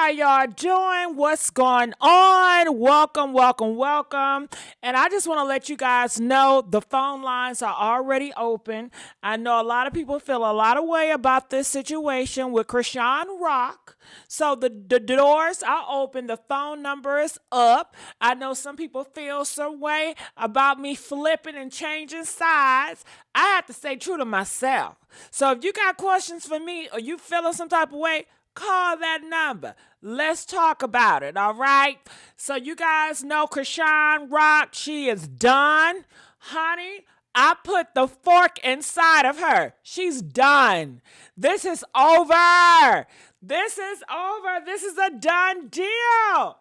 How y'all doing? What's going on? Welcome, welcome, welcome. And I just want to let you guys know the phone lines are already open. I know a lot of people feel a lot of way about this situation with Chrisean Rock. So the doors are open. The phone number is up. I know some people feel some way about me flipping and changing sides. I have to stay true to myself. So if you got questions for me or you feeling some type of way, call that number. Let's talk about it, all right? So you guys know Chrisean Rock, she is done. Honey, I put the fork inside of her. She's done. This is over. This is over. This is a done deal.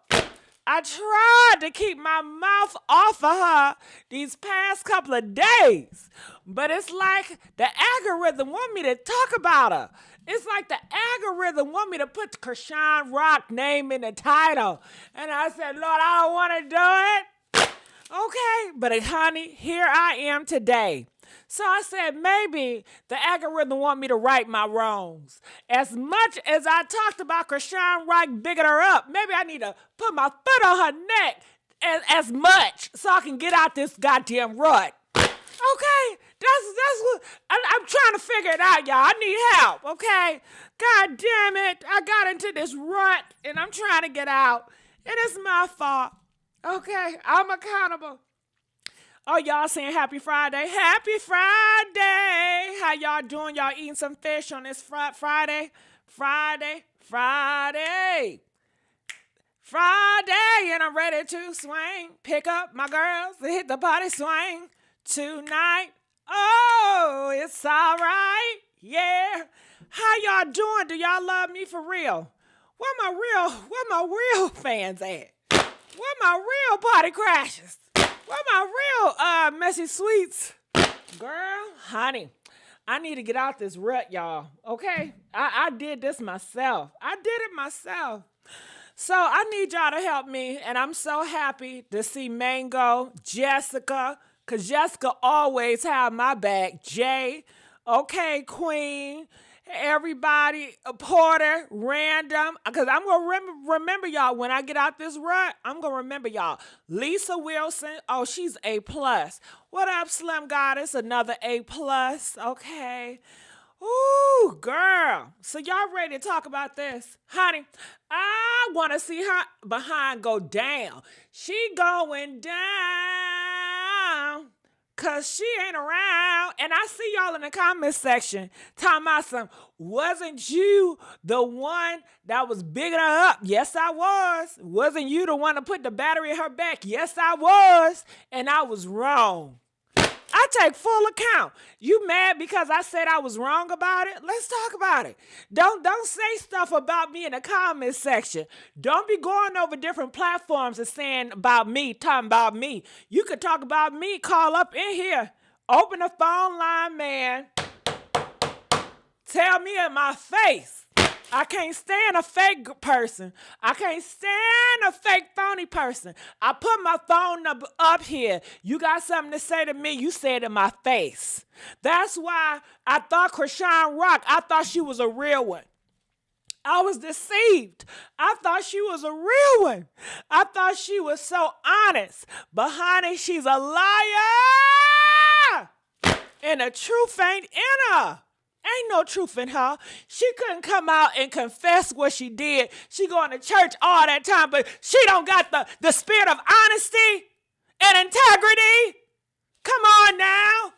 I tried to keep my mouth off of her these past couple of days, but it's like the algorithm want me to talk about her. It's like the algorithm want me to put the Chrisean Rock name in the title. And I said, Lord, I don't want to do it. Okay, but honey, here I am today. So I said, maybe the algorithm want me to right my wrongs. As much as I talked about Chrisean Rock bigging her up, maybe I need to put my foot on her neck as much so I can get out this goddamn rut. Okay, that's what I'm trying to figure it out, y'all. I need help, okay? God damn it, I got into this rut and I'm trying to get out, and it's my fault. Okay, I'm accountable. Oh, y'all saying happy Friday? Happy Friday! How y'all doing? Y'all eating some fish on this Friday? Friday, and I'm ready to swing. Pick up my girls and hit the body swing tonight. Oh, it's all right. Yeah. How y'all doing? Do y'all love me for real? Where my real fans at? Where my real party crashers? Where my real messy sweets? Girl, honey, I need to get out this rut, y'all. Okay? I did this myself. I did it myself. So I need y'all to help me, and I'm so happy to see Mango, Jessica, because Jessica always have my back. Jay, okay, Queen, everybody, Porter, Random, because I'm going to remember y'all when I get out this rut. I'm going to remember y'all. Lisa Wilson, oh, she's A+. What up, Slim Goddess? Another A+, okay. Ooh, girl. So y'all ready to talk about this? Honey, I want to see her behind go down. She going down. Cause she ain't around. And I see y'all in the comment section talking about some, wasn't you the one that was bigging her up? Yes, I was. Wasn't you the one to put the battery in her back? Yes, I was. And I was wrong. I take full account. You mad because I said I was wrong about it? Let's talk about it. Don't say stuff about me in the comment section. Don't be going over different platforms and saying about me, talking about me. You could talk about me, call up in here. Open the phone line, man. Tell me in my face. I can't stand a fake person. I can't stand a fake phony person. I put my phone number up here. You got something to say to me, you say it in my face. That's why I thought Chrisean Rock, I thought she was a real one. I was deceived. I thought she was a real one. I thought she was so honest. But honey, she's a liar. And the truth ain't in her. Ain't no truth in her. She couldn't come out and confess what she did. She going to church all that time, but she don't got the spirit of honesty and integrity. Come on now.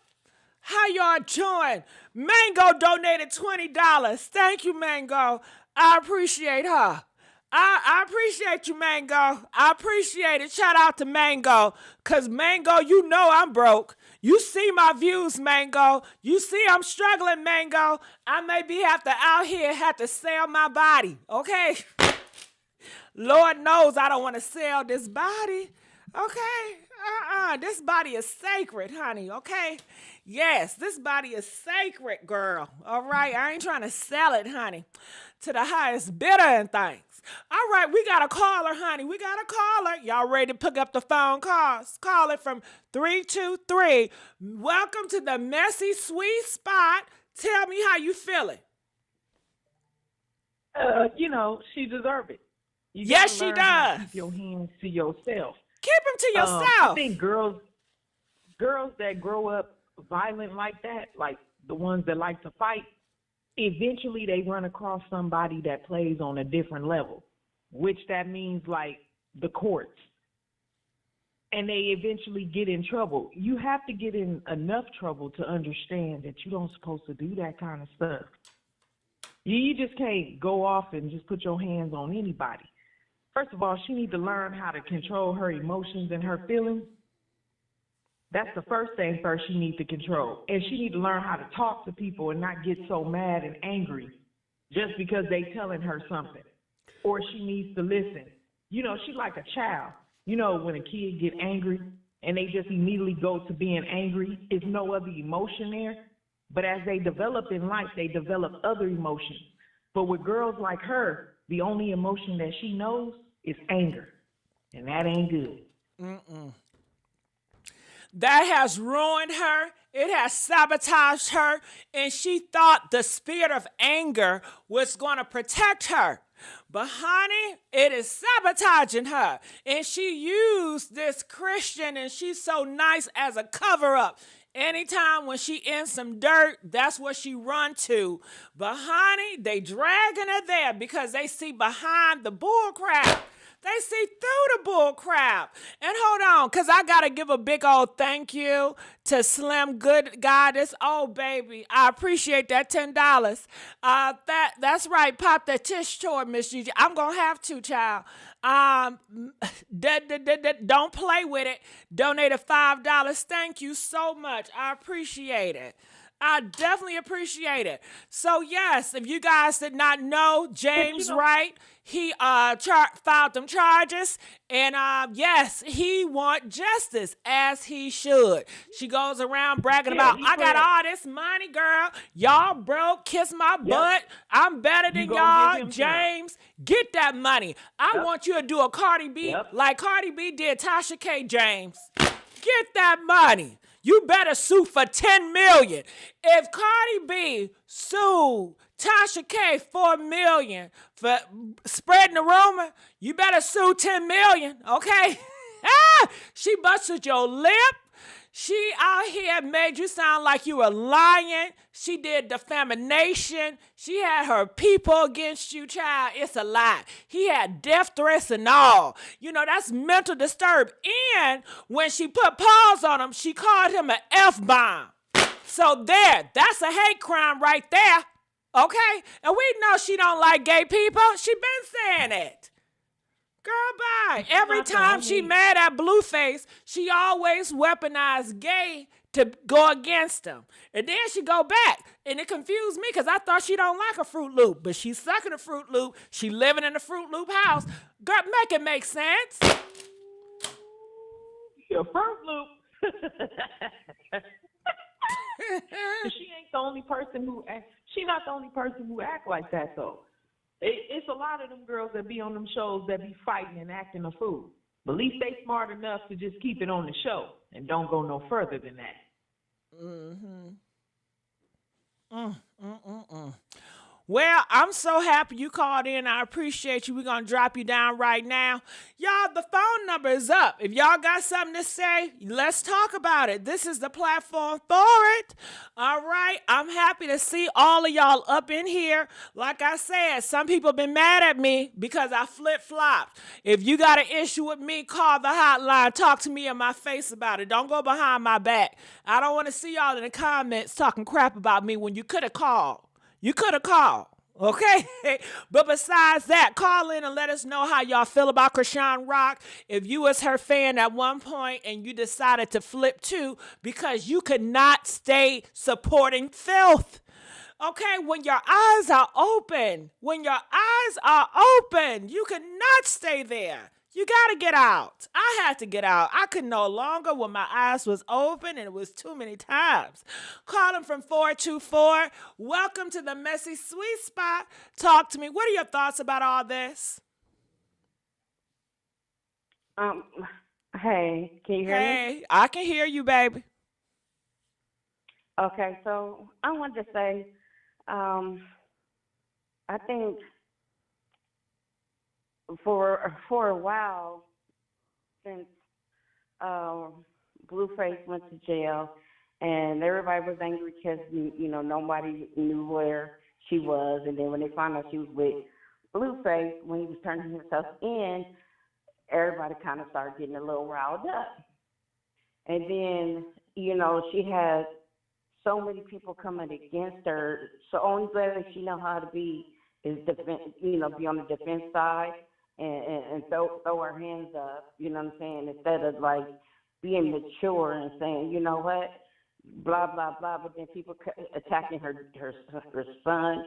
How y'all doing? Mango donated $20. Thank you, Mango. I appreciate her. I appreciate you, Mango. I appreciate it. Shout out to Mango. Because, Mango, you know I'm broke. You see my views, Mango. You see I'm struggling, Mango. I maybe have to sell my body, okay? Lord knows I don't want to sell this body, okay? This body is sacred, honey, okay? Yes, this body is sacred, girl, all right? I ain't trying to sell it, honey, to the highest bidder and things. All right, we got a caller, honey. We got a caller. Y'all ready to pick up the phone calls? Call it from 323. Welcome to the Messy Sweet Spot. Tell me how you feeling. She deserves it. You got to Yes, she learn how to does. keep your hands to yourself. Keep them to I yourself. think girls that grow up violent like that, like the ones that like to fight, eventually they run across somebody that plays on a different level, which that means like the courts, and they eventually get in trouble. You have to get in enough trouble to understand that you don't supposed to do that kind of stuff. You just can't go off and just put your hands on anybody. First of all, she needs to learn how to control her emotions and her feelings. That's the first thing first she needs to control. And she needs to learn how to talk to people and not get so mad and angry just because they telling her something. Or she needs to listen. She's like a child. When a kid get angry and they just immediately go to being angry, there's no other emotion there. But as they develop in life, they develop other emotions. But with girls like her, the only emotion that she knows is anger. And that ain't good. That has ruined her. It has sabotaged her. And she thought the spirit of anger was going to protect her. But honey, it is sabotaging her. And she used this Chrisean and she's so nice as a cover up. Anytime when she in some dirt, that's what she run to. But honey, they dragging her there because they see behind the bull crap. They see through the bull crap. And hold on, because I got to give a big old thank you to Slim Good Goddess. Oh, baby, I appreciate that $10. That's right. Pop that tish toward Miss Gigi. I'm going to have to, child. Don't play with it. Donated $5. Thank you so much. I appreciate it. I definitely appreciate it. So yes, if you guys did not know, But James Wright, he filed them charges, and yes, he want justice as he should. She goes around bragging yeah, about, I got all this money, girl. Y'all broke, kiss my yep, butt. I'm better you than gonna give y'all. him some. James, get that money. I Yep, want you to do a Cardi B yep, like Cardi B did Tasha K. James. Get that money. You better sue for $10 million. If Cardi B sued Tasha K $4 million for spreading the rumor, you better sue $10 million, okay? She busted your lip. She out here made you sound like you were lying. She did defamation. She had her people against you, child. It's a lie. He had death threats and all. That's mental disturbed. And when she put pause on him, she called him an F-bomb. So that's a hate crime right there. Okay? And we know she don't like gay people. She been saying it. Girl, bye. Every not the time she only. mad at Blueface, she always weaponized gay to go against him. And then she go back. And it confused me because I thought she don't like a Fruit Loop. But she's sucking a Fruit Loop. She living in a Fruit Loop house. Girl, make it make sense. Your Fruit Loop. She ain't the only person who act. She not the only person who act like that though. It's a lot of them girls that be on them shows that be fighting and acting a fool. But at least they smart enough to just keep it on the show and don't go no further than that. Well, I'm so happy you called in. I appreciate you. We're going to drop you down right now. Y'all, the phone number is up. If y'all got something to say, let's talk about it. This is the platform for it. All right. I'm happy to see all of y'all up in here. Like I said, some people been mad at me because I flip-flopped. If you got an issue with me, call the hotline. Talk to me in my face about it. Don't go behind my back. I don't want to see y'all in the comments talking crap about me when you could have called. You could have called, okay? But besides that, call in and let us know how y'all feel about Chrisean Rock. If you was her fan at one point and you decided to flip too because you could not stay supporting filth. Okay, when your eyes are open, you cannot stay there. You got to get out. I had to get out. I could no longer when my eyes was open, and it was too many times. Calling from 424. Welcome to the Messy Sweet Spot. Talk to me. What are your thoughts about all this? Um, hey, can you hear me? Hey, I can hear you, baby. Okay, so I wanted to say, I think for a while since Blueface went to jail, and everybody was angry because nobody knew where she was, and then when they found out she was with Blueface when he was turning himself in, everybody kind of started getting a little riled up. And then she had so many people coming against her. So only way that she know how to be is defense, be on the defense side and throw her hands up. You know what I'm saying? Instead of like being mature and saying, you know what, blah blah blah. But then people attacking her son,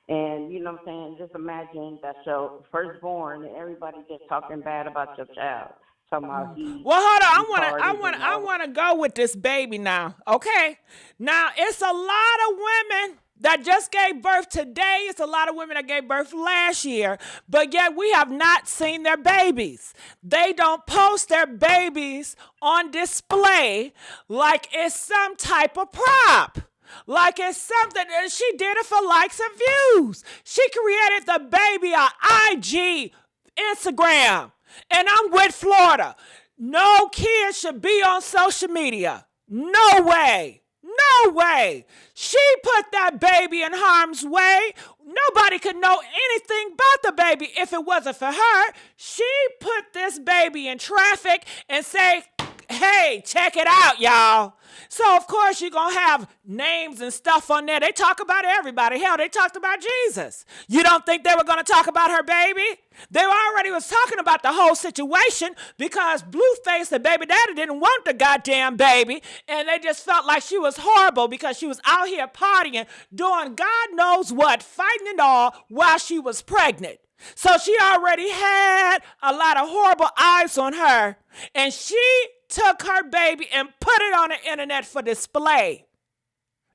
and you know what I'm saying. Just imagine that show, Firstborn, and everybody just talking bad about your child. Well, hold on. I want to go with this baby now. Okay. Now it's a lot of women that just gave birth today. It's a lot of women that gave birth last year, but yet we have not seen their babies. They don't post their babies on display like it's some type of prop. Like it's something, and she did it for likes and views. She created the baby on IG, Instagram. And I'm with Florida. No kid should be on social media. No way. No way. She put that baby in harm's way. Nobody could know anything about the baby if it wasn't for her. She put this baby in traffic and say, hey, check it out, y'all. So, of course, you're going to have names and stuff on there. They talk about everybody. Hell, they talked about Jesus. You don't think they were going to talk about her baby? They already was talking about the whole situation because Blueface, the baby daddy, didn't want the goddamn baby, and they just felt like she was horrible because she was out here partying, doing God knows what, fighting it all while she was pregnant. So she already had a lot of horrible eyes on her, and she took her baby and put it on the internet for display.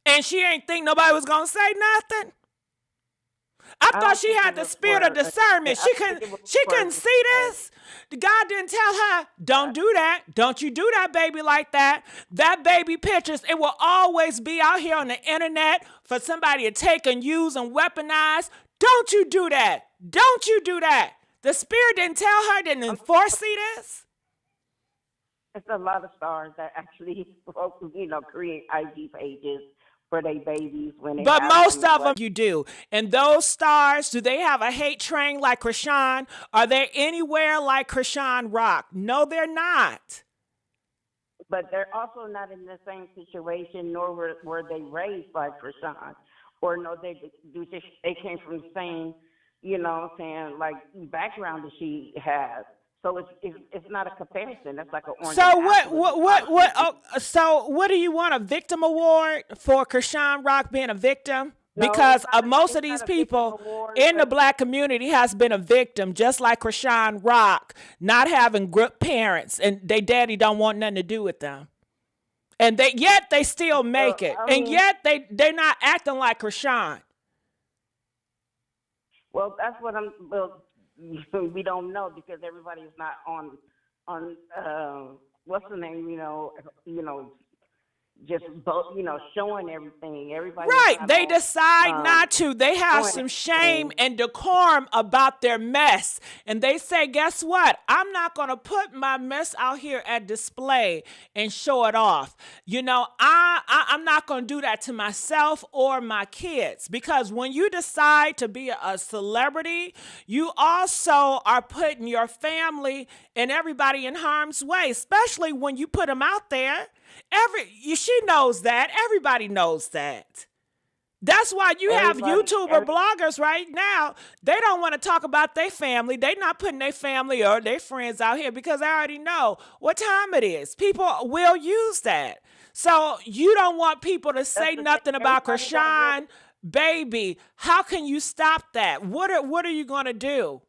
And she ain't think nobody was going to say nothing. I thought she had the spirit of discernment. She couldn't see this. God didn't tell her, don't do that. Don't you do that baby like that. That baby pictures, it will always be out here on the internet for somebody to take and use and weaponize. Don't you do that. Don't you do that. The spirit didn't tell her, didn't foresee this. It's a lot of stars that actually, create IG pages for their babies when they. But most of them you do. And those stars, do they have a hate train like Chrisean? Are they anywhere like Chrisean Rock? No, they're not. But they're also not in the same situation, nor were they raised by Chrisean, or no, they came from the same, like background that she has. So it's not a comparison. That's like an orange. So so what do you want, a victim award for Chrisean Rock being a victim? No, because most of these people in the black community has been a victim, just like Chrisean Rock, not having good parents and their daddy don't want nothing to do with them. And yet they still make it. And yet they're not acting like Chrisean. Well, that's what we don't know because everybody is not on what's the name, just showing everything. Everybody right. They decide not to. They have some shame and decorum about their mess. And they say, guess what? I'm not going to put my mess out here at display and show it off. I'm not going to do that to myself or my kids, because when you decide to be a celebrity, you also are putting your family and everybody in harm's way, especially when you put them out there. She knows that. Everybody knows that. That's why you have YouTuber bloggers right now. They don't want to talk about their family. They're not putting their family or their friends out here because they already know what time it is. People will use that. So you don't want people to say nothing about Chrisean, baby. How can you stop that? What are you going to do?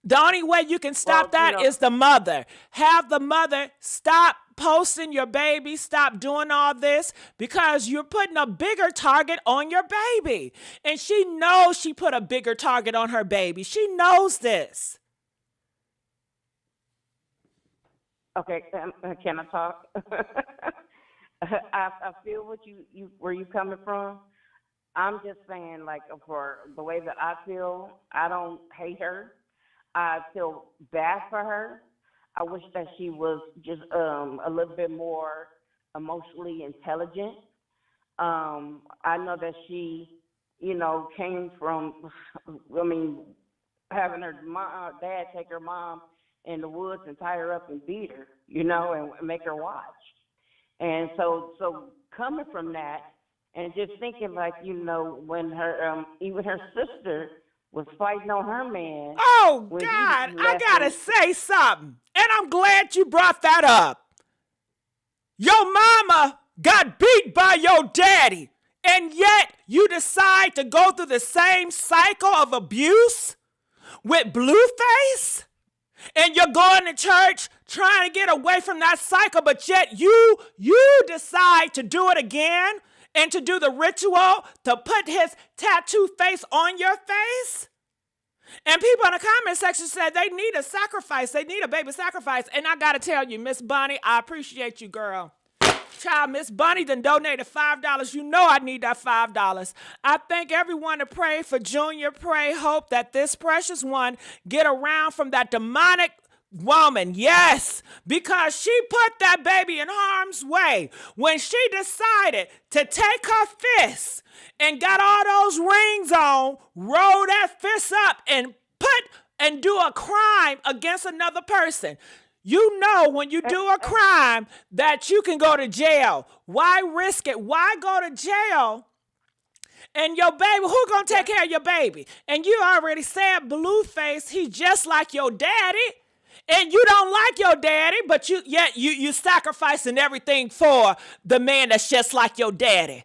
The only way you can stop that is the mother. Have the mother stop posting your baby, stop doing all this, because you're putting a bigger target on your baby. And she knows she put a bigger target on her baby. She knows this. Okay, can I talk? I feel where you coming from. I'm just saying, like, for the way that I feel, I don't hate her. I feel bad for her. I wish that she was just a little bit more emotionally intelligent. I know that she, came from, I mean, having her dad take her mom in the woods and tie her up and beat her, and make her watch. And so coming from that, and just thinking like, when her, even her sister was fighting on her man Oh, when God, he I left got to her. say something. And I'm glad you brought that up. Your mama got beat by your daddy, and yet you decide to go through the same cycle of abuse with Blueface? And you're going to church trying to get away from that cycle, but yet you decide to do it again and to do the ritual to put his tattoo face on your face? And people in the comment section said they need a sacrifice. They need a baby sacrifice. And I got to tell you, Miss Bunny, I appreciate you, girl. Child, Miss Bunny done donated $5. You know I need that $5. I thank everyone to pray for Junior. Pray, hope that this precious one get around from that demonic woman. Yes, because she put that baby in harm's way when she decided to take her fist and got all those rings on, roll that fist up and do a crime against another person. You know when you do a crime that you can go to jail. Why risk it? Why go to jail? And your baby, who gonna take care of your baby? And you already said Blueface, he just like your daddy. And you don't like your daddy, but you sacrificing everything for the man that's just like your daddy.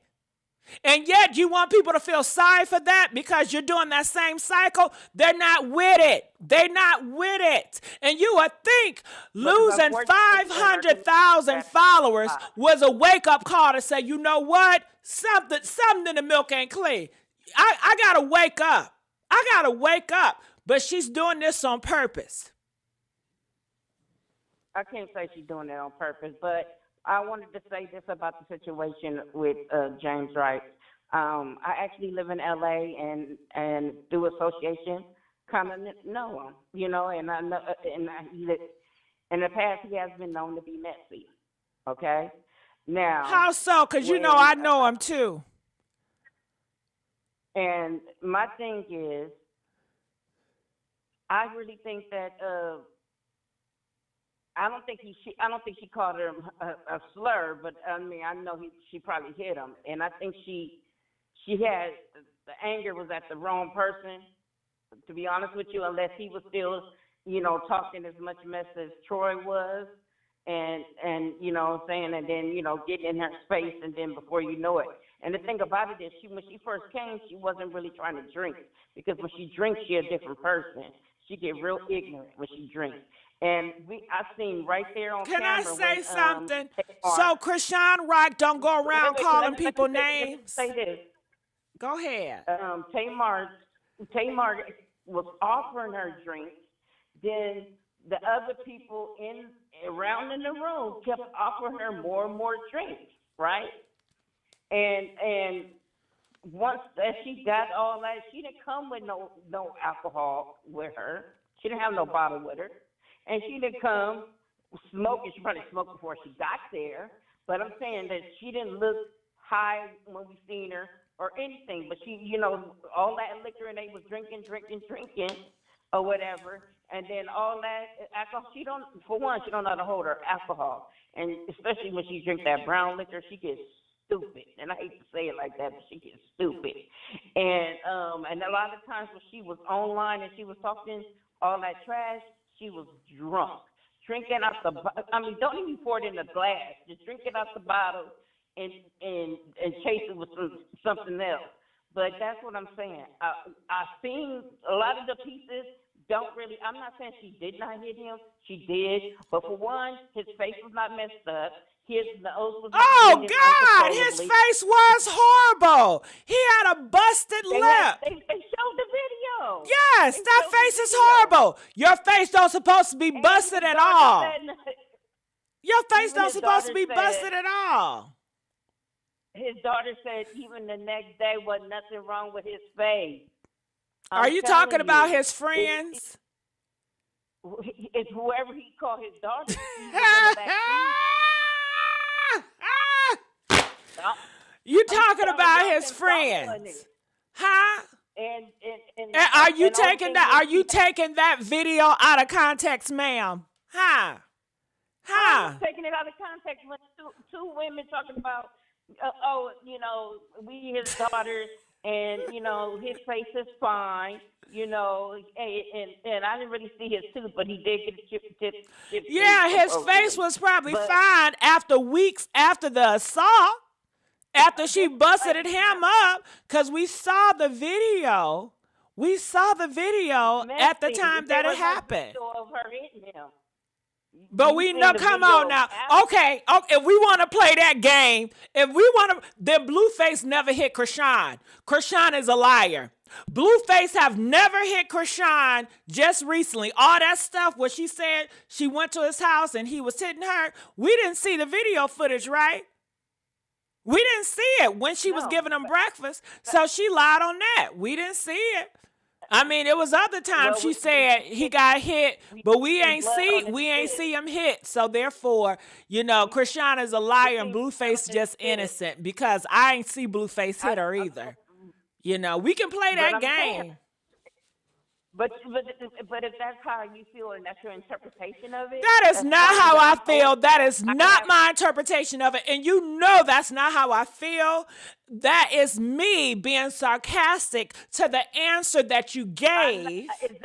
And yet you want people to feel sorry for that because you're doing that same cycle. They're not with it. They're not with it. And you would think losing 500,000 followers was a wake-up call to say, you know what? Something in the milk ain't clean. I got to wake up. I got to wake up. But she's doing this on purpose. I can't say she's doing it on purpose, but I wanted to say this about the situation with James Wright. I actually live in LA and through association, kind of know him, and I know, in the past he has been known to be messy. Okay, now how so? Because I know him too. And my thing is, I really think that. I don't think she called her a slur, but I mean, I know she probably hit him, and I think she had the anger was at the wrong person. To be honest with you, unless he was still, talking as much mess as Troy was, and saying, and then getting in her space, and then before you know it. And the thing about it is, when she first came, she wasn't really trying to drink, because when she drinks, she's a different person. She get real ignorant when she drinks. And I've seen right there on camera. Can I say something? So Chrisean Rock don't go around calling people names. Say this. Go ahead. Tamar was offering her drinks. Then the other people around in the room kept offering her more and more drinks, right? And once that she got all that, she didn't come with no alcohol with her. She didn't have no bottle with her. And she didn't come smoking. She probably smoked before she got there. But I'm saying that she didn't look high when we seen her or anything. But she, all that liquor and they was drinking or whatever. And then all that alcohol, she don't know how to hold her alcohol. And especially when she drinks that brown liquor, she gets stupid. And I hate to say it like that, but she gets stupid. And a lot of times when she was online and she was talking all that trash, she was drunk, drinking out don't even pour it in a glass. Just drink it out the bottle and chase it with something else. But that's what I'm saying. I've seen a lot of the pieces don't really. I'm not saying she did not hit him. She did, but for one, his face was not messed up. Oh God, his face was horrible. He had a busted lip. They showed the video. Yes, that face is horrible. Your face don't supposed to be busted at all. Your face don't supposed to be busted at all. His daughter said even the next day wasn't nothing wrong with his face. Are you talking about his friends? it's whoever he called his daughter. She was in the back seat. You I'm talking telling about y'all his been friends, following it. huh? And And are you only taking thing that? Are you she taking that video out of context, ma'am? Huh? I was Huh? taking it out of context when two women talking about, we his daughters, and his face is fine, and I didn't really see his tooth, but he did get a chipped tooth Yeah, his face supposedly. was probably But fine after weeks after the assault, after she just busted like him up, because we saw the video. We saw the video at the messy, time there that it was no happened. video of her hitting him. But You we seen know, the come video on of now. after. Okay, if we want to play that game, if we want to, then Blueface never hit Chrisean. Chrisean is a liar. Blueface have never hit Chrisean just recently. All that stuff where she said she went to his house and he was hitting her, we didn't see the video footage, right? We didn't see it when she was No, giving him breakfast. So she lied on that. We didn't see it. I mean, it was other times well, she said he got hit, but we seen ain't blood see on his fist. him hit. So therefore, Chrisean is a liar and Seen blood Blueface on his just fist. innocent because I ain't see Blueface hit her either. We can play But that I'm saying, game. but if that's how you feel and that's your interpretation of it, That is that's not fine. how But I feel. That is I not have my interpretation of it. And that's not how I feel. That is me being sarcastic to the answer that you gave. exactly.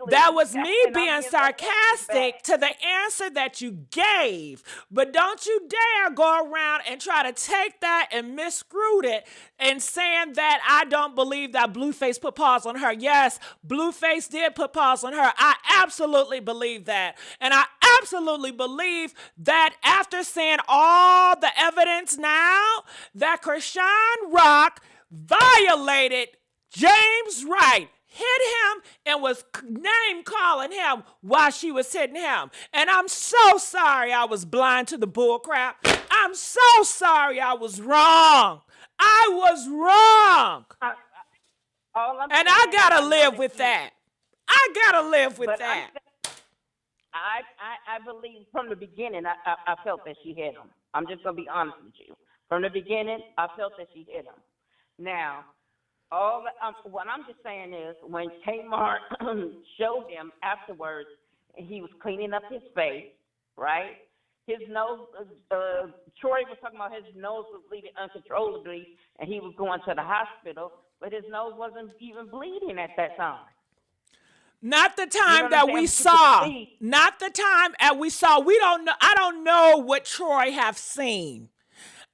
That was me And I'm being being sarcastic sarcastic back. to the answer that you gave. But don't you dare go around and try to take that and miscrew it and saying that I don't believe that Blueface put paws on her. Yes, Blueface did put paws on her. I absolutely believe that. And I absolutely believe that after seeing all the evidence now, that Chrisean Rock violated James Wright, hit him, and was name calling him while she was hitting him. And I'm so sorry I was blind to the bullcrap. I'm so sorry I was wrong. I was wrong. All I'm And saying I is gotta know live that with you- that. I gotta live with But that. I believe from the beginning I felt that she hit him. I'm just gonna be honest with you. From the beginning, I felt that she hit him. Now, what I'm just saying is when Tamar showed him afterwards, and he was cleaning up his face, right? His nose, Troy was talking about his nose was bleeding uncontrollably, and he was going to the hospital, but his nose wasn't even bleeding at that time. Not the time that we You saw. could see. Not the time that we saw. We don't know. I don't know what Troy have seen.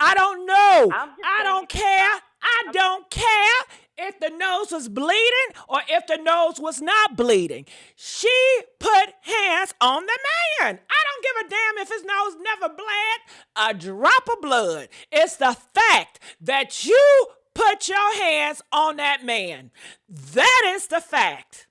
I don't know. I don't care. I don't care if the nose was bleeding or if the nose was not bleeding. She put hands on the man. I don't give a damn if his nose never bled a drop of blood. It's the fact that you put your hands on that man. That is the fact.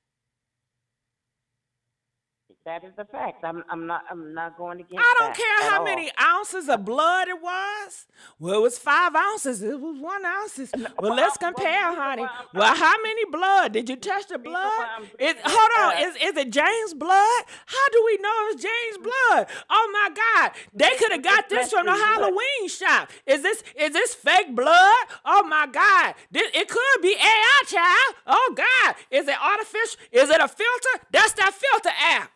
That is a fact. I'm not going against I don't that care at how all. many ounces of blood it was. Well, it was 5 ounces. It was 1 ounce. Well, let's compare, honey. Well, how many blood? Did you touch the blood? Hold on. Is it James' blood? How do we know it's James' blood? Oh my God. They could have got this from the Halloween shop. Is this fake blood? Oh my God. It could be AI, child. Oh God. Is it artificial? Is it a filter? That's that filter app.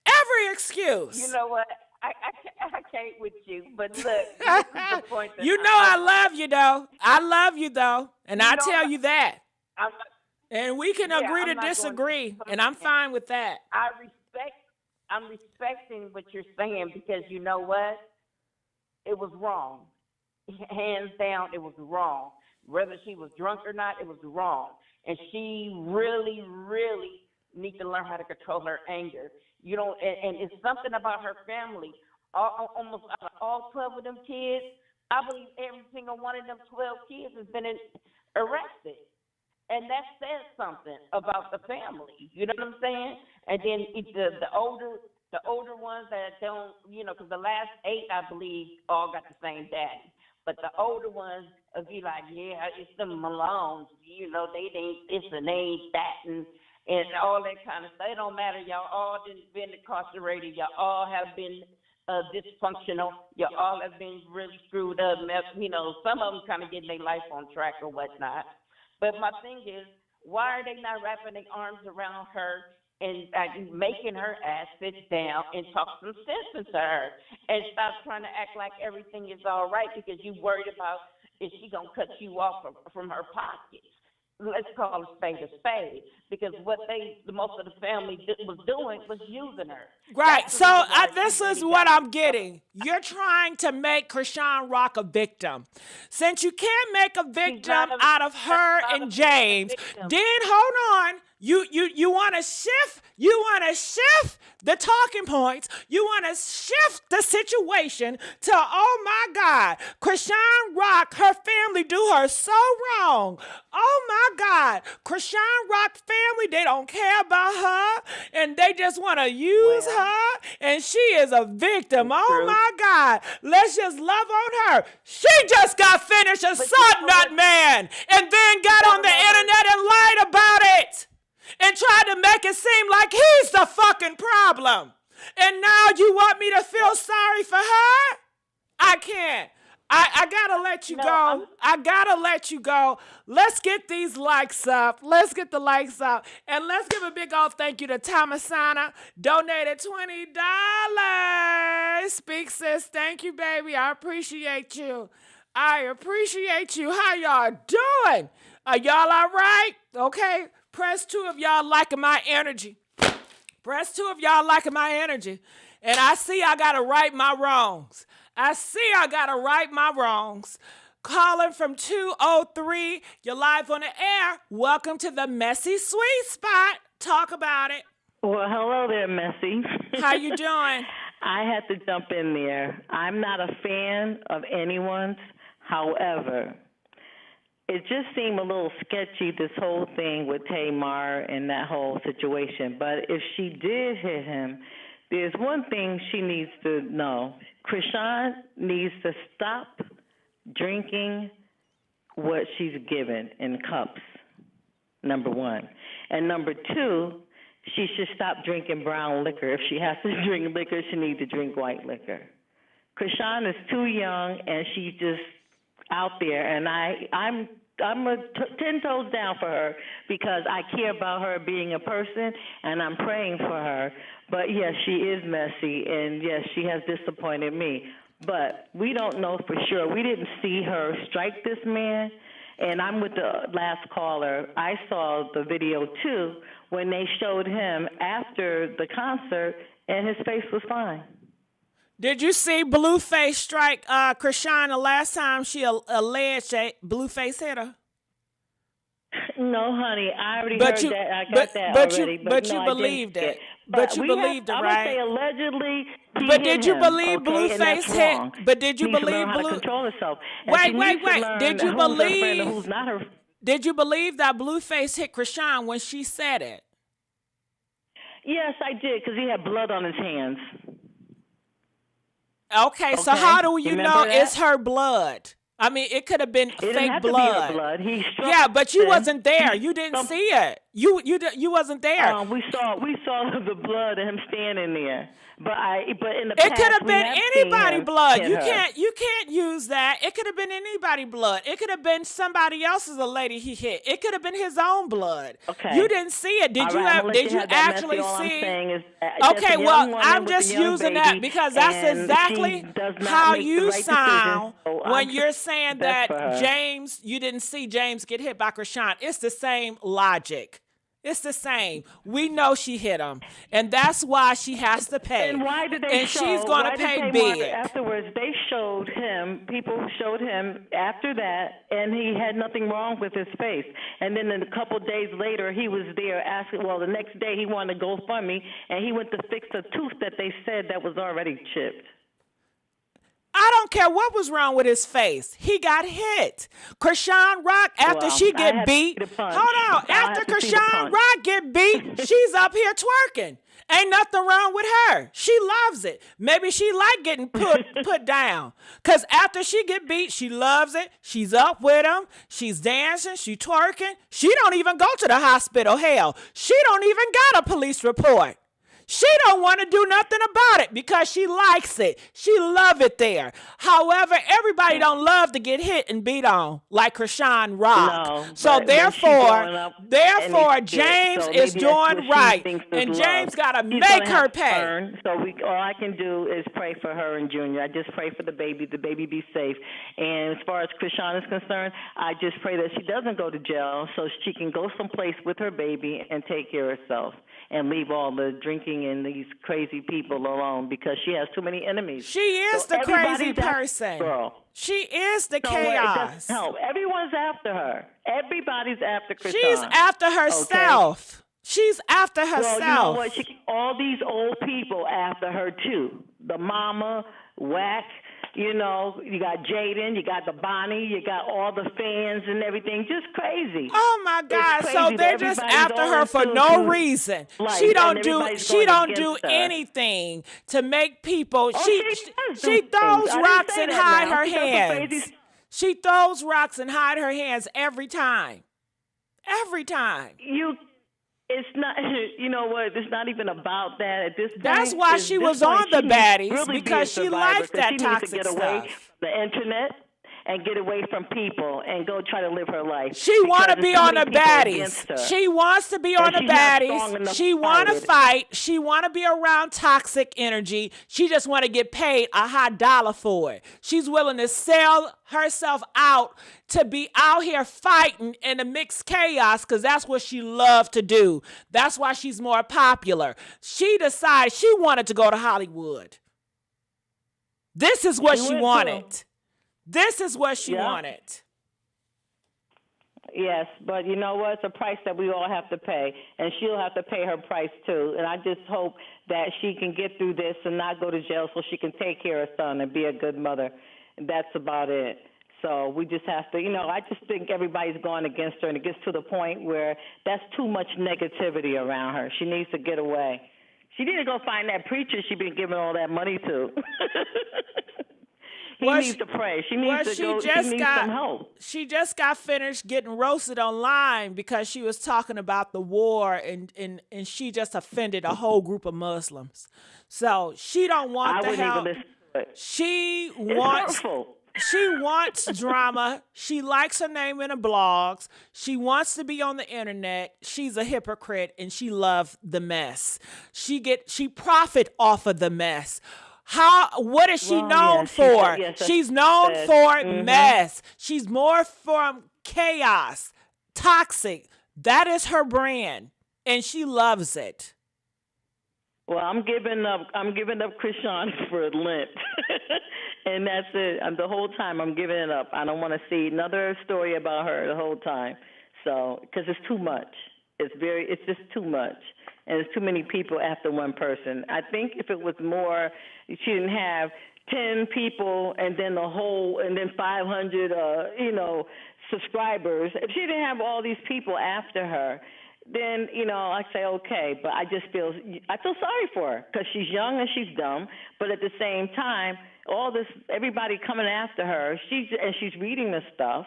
Every excuse. You know what? I can't with you, but look, this is the point. That I love you though. I love you though, and I know tell what? you that. I'm, And we can agree I'm to not going disagree, to- and I'm fine with that. I'm respecting what you're saying because you know what? It was wrong. Hands down, it was wrong. Whether she was drunk or not, it was wrong. And she really, really needs to learn how to control her anger. And it's something about her family. Almost out of all 12 of them kids, I believe every single one of them 12 kids has been arrested. And that says something about the family. You know what I'm saying? And then the older ones that don't, because the last 8, I believe, all got the same daddy. But the older ones will be like, yeah, it's them Malones. They ain't this and they ain't that. and all that kind of stuff. It don't matter. Y'all all been incarcerated. Y'all all have been dysfunctional. Y'all all have been really screwed up. You know, some of them kind of getting their life on track or whatnot. But my thing is, why are they not wrapping their arms around her and making her ass sit down and talk some sense into her and stop trying to act like everything is all right because you worried about is she going to cut you off from her pockets? Let's call a spade, because what most of the family was doing was using her. Right. So this is what I'm getting. You're trying to make Chrisean Rock a victim. Since you can't make a victim out of her and James, then hold on. You want to shift? You want to shift the talking points. You want to shift the situation to, oh my God, Chrisean Rock, her family do her so wrong. Oh my God, Chrisean Rock family, they don't care about her and they just want to use her and she is a victim. Oh my God, let's just love on her. She just got finished assaulting that man and then got on the internet and lied about it. And tried to make it seem like he's the fucking problem. And now you want me to feel sorry for her? I can't. I gotta let you go. I gotta let you go. Let's get these likes up. Let's get the likes up. And let's give a big old thank you to Thomasana. Donated $20. Speak, sis. Thank you, baby. I appreciate you. I appreciate you. How y'all doing? Are y'all all right? Okay. Press 2 of y'all liking my energy. Press 2 of y'all liking my energy. And I see I got to right my wrongs. Calling from 203. You're live on the air. Welcome to the Messy Sweet Spot. Talk about it. Well, hello there, Messy. How you doing? I had to jump in there. I'm not a fan of anyone's. However, it just seemed a little sketchy, this whole thing with Tamar and that whole situation. But if she did hit him, there's one thing she needs to know. Chrisean needs to stop drinking what she's given in cups, number one. And number two, she should stop drinking brown liquor. If she has to drink liquor, she needs to drink white liquor. Chrisean is too young, and she's just out there, and I'm 10 toes down for her because I care about her being a person, and I'm praying for her. But, yes, she is messy, and, yes, she has disappointed me. But we don't know for sure. We didn't see her strike this man, and I'm with the last caller. I saw the video, too, when they showed him after the concert, and his face was fine. Did you see Blueface strike Chrisean the last time she alleged that Blueface hit her? No, honey, I already heard that. I got that already. But you believed it. But you believed it, right? I would say allegedly. But did you believe Blueface hit? But did you believe Blueface? Control herself. Wait. Did you believe? Who's not her? Did you believe that Blueface hit Chrisean when she said it? Yes, I did, because he had blood on his hands. Okay, so how do you know it's her blood? I mean, it could have been fake blood. He struck. Yeah, but you wasn't there. You didn't see it. You wasn't there. We saw the blood of him standing there. But in the past, it could have been anybody blood. You can't use that. It could have been anybody blood. It could have been somebody else's, a lady he hit. It could have been his own blood. Okay. You didn't see it. Did you actually see? Okay, well, I'm just using that because that's exactly how you sound when you're saying that James, you didn't see James get hit by Chrisean. It's the same logic. It's the same. We know she hit him, and that's why she has to pay. And why did they show? And she's going to pay big. Afterwards, they showed him. People showed him after that, and he had nothing wrong with his face. And then a couple days later, he was there asking. Well, the next day he wanted to GoFundMe, and he went to fix a tooth that they said that was already chipped. I don't care what was wrong with his face. He got hit. Chrisean Rock, after she get beat, hold on. After Chrisean Rock get beat, she's up here twerking. Ain't nothing wrong with her. She loves it. Maybe she like getting put down. Because after she get beat, she loves it. She's up with him. She's dancing. She twerking. She don't even go to the hospital. Hell, she don't even got a police report. She don't want to do nothing about it because she likes it. She love it there. However, everybody don't love to get hit and beat on like Chrisean Rock. No, so therefore, James so is doing right, and James got to make her pay. So all I can do is pray for her and Junior. I just pray for the baby be safe. And as far as Chrisean is concerned, I just pray that she doesn't go to jail so she can go someplace with her baby and take care of herself and leave all the drinking and these crazy people alone because she has too many enemies. She is the crazy person. She is the chaos. It doesn't help. Everyone's after her. Everybody's after Chrisean. She's after herself. Okay? She's after herself. Well, you know what? All these old people after her too. The mama, Whack. You know, you got Jaden, you got the Bonnie, you got all the fans and everything. Just crazy. Oh my God! So they're just after her for no reason. She don't do anything to make people. She throws rocks and hide her hands. She throws rocks and hide her hands every time. Every time. It's not, you know what, it's not even about that at this point. That's why she was on the baddies, because she likes that toxic stuff. She needs to get away from the internet and get away from people and go try to live her life. She want to be on the baddies. She wants to be on the baddies. She want to fight. She want to be around toxic energy. She just want to get paid a high dollar for it. She's willing to sell herself out to be out here fighting in the mixed chaos because that's what she loved to do. That's why she's more popular. She decided she wanted to go to Hollywood. This is what she wanted. This is what she wanted. Yes, but you know what? It's a price that we all have to pay, and she'll have to pay her price too. And I just hope that she can get through this and not go to jail so she can take care of her son and be a good mother. And that's about it. So we just have to, I just think everybody's going against her, and it gets to the point where that's too much negativity around her. She needs to get away. She needs to go find that preacher she's been giving all that money to. He needs to pray. She needs to go. She needs some help. She just got finished getting roasted online because she was talking about the war and she just offended a whole group of Muslims. So she don't want the help. I wouldn't even listen to it. It's hurtful. She wants drama. She likes her name in the blogs. She wants to be on the internet. She's a hypocrite and she loves the mess. She profit off of the mess. What is she known for? She's known for mess. She's more from chaos, toxic. That is her brand, and she loves it. Well, I'm giving up Chrisean for Lent, and that's it. The whole time I'm giving it up. I don't want to see another story about her the whole time. So, because it's too much. It's just too much. And there's too many people after one person. I think if it was more, she didn't have 10 people and then 500, subscribers. If she didn't have all these people after her, then, I say, okay. But I feel sorry for her because she's young and she's dumb. But at the same time, everybody coming after her, she's reading this stuff.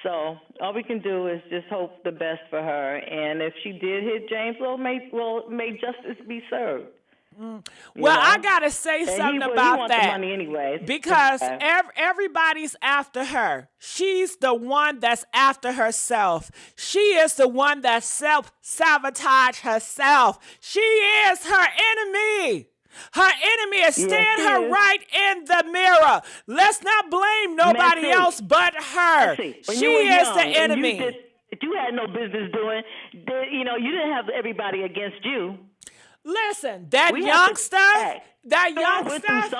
So all we can do is just hope the best for her. And if she did hit James, may justice be served. Well, I gotta say something about that. The money anyway. Because everybody's after her. She's the one that's after herself. She is the one that self-sabotage herself. She is her enemy. Her enemy is staring her right in the mirror. Let's not blame nobody else but her. She is the enemy. You had no business doing. You didn't have everybody against you. Listen, that young stuff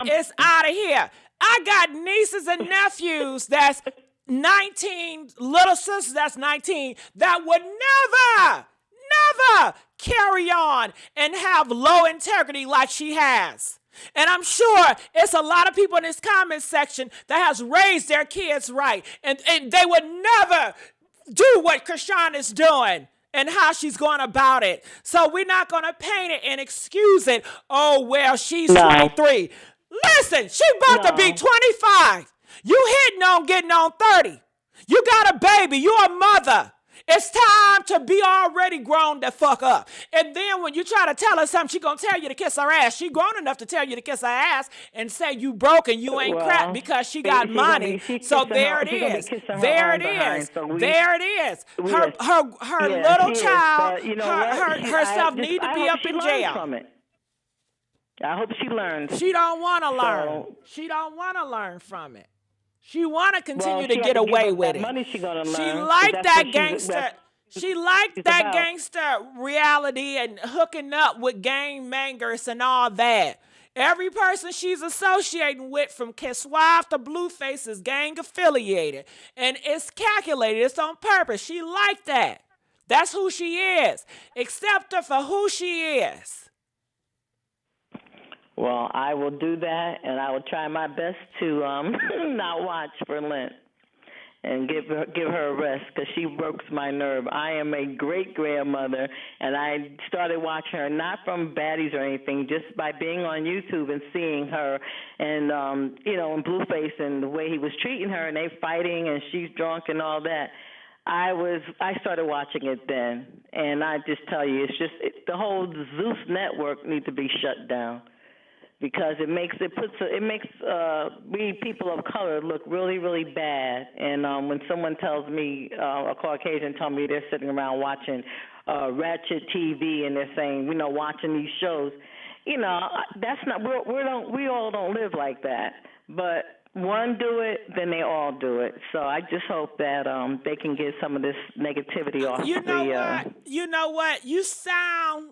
is out of here. I got nieces and nephews that's 19, little sisters that's 19, that would never carry on and have low integrity like she has. And I'm sure it's a lot of people in this comment section that has raised their kids right. And they would never do what Chrisean is doing and how she's going about it. So we're not going to paint it and excuse it. Oh, well, she's 23. Listen, she about to be 25. You hitting on getting on 30. You got a baby. You're a mother. It's time to be already grown the fuck up. And then when you try to tell her something, she gonna tell you to kiss her ass. She grown enough to tell you to kiss her ass and say you broke and you ain't crap because she got money. So there it is. There it is. There it is. Her little child, herself need to be up in jail. I hope she learns. She don't want to learn. She don't want to learn from it. She want to continue to get away with it. Money she gonna learn. She like that gangster. She like that gangster reality and hooking up with gang bangers and all that. Every person she's associating with, from Kiswife to Blueface, is gang affiliated, and it's calculated. It's on purpose. She like that. That's who she is. Accept her for who she is. Well, I will do that, and I will try my best to not watch for Lent and give her a rest because she breaks my nerve. I am a great-grandmother, and I started watching her not from baddies or anything, just by being on YouTube and seeing her and, and Blueface and the way he was treating her, and they fighting, and she's drunk and all that. I started watching it then, and I just tell you, the whole Zeus network needs to be shut down. Because it makes we people of color look really, really bad. And when someone tells me, a Caucasian tell me they're sitting around watching ratchet TV and they're saying, watching these shows, that's not, we all don't live like that. But one do it, then they all do it. So I just hope that they can get some of this negativity off. You know what? You sound...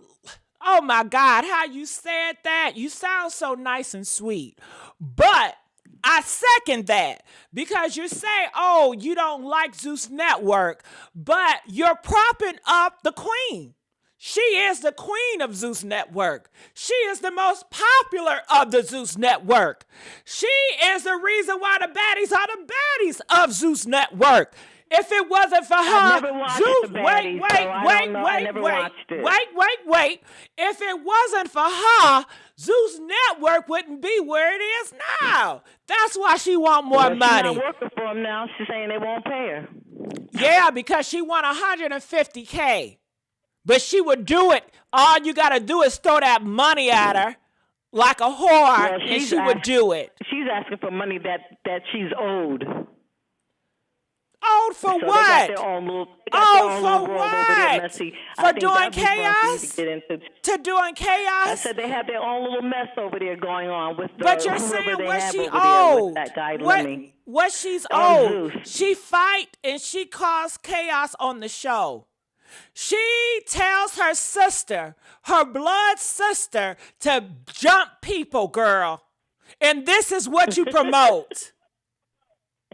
Oh, my God, how you said that. You sound so nice and sweet. But I second that because you say, oh, you don't like Zeus Network, but you're propping up the queen. She is the queen of Zeus Network. She is the most popular of the Zeus Network. She is the reason why the baddies are the baddies of Zeus Network. If it wasn't for her, Zeus, wait. If it wasn't for her, Zeus Network wouldn't be where it is now. That's why she want more money. She's not working for them now. She's saying they won't pay her. Yeah, because she won $150K. But she would do it. All you got to do is throw that money at her like a whore, and she would do it. She's asking for money that she's owed. Owed for what? For what? For doing chaos? To doing chaos? I said they have their own little mess over there going on with the But you're saying what she owed. That guy what she's owed. She fight and she caused chaos on the show. She tells her sister, her blood sister, to jump people, girl. And this is what you promote.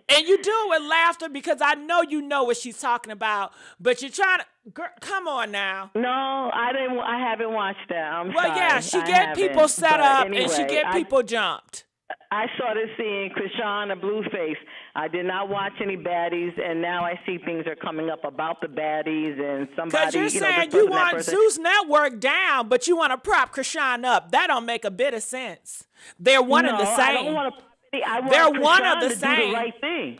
And you do it with laughter because I know you know what she's talking about, but you're trying to, girl, come on now. No, I didn't. I haven't watched that. I'm sorry. Well, yeah, she get people set up and she get people jumped. I started seeing Chrisean and Blueface. I did not watch any baddies, and now I see things are coming up about the baddies and somebody. Because you're saying you want Zeus Network down, but you want to prop Chrisean up. That don't make a bit of sense. They're one and the same. I don't want to. They're one of the same. Do the right thing.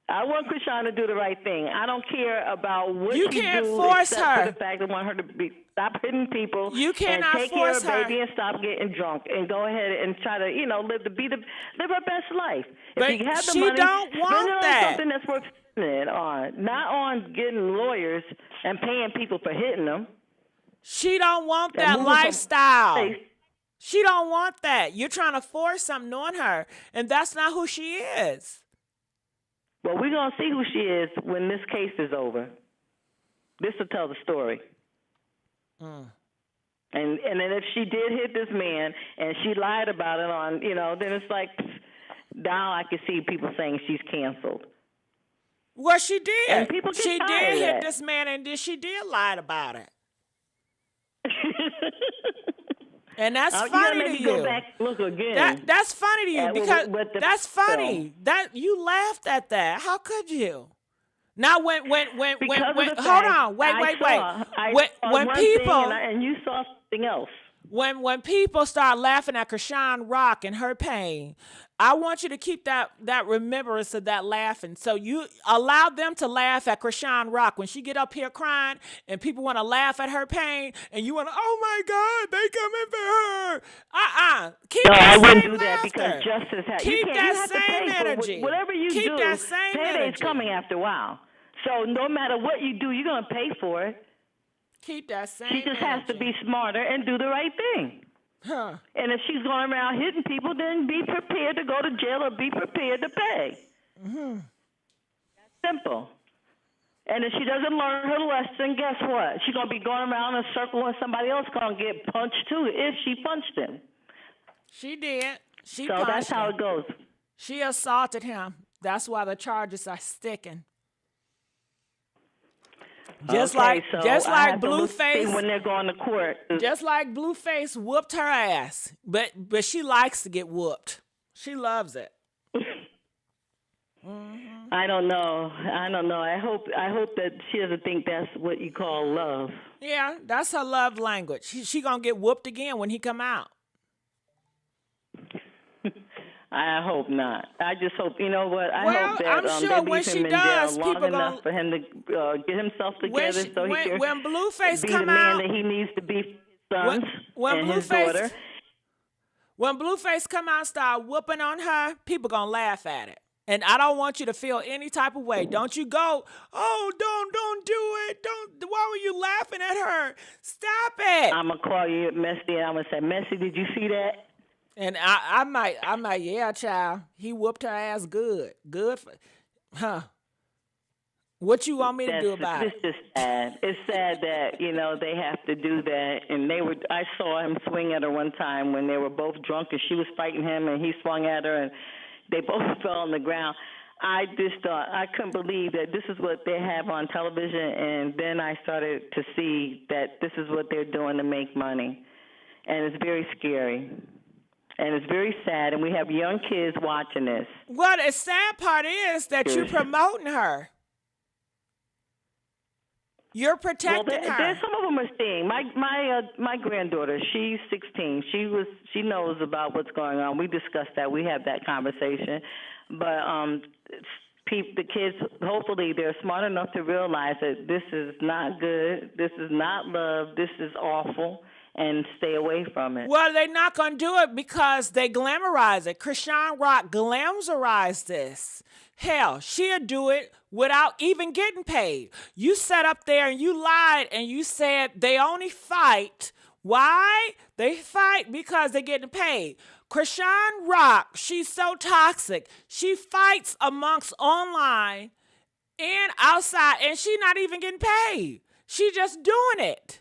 I want Chrisean to do the right thing. I don't care about what you can't force her. For the fact that I want her to stop hitting people. You cannot and take force care of her. Baby and stop getting drunk and go ahead and try to live her best life. But if you have the she money, don't want spend it that. on something that's worth spending it on, not on getting lawyers and paying people for hitting them. She don't want that lifestyle. She don't want that. You're trying to force something on her, and that's not who she is. Well, we're going to see who she is when this case is over. This will tell the story. And then if she did hit this man and she lied about it on, then it's like, now I can see people saying she's canceled. Well, she did. And people get she tired did of hit that. this man, and she did lie about it. And that's You gotta funny make to me you. go back and look again. That's funny to you because with the that's funny. That you laughed at that. How could you? Now when because of the hold fact on, wait. I When saw when one people thing and you saw something else. when people start laughing at Chrisean Rock and her pain, I want you to keep that remembrance of that laughing. So you allow them to laugh at Chrisean Rock when she get up here crying and people want to laugh at her pain and you want to, oh my God, they coming for her. Keep No, that I wouldn't same do that laughter. because justice has. Keep you that have to same pay energy. For whatever you Keep do. that same Payday's energy. coming after a while. So no matter what you do, you're gonna pay for it. Keep that same She just energy. has to be smarter and do the right thing. Huh. And if she's going around hitting people, then be prepared to go to jail or be prepared to pay. Mm-hmm. That's simple. And if she doesn't learn her lesson, guess what? She's going to be going around in a circle and somebody else going to get punched too if she punched him. She did. She So punched that's how him. it goes. She assaulted him. That's why the charges are sticking. Just like Blueface, when they're going to court. Just like Blueface whooped her ass, but she likes to get whooped. She loves it. Mm-hmm. I don't know. I hope that she doesn't think that's what you call love. Yeah, that's her love language. She gonna get whooped again when he come out. I hope not. I just hope, you know what? I hope that I'm sure they when leave she him in does, jail long people enough gonna for him to get himself together so he can when Blueface be come the man out, that he needs to be for his sons and his daughter. When Blueface come out and start whooping on her, people gonna laugh at it. And I don't want you to feel any type of way. Don't you go, oh, don't do it. Why were you laughing at her? Stop it. I'm gonna call you Messy and I'm gonna say, Messy, did you see that? And I might, yeah, child. He whooped her ass good. Good for, What you want me to do about it? It's just sad. It's sad that, they have to do that. And I saw him swing at her one time when they were both drunk and she was fighting him and he swung at her and they both fell on the ground. I just thought, I couldn't believe that this is what they have on television. And then I started to see that this is what they're doing to make money. And it's very scary. And it's very sad, and we have young kids watching this. Well, the sad part is that you're promoting her. You're protecting her. There's some of them are seeing. My granddaughter, she's 16. She knows about what's going on. We discussed that. We had that conversation. But the kids, hopefully, they're smart enough to realize that this is not good. This is not love. This is awful. And stay away from it. Well, they're not going to do it because they glamorize it. Chrisean Rock glamorized this. Hell, she'll do it without even getting paid. You sat up there and you lied and you said they only fight. Why? They fight because they're getting paid. Chrisean Rock, she's so toxic. She fights amongst online and outside, and she's not even getting paid. She just doing it.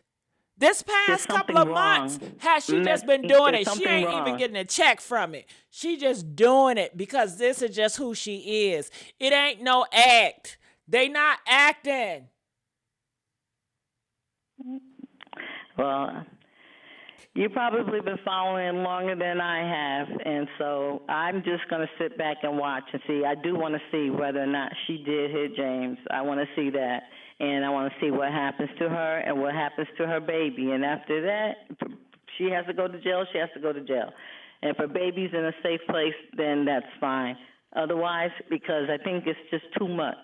This past couple of months, has she just been doing it? She ain't even getting a check from it. She just doing it because this is just who she is. It ain't no act. They not acting. Well, you probably been following longer than I have, and so I'm just going to sit back and watch and see. I do want to see whether or not she did hit James. I want to see that. And I want to see what happens to her and what happens to her baby. And after that, if she has to go to jail, she has to go to jail. And if her baby's in a safe place, then that's fine. Otherwise, because I think it's just too much.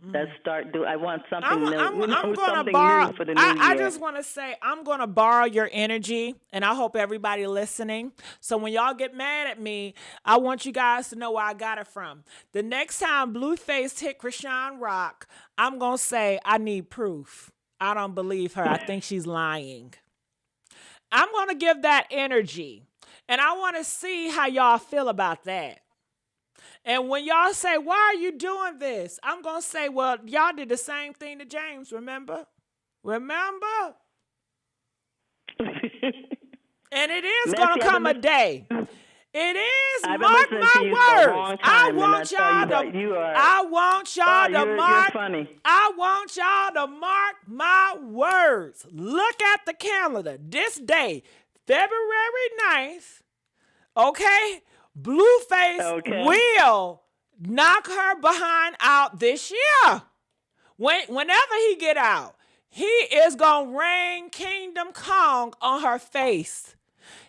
Let's start I want something new. I'm going to new borrow. For the new year. I just want to say I'm going to borrow your energy, and I hope everybody listening. So when y'all get mad at me, I want you guys to know where I got it from. The next time Blueface hit Chrisean Rock, I'm going to say I need proof. I don't believe her. I think she's lying. I'm going to give that energy, and I want to see how y'all feel about that. And when y'all say, why are you doing this? I'm going to say, well, y'all did the same thing to James, remember? Remember? And it is going to come a day. It is, mark my words. I want y'all to mark my words. Look at the calendar. This day, February 9th, okay, Blueface will knock her behind out this year. Whenever he get out, he is going to rain Kingdom Kong on her face.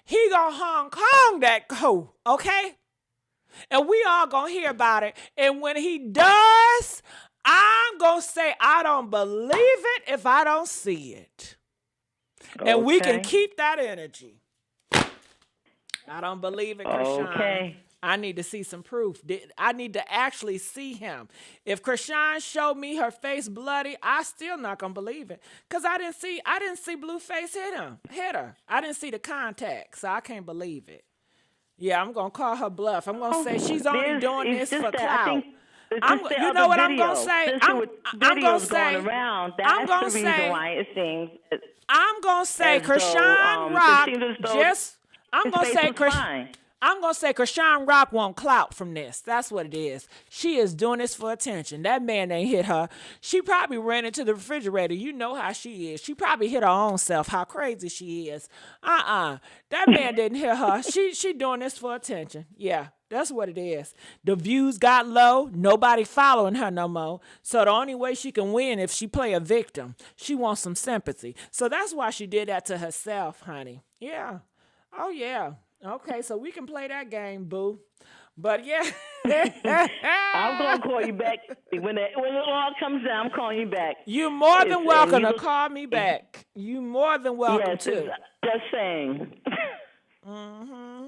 He going to Hong Kong that hoe, okay? And we all going to hear about it. And when he does, I'm going to say I don't believe it if I don't see it. And we can keep that energy. I don't believe it, Chrisean. Okay. I need to see some proof. I need to actually see him. If Chrisean showed me her face bloody, I still not gonna believe it. Cause I didn't see Blueface hit her. I didn't see the contact, so I can't believe it. Yeah, I'm gonna call her bluff. I'm gonna say she's only doing this for clout. You know what I'm gonna say? I'm gonna say. Around, that's the reason why it seems. I'm gonna say Chrisean Rock just. I'm gonna say Chrisean Rock won't clout from this. That's what it is. She is doing this for attention. That man ain't hit her. She probably ran into the refrigerator. You know how she is. She probably hit her own self. How crazy she is. That man didn't hit her. She doing this for attention. Yeah, that's what it is. The views got low. Nobody following her no more. So the only way she can win if she play a victim. She wants some sympathy. So that's why she did that to herself, honey. Yeah. Oh, yeah. Okay, so we can play that game, boo. But, yeah. I'm going to call you back. When it all comes down, I'm calling you back. You're more than welcome to call me back. You more than welcome to. Just saying. Mm-hmm.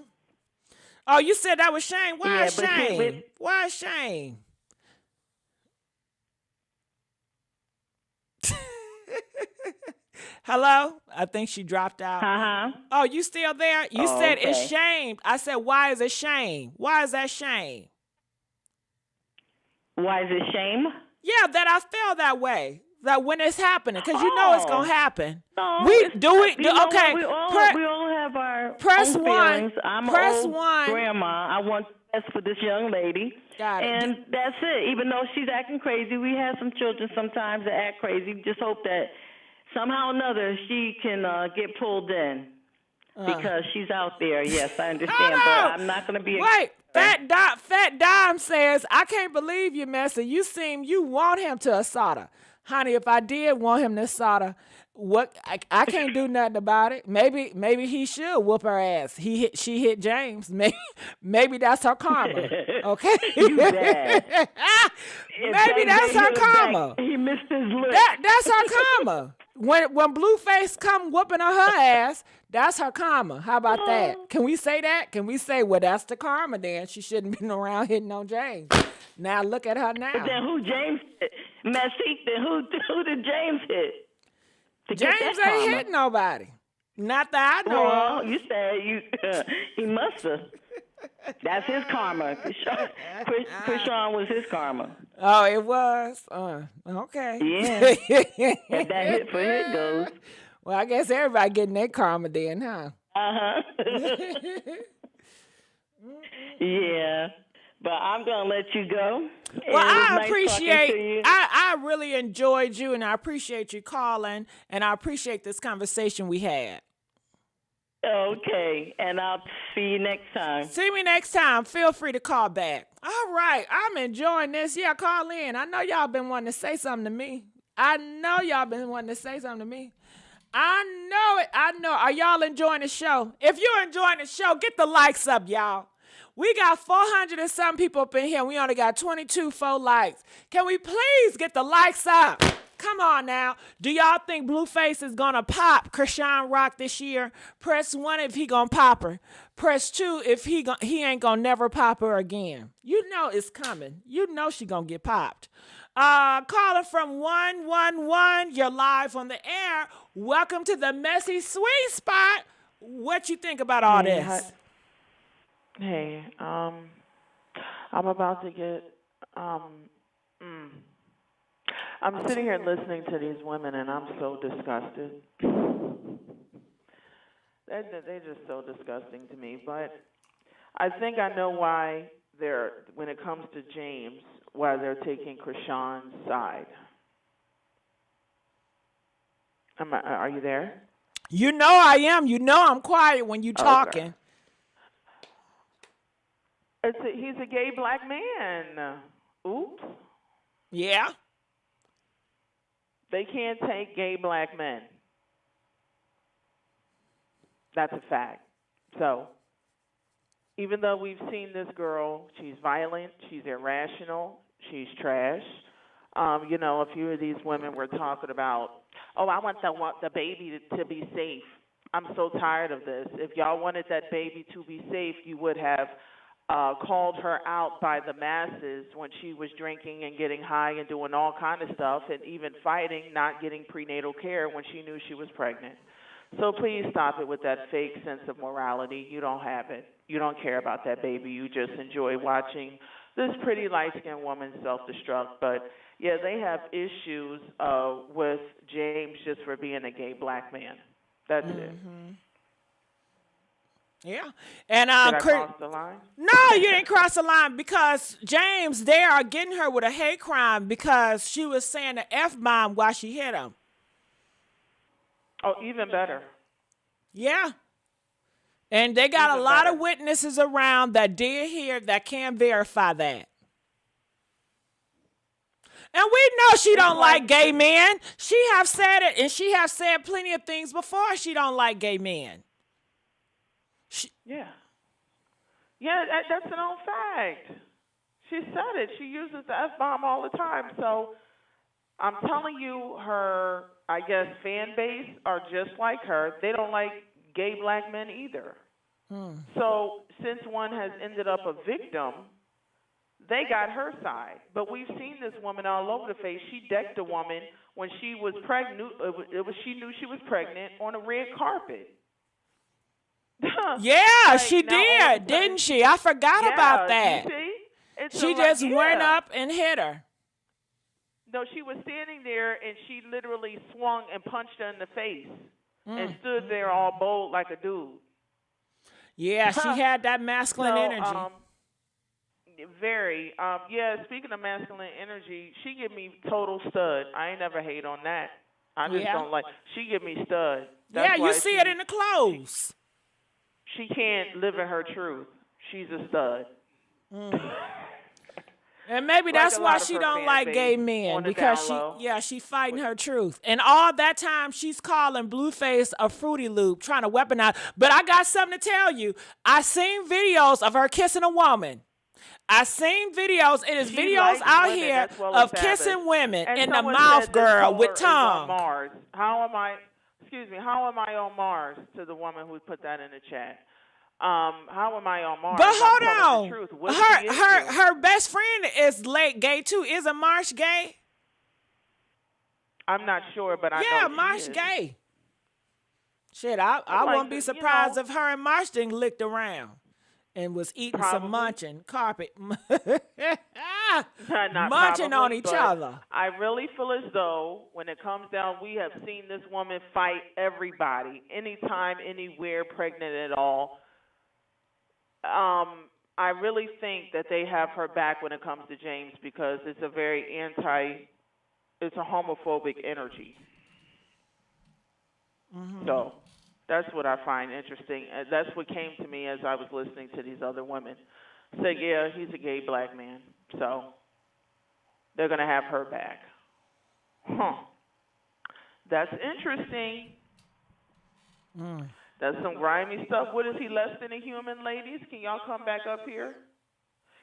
Oh, you said that was Shane. Why Shane? Why Shane? Hello? I think she dropped out. Uh-huh. Oh, you still there? You said it's shame. I said, why is it shame? Why is that shame? Why is it shame? Yeah, that I feel that way. That when it's happening, because you know it's going to happen. No, we do it. Okay. We all have our press own one. feelings. I'm press an old one. grandma. I want the best for this young lady. Got it. And that's it. Even though she's acting crazy, we have some children sometimes that act crazy. Just hope that somehow or another she can get pulled in because she's out there. Yes, I understand, but I'm not going to be. Wait, Fat Dime says, I can't believe you, Messy. You want him to assault her. Honey, if I did want him to assault her, I can't do nothing about it. Maybe he should whoop her ass. She hit James. Maybe that's her karma. Okay? Maybe that's her karma. He missed his lip. That's her karma. When Blueface come whooping on her ass, that's her karma. How about that? Can we say that? Can we say, well, that's the karma then? She shouldn't have been around hitting on James. Now look at her now. But then who James hit? Messy, then who did James hit? James ain't hit nobody. Not that I know well, of. You said he must have. That's his karma. Chrisean was his karma. Oh, it was? Okay. Yeah. And that hit for hit goes. Well, I guess everybody getting their karma then, huh? Uh-huh. Yeah. But I'm going to let you go. Well, I appreciate, I really enjoyed you, and I appreciate you calling, and I appreciate this conversation we had. Okay, and I'll see you next time. See me next time. Feel free to call back. All right, I'm enjoying this. Yeah, call in. I know y'all been wanting to say something to me. I know. I know. Are y'all enjoying the show? If you're enjoying the show, get the likes up, y'all. We got 400 and some people up in here. We only got 22 likes. Can we please get the likes up? Come on now. Do y'all think Blueface is going to pop Chrisean Rock this year? Press 1 if he going to pop her. Press 2 if he ain't going to never pop her again. You know it's coming. You know she going to get popped. Caller from 111, you're live on the air. Welcome to the Messy Sweet Spot. What you think about all this? Hey, I'm about to get, I'm sitting here listening to these women, and I'm so disgusted. They're just so disgusting to me. But I think I know why when it comes to James, why they're taking Chrisean's side. Are you there? You know I am. You know I'm quiet when you Okay. talking. He's a gay black man. Oops. Yeah. They can't take gay black men. That's a fact. So, even though we've seen this girl, she's violent, she's irrational, she's trash. A few of these women were talking about, oh, I want the baby to be safe. I'm so tired of this. If y'all wanted that baby to be safe, you would have called her out by the masses when she was drinking and getting high and doing all kind of stuff, and even fighting, not getting prenatal care when she knew she was pregnant. So please stop it with that fake sense of morality. You don't have it. You don't care about that baby. You just enjoy watching this pretty light-skinned woman self-destruct. But, yeah, they have issues with James just for being a gay black man. That's it. Yeah. And Did I cross the line? no, you didn't cross the line because James, they are getting her with a hate crime because she was saying the F-bomb while she hit him. Oh, even better. Yeah. And they got Even a lot better. of witnesses around that did hear that can verify that. And we know she don't like gay men. She have said it, and she have said plenty of things before she don't like gay men. Yeah. Yeah, that's an old fact. She said it. She uses the F-bomb all the time. So I'm telling you, her, I guess, fan base are just like her. They don't like gay black men either. So since one has ended up a victim, they got her side. But we've seen this woman all over the face. She decked a woman when she was pregnant. She knew she was pregnant on a red carpet. Yeah, Like, she now all of a did, sudden- didn't she? I forgot about that. You see? She just went up and hit her. No, she was standing there and she literally swung and punched her in the face and stood there all bold like a dude. Yeah, she had that masculine energy. Very. Speaking of masculine energy, she give me total stud. I ain't never hate on that. I just don't like. She give me stud. That's you why see it in the clothes. She can't live in her truth. She's a stud. And maybe that's a why lot of she her don't fan like base gay men on the because down low. she fighting her truth. And all that time she's calling Blueface a Fruity Loop, trying to weaponize. But I got something to tell you. I seen videos of her kissing a woman. I seen videos. It is She videos likes out women, here that's well of established. kissing women And in the someone mouth, said this girl, with caller is on tongue. Mars. How am I? Excuse me. How am I on Mars? To the woman who put that in the chat. How am I on Mars? But I'm hold telling on. the truth. What's the issue? Her best friend is late gay too. Isn't Marsh gay? I'm not sure, but I know Yeah, she Marsh is. gay. Shit, I like, wouldn't be surprised if her and Marsh didn't licked around and was eating some Probably. munching carpet. Not munching on probably, each but other. I really feel as though when it comes down, we have seen this woman fight everybody, anytime, anywhere, pregnant at all. I really think that they have her back when it comes to James because it's a very it's a homophobic energy. So that's what I find interesting. That's what came to me as I was listening to these other women. Say, yeah, he's a gay black man. So they're going to have her back. That's interesting. That's some grimy stuff. What is he, less than a human, ladies? Can y'all come back up here?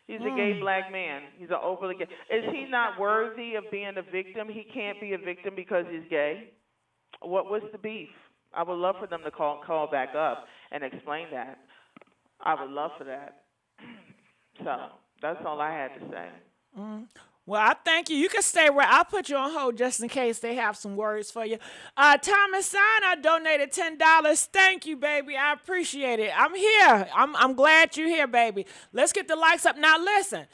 He's a gay black man. He's an overly gay. Is he not worthy of being a victim? He can't be a victim because he's gay? What's the beef? I would love for them to call back up and explain that. I would love for that. So that's all I had to say. Well, I thank you. You can stay where I'll put you on hold just in case they have some words for you. Thomas Sign, donated $10. Thank you, baby. I appreciate it. I'm here. I'm glad you're here, baby. Let's get the likes up. Now, listen.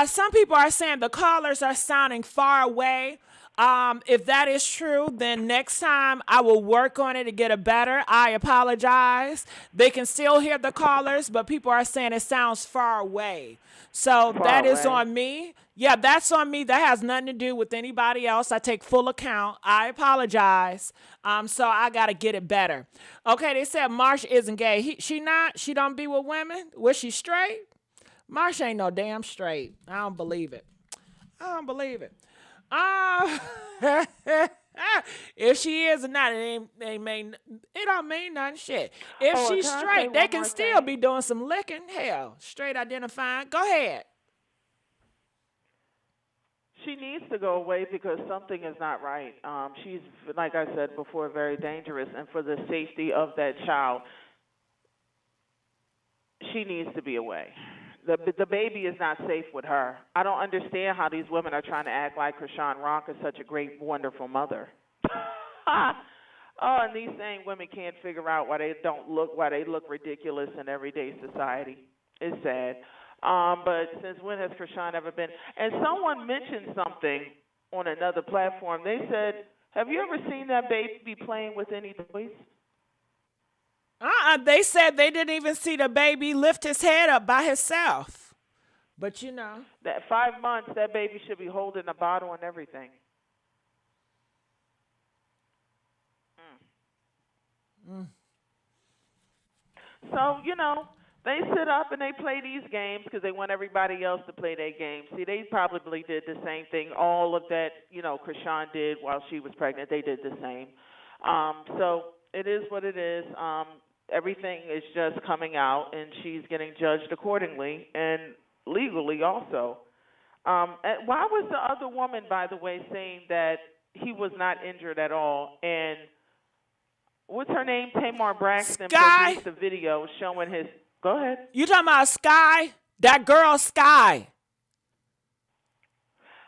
Some people are saying the callers are sounding far away. If that is true, then next time I will work on it to get it better. I apologize. They can still hear the callers, but people are saying it sounds far away. So that is on me. Yeah, that's on me. That has nothing to do with anybody else. I take full account. I apologize. So I gotta get it better. Okay, they said Marsh isn't gay. She not? She don't be with women? Was she straight? Marsh ain't no damn straight. I don't believe it. I don't believe it. If she is or not, it don't mean nothing. Shit. If she's straight, they can still be doing some licking. Hell, straight identifying. Go ahead. She needs to go away because something is not right. She's, like I said before, very dangerous, and for the safety of that child, she needs to be away. The baby is not safe with her. I don't understand how these women are trying to act like Chrisean Rock is such a great, wonderful mother. And these same women can't figure out why they look ridiculous in everyday society. It's sad. But since when has Chrisean ever been? And someone mentioned something on another platform. They said, have you ever seen that baby playing with any toys? They said they didn't even see the baby lift his head up by himself. But you know. That 5 months, that baby should be holding a bottle and everything. So, they sit up and they play these games because they want everybody else to play their games. See, they probably did the same thing. All of that, Chrisean did while she was pregnant. They did the same. So it is what it is. Everything is just coming out, and she's getting judged accordingly and legally also. And why was the other woman, by the way, saying that he was not injured at all? And what's her name? Tamar Braxton produced the video showing his. Go ahead. You talking about Sky? That girl Sky.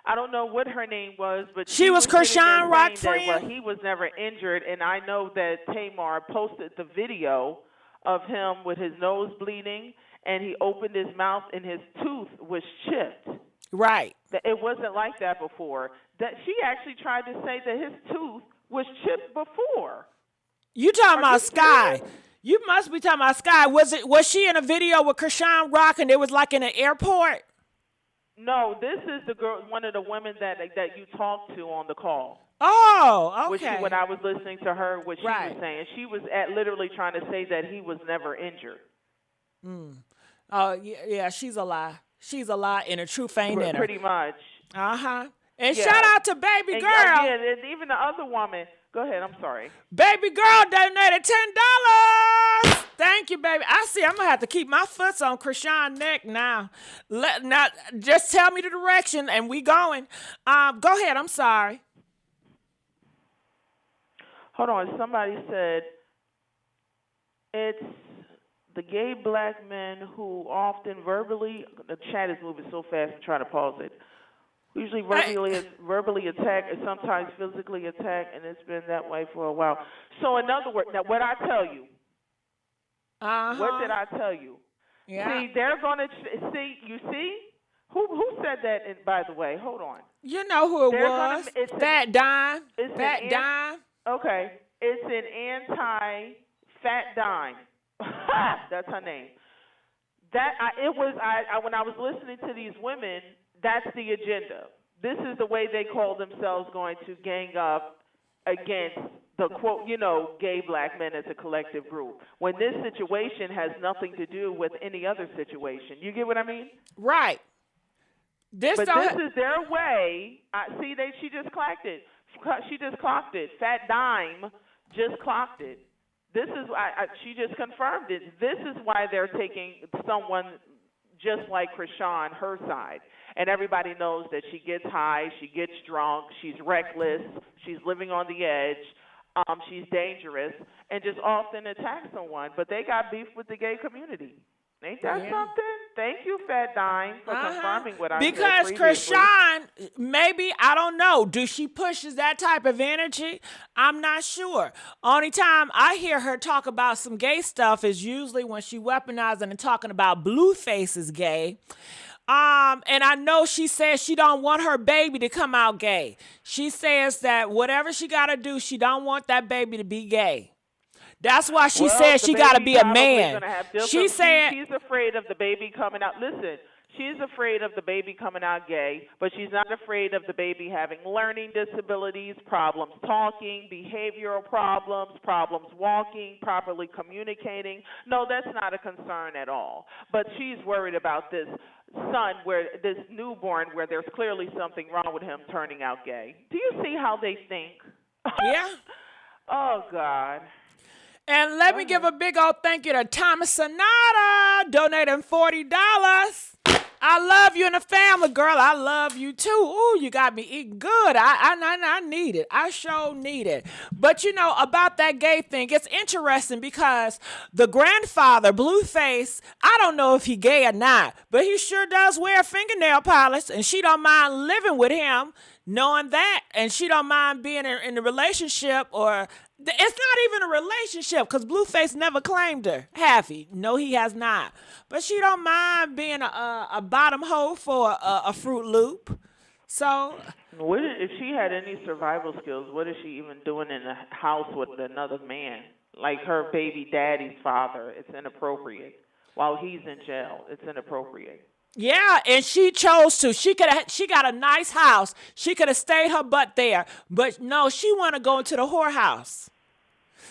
I don't know what her name was, but she was Chrisean Rock friend. Well, he was never injured, and I know that Tamar posted the video of him with his nose bleeding, and he opened his mouth and his tooth was chipped. Right. It wasn't like that before. That she actually tried to say that his tooth was chipped before. You talking about Sky? You must be talking about Sky. Was she in a video with Chrisean Rock and it was like in an airport? No, this is the girl, one of the women that you talked to on the call. Oh, okay. When I was listening to her, what she was saying, she was literally trying to say that he was never injured. Oh, yeah, she's a lie. She's a lie, and the truth ain't in her. Pretty much. And shout out to baby girl. And even the other woman. Go ahead, I'm sorry. Baby girl donated $10. Thank you, baby. I see. I'm gonna have to keep my foot on Chrisean's neck now. Just tell me the direction, and we going. Go ahead. I'm sorry. Hold on. Somebody said it's the gay black men who often verbally. The chat is moving so fast. I'm trying to pause it. Usually verbally attack and sometimes physically attack, and it's been that way for a while. So in other words, now what I tell you, what did I tell you? Yeah. See, they're going to see. You see, who said that? And by the way, hold on. You know who it was? Fat Dime. Fat Dime. Okay, it's an anti-fat dime. That's her name. When I was listening to these women. That's the agenda. This is the way they call themselves going to gang up against the, quote, gay black men as a collective group. When this situation has nothing to do with any other situation. You get what I mean? Right. This is their way. She just clocked it. She just clocked it. Fat Dime just clocked it. This is she just confirmed it. This is why they're taking someone just like Chrisean, her side. And everybody knows that she gets high, she gets drunk, she's reckless, she's living on the edge, she's dangerous, and just often attacks someone. But they got beef with the gay community. Ain't that something? Thank you, Fat Dime, for confirming what I said previously. Because Chrisean, maybe, I don't know, do she pushes that type of energy? I'm not sure. Only time I hear her talk about some gay stuff is usually when she weaponizing and talking about Blueface is gay. And I know she says she don't want her baby to come out gay. She says that whatever she got to do, she don't want that baby to be gay. That's why she Well, says the she got to baby be a probably man. gonna have She said, she's afraid of the baby coming out. Listen, she's afraid of the baby coming out gay, but she's not afraid of the baby having learning disabilities, problems talking, behavioral problems, problems walking, properly communicating. No, that's not a concern at all. But she's worried about this son, this newborn, where there's clearly something wrong with him turning out gay. Do you see how they think? yeah. Oh, God. And let me give a big old thank you to Thomas Sonata, donating $40. I love you and the family, girl. I love you too. Ooh, you got me eating good. I need it. I sure need it. But you know, about that gay thing, it's interesting because the grandfather, Blueface, I don't know if he gay or not, but he sure does wear fingernail polish, and she don't mind living with him knowing that, and she don't mind being in a relationship, or it's not even a relationship because Blueface never claimed her. Have he? No, he has not. But she don't mind being a bottom hoe for a Fruit Loop. So, If she had any survival skills, what is she even doing in a house with another man? Like her baby daddy's father. It's inappropriate. While he's in jail, it's inappropriate. yeah, and she chose to. She got a nice house. She could have stayed her butt there. But no, she want to go into the whorehouse.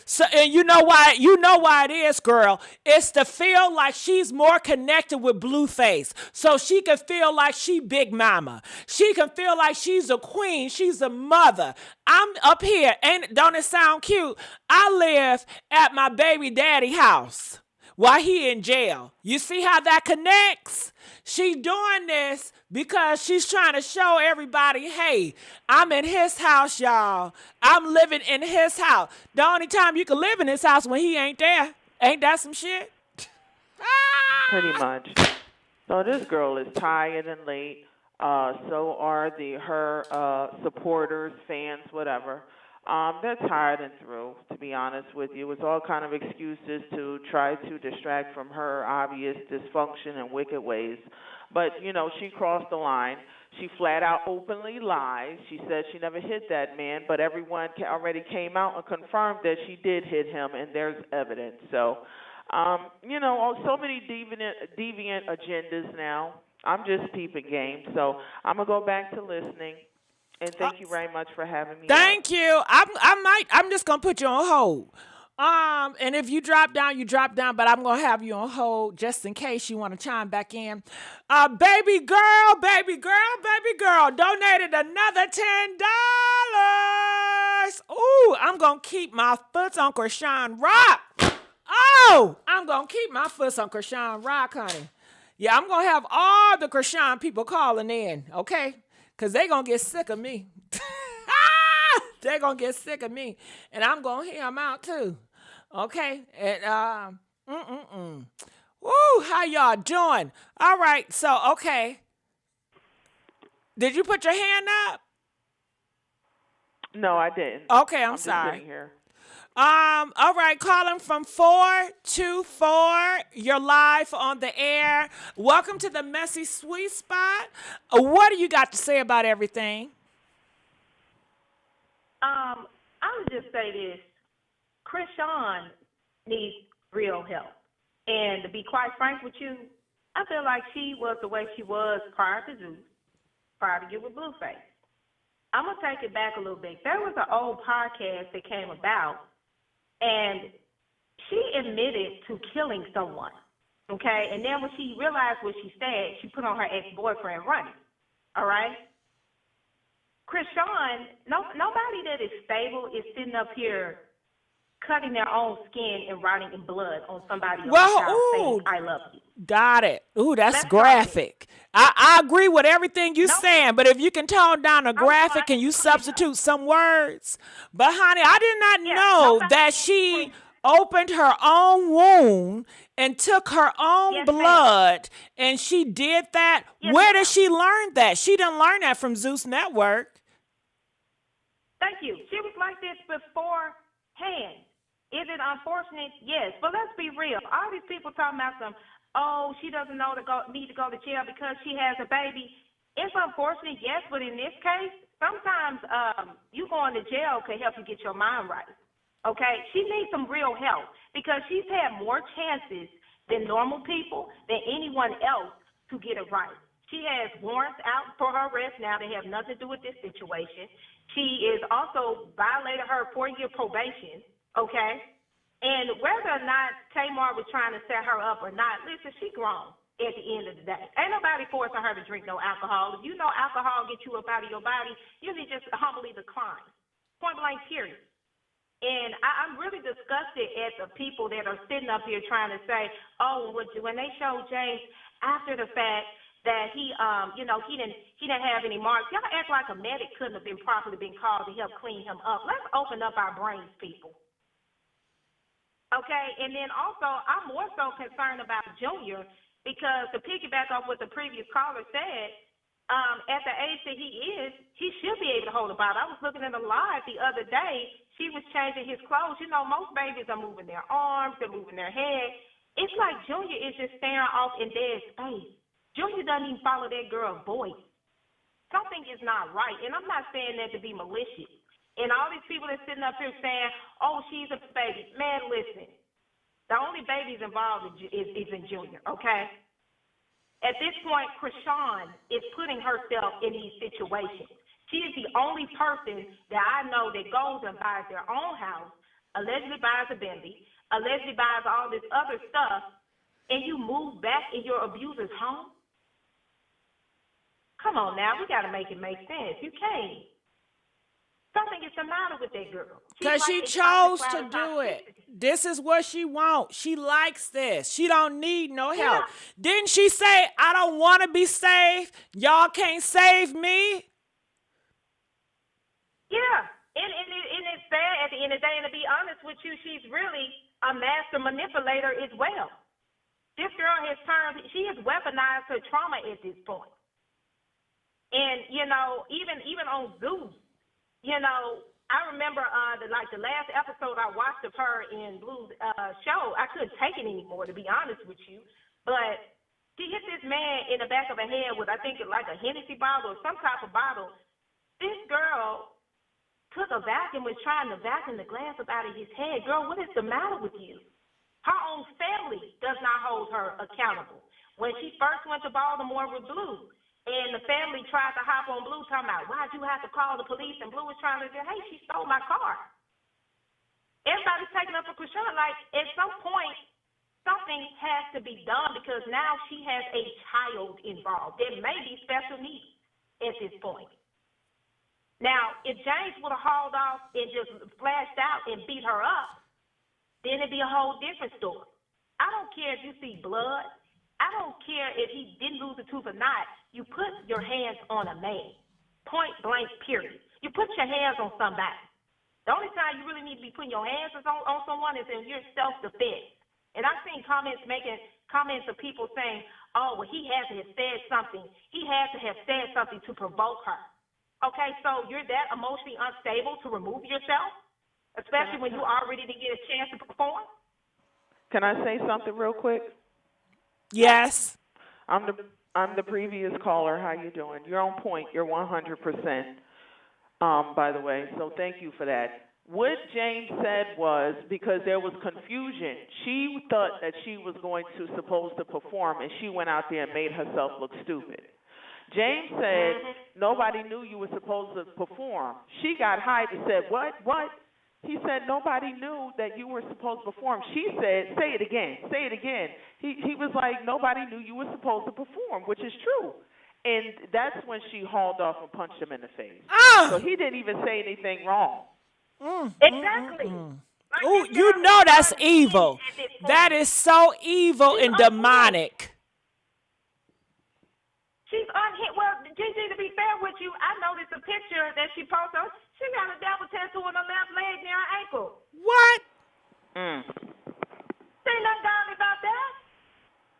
So, and you know why it is, girl. It's to feel like she's more connected with Blueface. So she can feel like she Big Mama. She can feel like she's a queen. She's a mother. I'm up here. Don't it sound cute? I live at my baby daddy house while he in jail. You see how that connects? She's doing this because she's trying to show everybody, hey, I'm in his house, y'all. I'm living in his house. The only time you can live in his house when he ain't there. Ain't that some shit? Pretty much. So this girl is tired and late. So are her supporters, fans, whatever. They're tired and through, to be honest with you. It's all kind of excuses to try to distract from her obvious dysfunction and wicked ways. But, you know, she crossed the line. She flat out openly lies. She said she never hit that man, but everyone already came out and confirmed that she did hit him, and there's evidence. So, you know, so many deviant agendas now. I'm just peeping game. So I'm going to go back to listening. And thank you very much for having me. Thank you. I'm just gonna put you on hold. And if you drop down, you drop down, but I'm gonna have you on hold just in case you want to chime back in. Baby girl, donated another $10. Ooh, I'm gonna keep my foot on Chrisean Rock. Oh, I'm gonna keep my foot on Chrisean Rock, honey. Yeah, I'm gonna have all the Chrisean people calling in, okay? Because they're going to get sick of me. They're going to get sick of me. And I'm going to hear them out too. Okay? And, Woo, how y'all doing? All right, so, okay. Did you put your hand up? No, I didn't. Okay, I'm just sorry. sitting here. All right, calling from 424. You're live on the air. Welcome to the Messy Sweet Spot. What do you got to say about everything? I would just say this. Chrisean needs real help. And to be quite frank with you, I feel like she was the way she was prior to Zeus, prior to get with Blueface. I'm going to take it back a little bit. There was an old podcast that came about, and she admitted to killing someone, okay? And then when she realized what she said, she put on her ex-boyfriend running, all right? Chrisean, nobody that is stable is sitting up here cutting their own skin and writing in blood on somebody else's child saying, I love you. Got it. Ooh, that's graphic. I agree with everything you're saying, but if you can tone down the graphic and you substitute some words. But, honey, I did not know that she opened her own wound and took her own blood, and she did that. Where did she learn that? She didn't learn that from Zeus Network. Thank you. She was like this beforehand. Is it unfortunate? Yes. But let's be real. All these people talking about some, oh, she doesn't need to go to jail because she has a baby. It's unfortunate, yes, but in this case, sometimes you going to jail can help you get your mind right. Okay? She needs some real help because she's had more chances than normal people, than anyone else to get it right. She has warrants out for her arrest now. They have nothing to do with this situation. She is also violated her 4-year probation, okay? And whether or not Tamar was trying to set her up or not, listen, she grown at the end of the day. Ain't nobody forcing her to drink no alcohol. If you know alcohol gets you up out of your body, you need to just humbly decline. Point blank, period. And I'm really disgusted at the people that are sitting up here trying to say, oh, when they showed James after the fact that he didn't have any marks. Y'all act like a medic couldn't have been properly been called to help clean him up. Let's open up our brains, people. Okay, and then also I'm more so concerned about Junior because to piggyback off what the previous caller said, at the age that he is, he should be able to hold a bottle. I was looking at a live the other day. She was changing his clothes. You know, most babies are moving their arms, they're moving their head. It's like Junior is just staring off in dead space. Junior doesn't even follow that girl's voice. Something is not right, and I'm not saying that to be malicious. And all these people that sitting up here saying, oh, she's a baby. Man, listen, the only babies involved is in Junior, okay? At this point, Chrisean is putting herself in these situations. She is the only person that I know that goes and buys their own house, allegedly buys a Bentley, allegedly buys all this other stuff, and you move back in your abuser's home? Come on now, we got to make it make sense. You can't. Something is the matter with that girl. Because she chose to do it. This is what she wants. She likes this. She don't need no help. Yeah. Didn't she say, I don't want to be saved? Y'all can't save me? Yeah. And it's sad at the end of the day. And to be honest with you, she's really a master manipulator as well. This girl she has weaponized her trauma at this point. And, you know, even on Zeus, you know, I remember the last episode I watched of her in Blue's show, I couldn't take it anymore, to be honest with you. But she hit this man in the back of the head with, I think, like a Hennessy bottle or some type of bottle. This girl took a vacuum, was trying to vacuum the glass up out of his head. Girl, what is the matter with you? Her own family does not hold her accountable. When she first went to Baltimore with Blue, and the family tried to hop on Blue talking about, why'd you have to call the police? And Blue was trying to say, hey, she stole my car. Everybody's taking up for Chrisean. Like, at some point, something has to be done because now she has a child involved. There may be special needs at this point. Now, if James would have hauled off and just flashed out and beat her up, then it'd be a whole different story. I don't care if you see blood. I don't care if he didn't lose a tooth or not. You put your hands on a man. Point blank, period. You put your hands on somebody. The only time you really need to be putting your hands on someone is in your self-defense. And I've seen making comments of people saying, oh, well, he has to have said something. He has to have said something to provoke her. Okay, so you're that emotionally unstable to remove yourself, especially when you are ready to get a chance to perform? Can I say something real quick? Yes. I'm the previous caller. How you doing? You're on point. You're 100%. By the way, so thank you for that. What James said was because there was confusion. She thought that she was supposed to perform, and she went out there and made herself look stupid. James said nobody knew you were supposed to perform. She got hyped and said, what? He said nobody knew that you were supposed to perform. She said, say it again. He was like, nobody knew you were supposed to perform, which is true. And that's when she hauled off and punched him in the face. So he didn't even say anything wrong. Exactly. Like Oh, you know that's evil. That is so evil and demonic. She's unhit. Well, Gigi, to be fair with you, I noticed a picture that she posted. She got a devil tattoo on her left leg near her ankle. What? Ain't nothing down about that.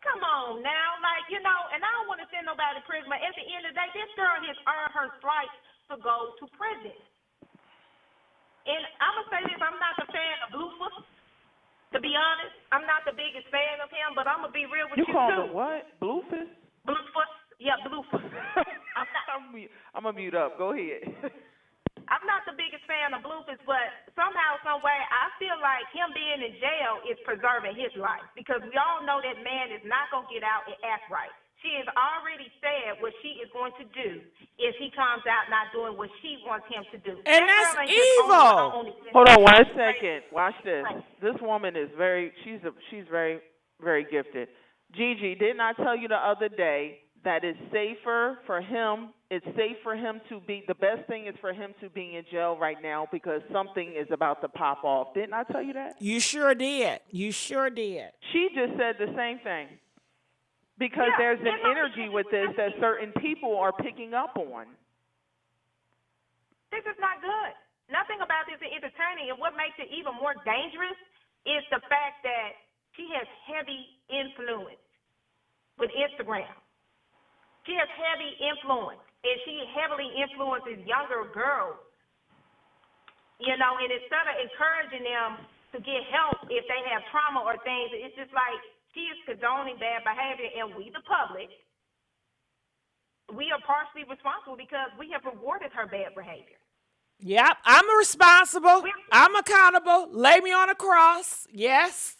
Come on now. Like, you know, and I don't want to send nobody to prison, but at the end of the day, this girl has earned her stripes to go to prison. And I'm going to say this, I'm not a fan of Blueface. To be honest, I'm not the biggest fan of him. fan, but I'm gonna be real with you called too. him what? Blueface? Blueface? Yeah, Blueface. I'm gonna mute up. Go ahead. I'm not the biggest fan of Blueface, but somehow, some way, I feel like him being in jail is preserving his life because we all know that man is not gonna get out and act right. She has already said what she is going to do if he comes out not doing what she wants him to do. And That that's girl ain't just evil. Hold on 1 second. Watch this. This woman is she's very, very gifted. Gigi, didn't I tell you the other day that it's safer for him? It's safe for him to be. The best thing is for him to be in jail right now because something is about to pop off. Didn't I tell you that? You sure did. You sure did. She just said the same thing. Because there's an energy with this that certain people are picking up on. This is not good. Nothing about this is entertaining, and what makes it even more dangerous is the fact that she has heavy influence with Instagram. She has heavy influence, and she heavily influences younger girls. You know, and instead of encouraging them to get help if they have trauma or things, it's just like, she is condoning bad behavior, and we, the public, we are partially responsible because we have rewarded her bad behavior. Yep, I'm responsible. I'm accountable. Lay me on a cross. Yes.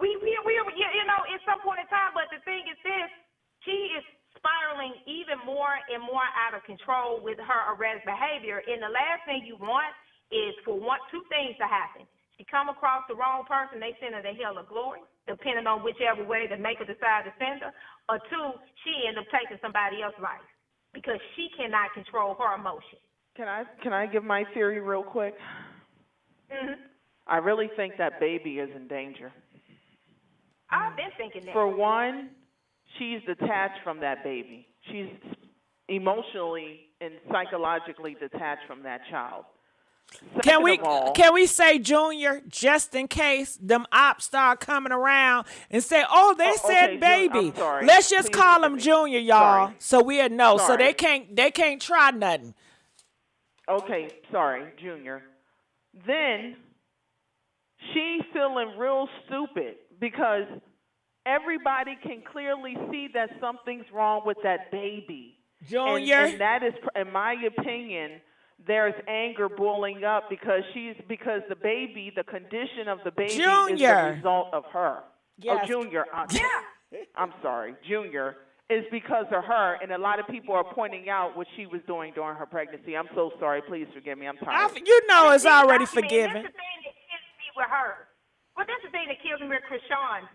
We you know, at some point in time, but the thing is this, she is spiraling even more and more out of control with her erratic behavior, and the last thing you want is for two things to happen. She come across the wrong person, they send her to hell of glory, depending on whichever way the maker decide to send her, or two, she end up taking somebody else's life because she cannot control her emotions. Can I give my theory real quick? Mm-hmm. I really think that baby is in danger. I've been thinking that. For one, she's detached from that baby. She's emotionally and psychologically detached from that child. Can we say Junior, just in case them ops start coming around and say, oh, they said baby. Let's just call him Junior, y'all, so we'll know. So they can't try nothing. Okay, sorry, Junior. Then she's feeling real stupid because everybody can clearly see that something's wrong with that baby. Junior. And that is, in my opinion, there's anger boiling up because the baby, the condition of the baby is the result of her. Yes. Oh, Junior. I'm sorry. Junior is because of her, and a lot of people are pointing out what she was doing during her pregnancy. I'm so sorry. Please forgive me. I'm tired. You know it's already forgiven. That's the thing that kills me with her. Well, that's the thing that kills me with Chrisean.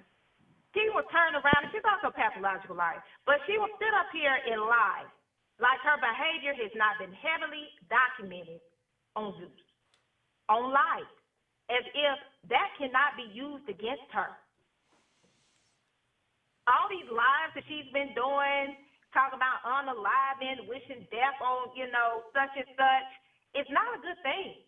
She will turn around, and she's also pathological life, but she will sit up here and lie. Like her behavior has not been heavily documented on Zeus, on life, as if that cannot be used against her. All these lives that she's been doing, talking about unaliving, wishing death on, such and such, it's not a good thing.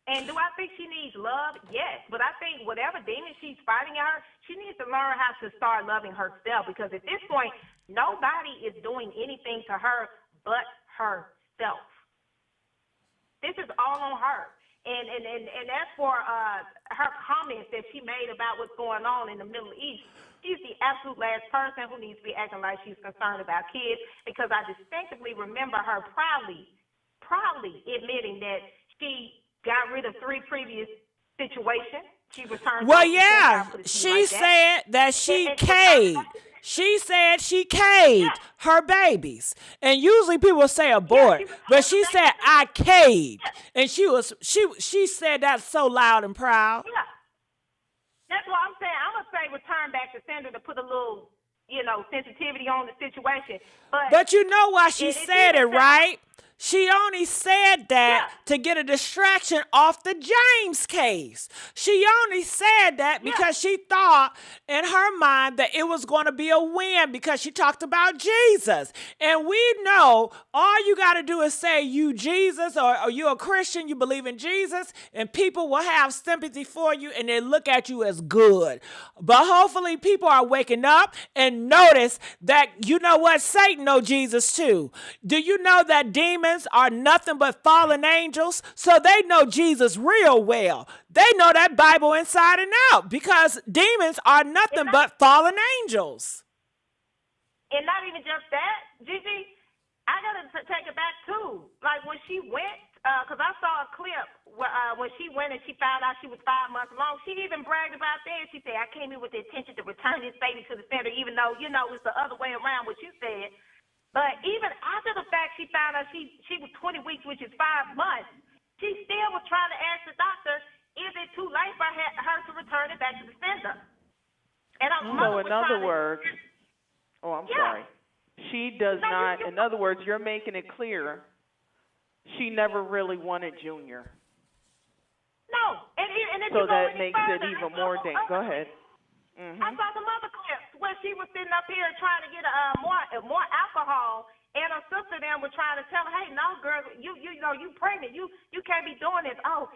And do I think she needs love? Yes. But I think whatever demon she's fighting at her, she needs to learn how to start loving herself, because at this point, nobody is doing anything to her but herself. This is all on her. And as for her comments that she made about what's going on in the Middle East, she's the absolute last person who needs to be acting like she's concerned about kids, because I distinctively remember her proudly admitting that she got rid of 3 previous situations. She returned. Well, yeah, she said that she caved. She said she caved her babies. And usually people say abort, but she said I caved. And she said that so loud and proud. Yeah. That's what I'm saying. I'm going to say return back to sender to put a little, sensitivity on the situation. But you know why she said it, right? She only said that to get a distraction off the James case. She only said that because she thought in her mind that it was going to be a win because she talked about Jesus. And we know all you got to do is say you Jesus or you a Christian, you believe in Jesus, and people will have sympathy for you and they look at you as good. But hopefully people are waking up and notice that, you know what, Satan knows Jesus too. Do you know that demons demons are nothing but fallen angels, so they know Jesus real well. They know that Bible inside and out because demons are nothing but fallen angels. And not even just that, Gigi, I got to take it back, too. Like, when she went, because I saw a clip when she went and she found out she was 5 months along, she even bragged about that. She said, I came here with the intention to return this baby to the center, even though, you know, it's the other way around what you said. But even after the fact she found out she was 20 weeks, which is 5 months, she still was trying to ask the doctor, is it too late for her to return it back to the center? And so in other words, sorry. She does not, in other words, you're making it clear she never really wanted Junior. No. And if so you that go makes further, it even more dangerous. Go ahead. I saw some other clips where she was sitting up here trying to get more alcohol, and her sister then was trying to tell her, hey, no, girl, you know, you pregnant. You can't be doing this. Oh,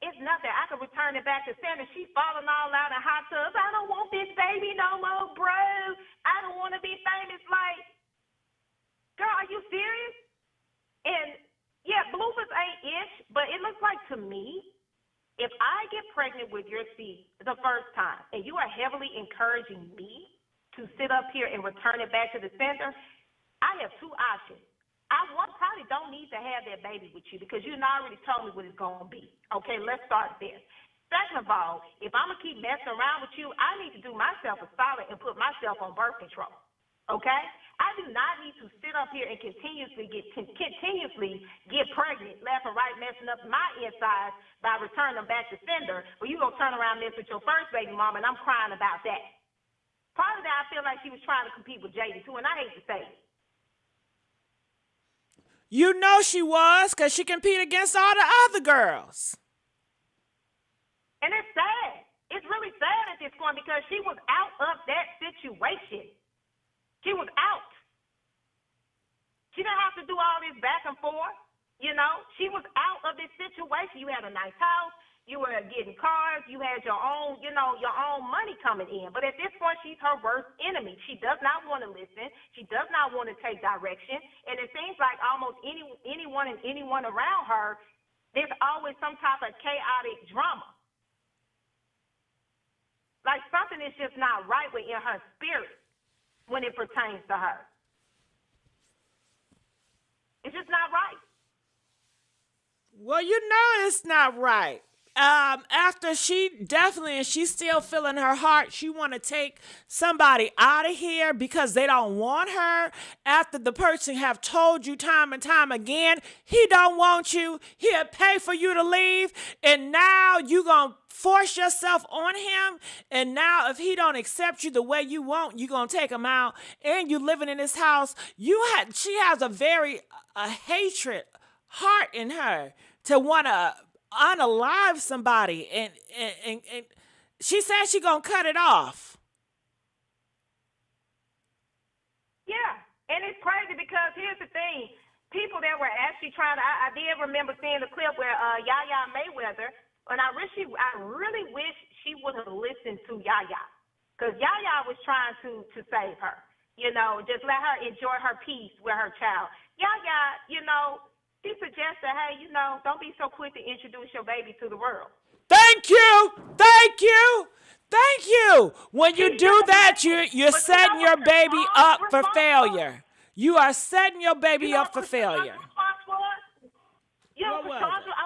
it's nothing. I can return it back to center. She falling all out in hot tubs. I don't want this baby no more, bro. I don't want to be famous. Like, girl, are you serious? And, yeah, Blueface ain't ish, but it looks like to me, if I get pregnant with your seed the first time and you are heavily encouraging me to sit up here and return it back to the center, I have two options. I probably don't need to have that baby with you because you already told me what it's going to be. Okay, let's start there. Second of all, if I'm going to keep messing around with you, I need to do myself a solid and put myself on birth control. Okay? I do not need to sit up here and continuously get pregnant, left and right, messing up my insides by returning them back to sender. Well, you gonna turn around and mess with your first baby mama, and I'm crying about that. Part of that, I feel like she was trying to compete with Jaden too, and I hate to say it. You know she was, because she competed against all the other girls. And it's sad. It's really sad at this point because she was out of that situation. She was out. She didn't have to do all this back and forth. You know, she was out of this situation. You had a nice house. You were getting cars. You had your own, your own money coming in. But at this point, she's her worst enemy. She does not want to listen. She does not want to take direction. And it seems like almost anyone and anyone around her, there's always some type of chaotic drama. Like something is just not right within her spirit when it pertains to her. It's just not right. Well, you know it's not right. After she's still feeling her heart, she want to take somebody out of here because they don't want her. After the person have told you time and time again, he don't want you, he'll pay for you to leave, and now you gonna force yourself on him, and now if he don't accept you the way you want, you gonna take him out, and you living in this house. She has a hatred heart in her to want to unalive somebody, and she said she gonna cut it off. Yeah, and it's crazy because here's the thing: people that were actually trying to. I did remember seeing the clip where Yaya Mayweather, and I really wish she would have listened to Yaya, because Yaya was trying to save her. You know, just let her enjoy her peace with her child. Yaya, she suggested, hey, don't be so quick to introduce your baby to the world. Thank you. Thank you. Thank you. When you do that, you're setting your baby up for failure. You are setting your baby up for failure.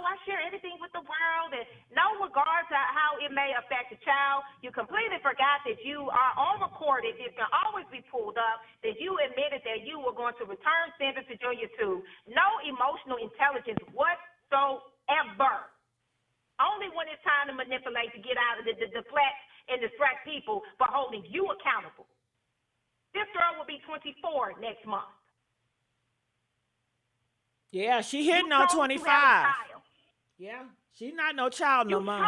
I share anything with the world, and no regard to how it may affect the child. You completely forgot that you are on recorded. It can always be pulled up that you admitted that you were going to return sender to Junior 2. No emotional intelligence whatsoever. Only when it's time to manipulate to get out of the deflect and distract people for holding you accountable. This girl will be 24 next month. Yeah, she hitting on 25. Yeah, she's not no child no more.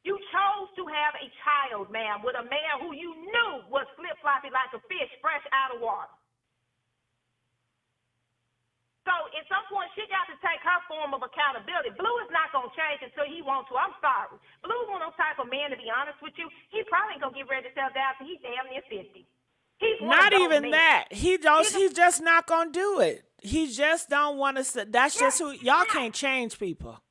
You chose to have a child, ma'am, with a man who you knew was flip-floppy like a fish fresh out of water. So at some point, she got to take her form of accountability. Blue is not going to change until he wants to. I'm sorry. Blue is one of those type of man, to be honest with you. He probably ain't going to get ready to settle down until he's damn near 50. Not even that. He's just not going to do it. He just don't want to. That's Yeah, just who y'all yeah. can't change people.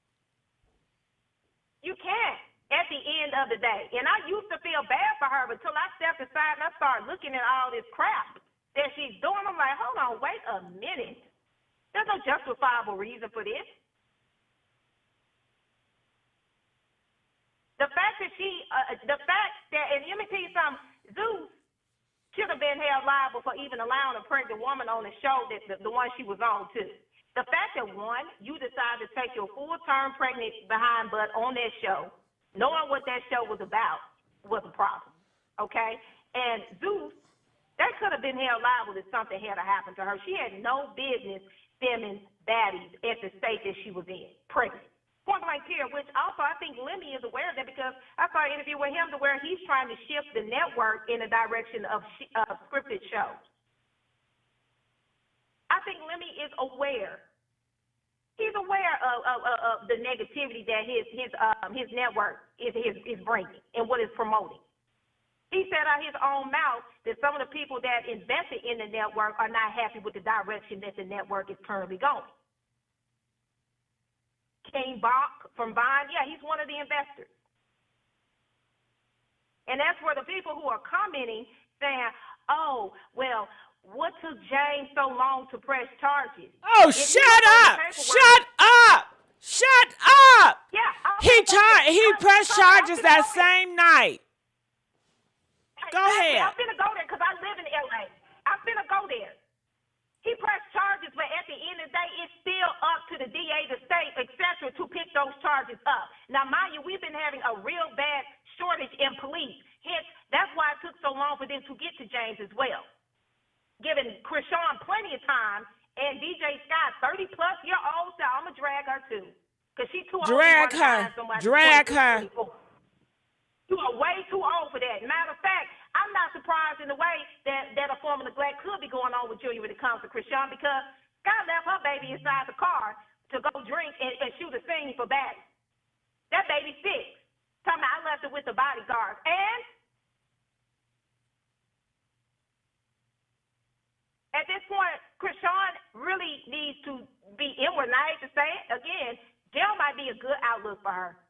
You can't at the end of the day. And I used to feel bad for her until I stepped aside and I started looking at all this crap that she's doing. I'm like, hold on, wait a minute. There's no justifiable reason for this. The fact that and let me tell you something, Zeus should have been held liable for even allowing a pregnant woman on the show, that the one she was on too. The fact that, one, you decided to take your full-term pregnant behind butt on that show, knowing what that show was about, was a problem, okay? And Zeus, that could have been held liable if something had happened to her. She had no business filming baddies at the state that she was in, pregnant. Point blank period, which also I think Lemmy is aware of that, because I saw an interview with him to where he's trying to shift the network in the direction of scripted shows. I think Lemmy is aware. He's aware of the negativity that his network is bringing and what it's promoting. He said out his own mouth that some of the people that invested in the network are not happy with the direction that the network is currently going. King Bach from Vine, yeah, he's one of the investors. And that's where the people who are commenting saying, oh, well, what took James so long to press charges? Oh, shut up! Shut up! Shut up! Yeah, He pressed charges that same night. Go ahead. I'm finna go there because I live in LA. I'm finna go there. He pressed charges, but at the end of the day, it's still up to the DA, the state, etc., to pick those charges up. Now, mind you, we've been having a real bad shortage in police. Hence, that's why it took so long for them to get to James as well. Giving Chrisean plenty of time, and DJ Scott, 30-plus-year-old, so I'm going to drag her too. Because she's too old. Drag her. Drag her. You are way too old for that. Matter of fact, I'm not surprised in the way that a form of neglect could be going on with Junior when it comes to Chrisean, because Scott left her baby inside the car to go drink and shoot a scene for baddies. That baby's 6. Talking about I left it with the bodyguards. And at this point, Chrisean really needs to be inward. And I hate to say it, again, jail might be a good outlook for her.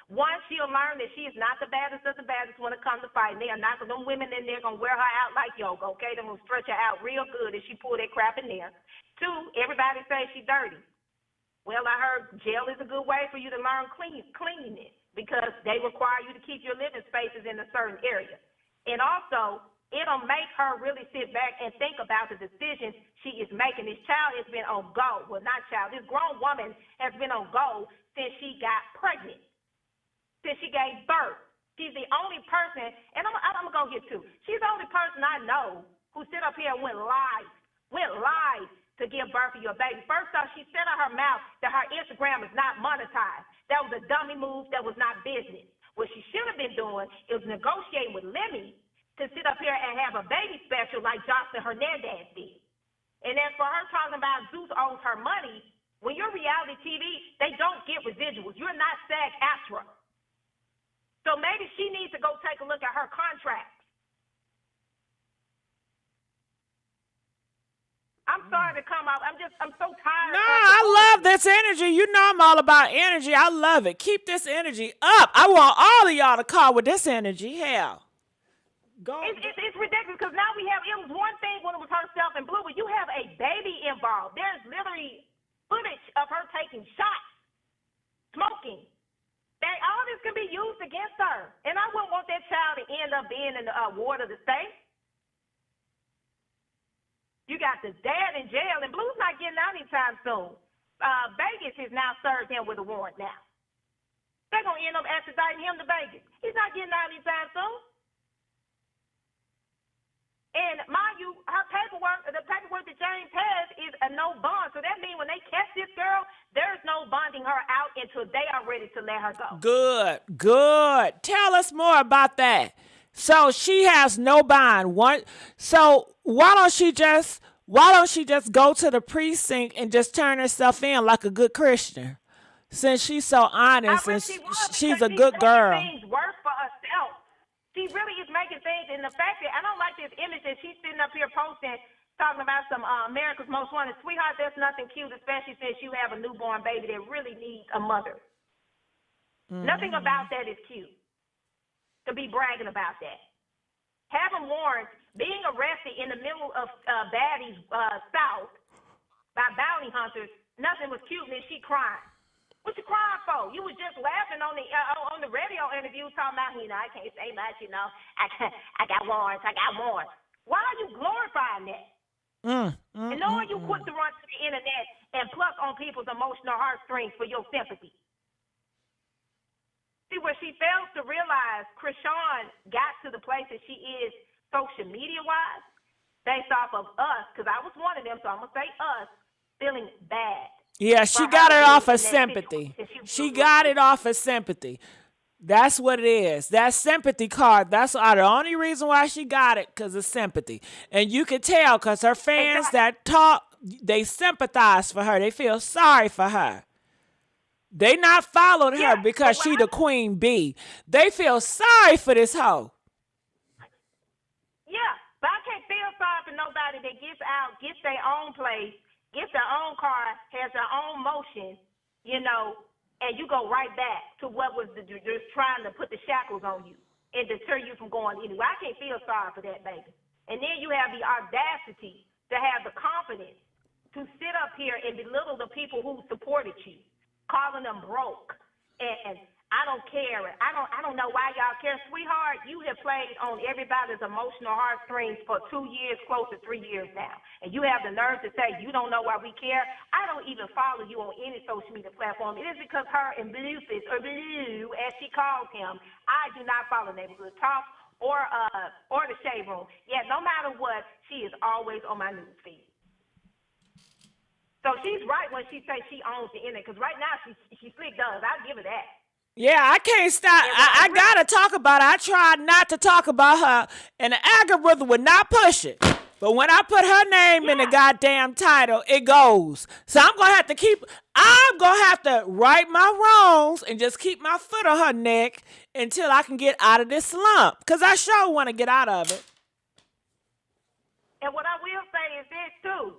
One, she'll learn that she is not the baddest of the baddest when it comes to fighting. They are not, them women in there going to wear her out like yoga, okay? They're going to stretch her out real good if she pull that crap in there. 2, everybody says she's dirty. Well, I heard jail is a good way for you to learn cleanliness, because they require you to keep your living spaces in a certain area. And also, it'll make her really sit back and think about the decisions she is making. This child has been on go. Well, not child. This grown woman has been on go since she got pregnant. Since she gave birth. She's the only person, and I'm going to go here too. She's the only person I know who sit up here and went live to give birth to your baby. First off, she said out her mouth that her Instagram is not monetized. That was a dummy move. That was not business. What she should have been doing is negotiating with Lemmy to sit up here and have a baby special like Jocelyn Hernandez did. And as for her talking about Zeus owes her money, when you're reality TV, they don't get residuals. You're not SAG-AFTRA. So maybe she needs to go take a look at her contract. I'm sorry to come out. I'm so tired. No, I love this energy. You know I'm all about energy. I love it. Keep this energy up. I want all of y'all to call with this energy. Hell. Go. It's ridiculous, because now it was one thing when it was herself and Blue, but you have a baby involved. There's literally footage of her taking shots, smoking. All this can be used against her. And I wouldn't want that child to end up being in the ward of the state. You got the dad in jail, and Blue's not getting out anytime soon. Vegas has now served him with a warrant now. They're going to end up extraditing him to Vegas. He's not getting out anytime soon. And mind you, the paperwork that James has is a no bond. So that means when they catch this girl, there's no bonding her out until they are ready to let her go. Good. Tell us more about that. So she has no bond. So why don't she just go to the precinct and just turn herself in like a good Christian? Since she's so honest and she's a good girl. Things work for herself. She really is making things, and the fact that I don't like this image that she's sitting up here posting talking about some America's Most Wanted. Sweetheart, there's nothing cute, especially since you have a newborn baby that really needs a mother. Nothing about that is cute to be bragging about that. Having warrants, being arrested in the middle of baddies south by bounty hunters, nothing was cute, and then she crying. What you crying for? You was just laughing on the radio interview talking about, I can't say much, I got warrants, Why are you glorifying that? And knowing you quick to run to the internet and pluck on people's emotional heartstrings for your sympathy. See, where she fails to realize Chrisean got to the place that she is social media-wise based off of us, because I was one of them, so I'm going to say us, feeling bad. Yeah, she got it off of sympathy. She got it off of sympathy. That's what it is. That sympathy card, that's the only reason why she got it, because of sympathy. And you can tell because her fans that talk, they sympathize for her. They feel sorry for her. They not following her because she the queen bee. They feel sorry for this hoe. Yeah, but I can't feel sorry for nobody that gets out, gets their own place, gets their own car, has their own motion, and you go right back to what was just trying to put the shackles on you and deter you from going anywhere. I can't feel sorry for that, baby. And then you have the audacity to have the confidence to sit up here and belittle the people who supported you, calling them broke, and I don't care. I don't know why y'all care, sweetheart. You have played on everybody's emotional heartstrings for 2 years, close to 3 years now, and you have the nerve to say you don't know why we care. I don't even follow you on any social media platform. It is because her and Blueface, or Blue as she calls him, I do not follow Neighborhood Talk or the Shade Room. Yeah, no matter what, she is always on my news feed. So she's right when she says she owns the internet, because right now she slick does. I'll give her that. Yeah, I can't stop. I gotta talk about her. I tried not to talk about her, and the algorithm would not push it. But when I put her name in the goddamn title, it goes. So I'm gonna have to right my wrongs and just keep my foot on her neck until I can get out of this slump. Because I sure want to get out of it. And what I will say is this too.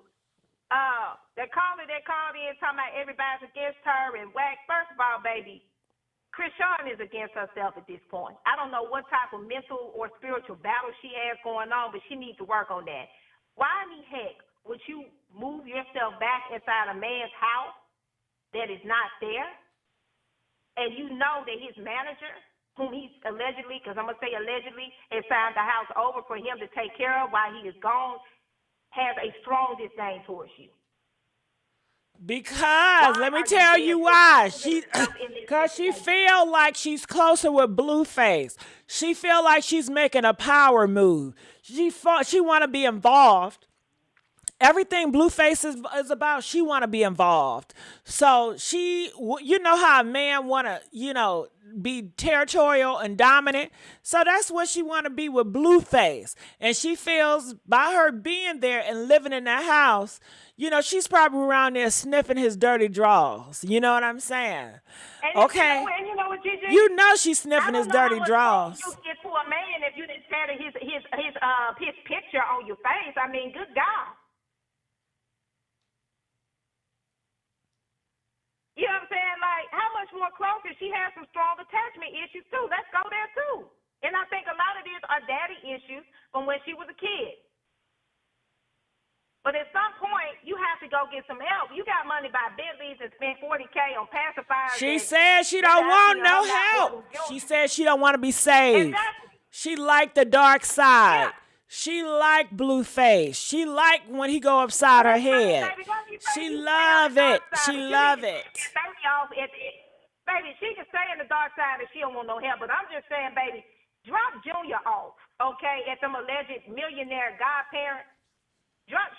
That caller that called in talking about everybody's against her and whack. First of all, baby, Chrisean is against herself at this point. I don't know what type of mental or spiritual battle she has going on, but she needs to work on that. Why in the heck would you move yourself back inside a man's house that is not there, and you know that his manager, whom he's allegedly, because I'm going to say allegedly, has signed the house over for him to take care of while he is gone, has a strong disdain towards you? Because let me tell you why. Because she feel like she's closer with Blueface. She feel like she's making a power move. She want to be involved. Everything Blueface is about, she want to be involved. So you know how a man want to, be territorial and dominant. So that's what she want to be with Blueface. And she feels by her being there and living in that house, she's probably around there sniffing his dirty drawers. You know what I'm saying? And okay. You know what, Gigi? She's sniffing his dirty drawers. You get to a man if you didn't stand his picture on your face. I mean, good God. You know what I'm saying? Like, how much more closer? She has some strong attachment issues, too. Let's go there, too. And I think a lot of these are daddy issues from when she was a kid. But at some point, you have to go get some help. You got money by Bentleys and spent $40K on pacifiers. She said she don't want no help. She said she don't want to be saved. Exactly. She liked the dark side. Yeah. She liked Blueface. She liked when he go upside her head. She love it. She love it. Baby, she can stay in the dark side if she don't want no help. But I'm just saying, baby, drop Junior off, okay, at them alleged millionaire godparents. Drop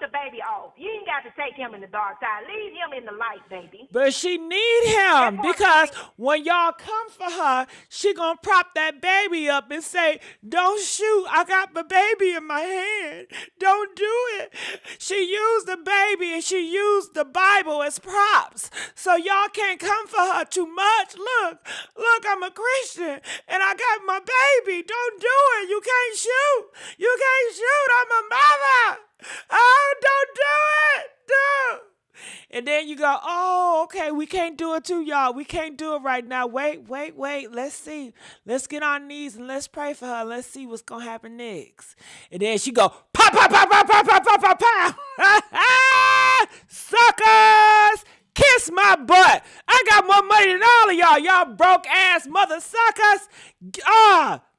the baby off. You ain't got to take him in the dark side. Leave him in the light, baby. But she need him because when y'all come for her, she gonna prop that baby up and say, "Don't shoot. I got my baby in my hand. Don't do it." She used the baby and she used the Bible as props. So y'all can't come for her too much. Look, I'm a Christian and I got my baby. Don't do it. You can't shoot. I'm a mother. Oh, don't do it. No. And then you go, oh, okay, we can't do it too, y'all. We can't do it right now. Wait. Let's see. Let's get on our knees and let's pray for her. Let's see what's going to happen next. And then she go, pow, pow, pow, pow, pow, pow, pow, pow, pow. Suckers, kiss my butt. I got more money than all of y'all. Y'all broke ass mother suckers.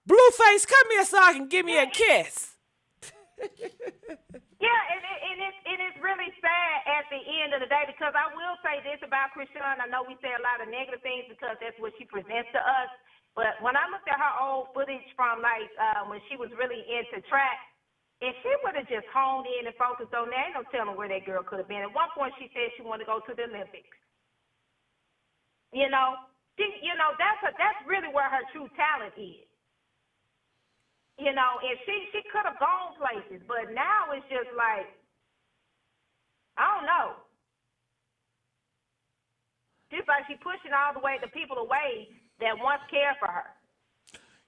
Blueface, come here so I can give me a kiss. Yeah, and it's really sad at the end of the day, because I will say this about Chrisean. I know we say a lot of negative things because that's what she presents to us. But when I looked at her old footage from when she was really into track, if she would have just honed in and focused on that, ain't no telling where that girl could have been. At one point, she said she wanted to go to the Olympics. That's really where her true talent is. And she could have gone places, but now it's just like, I don't know. Just like she pushing all the people away that once cared for her.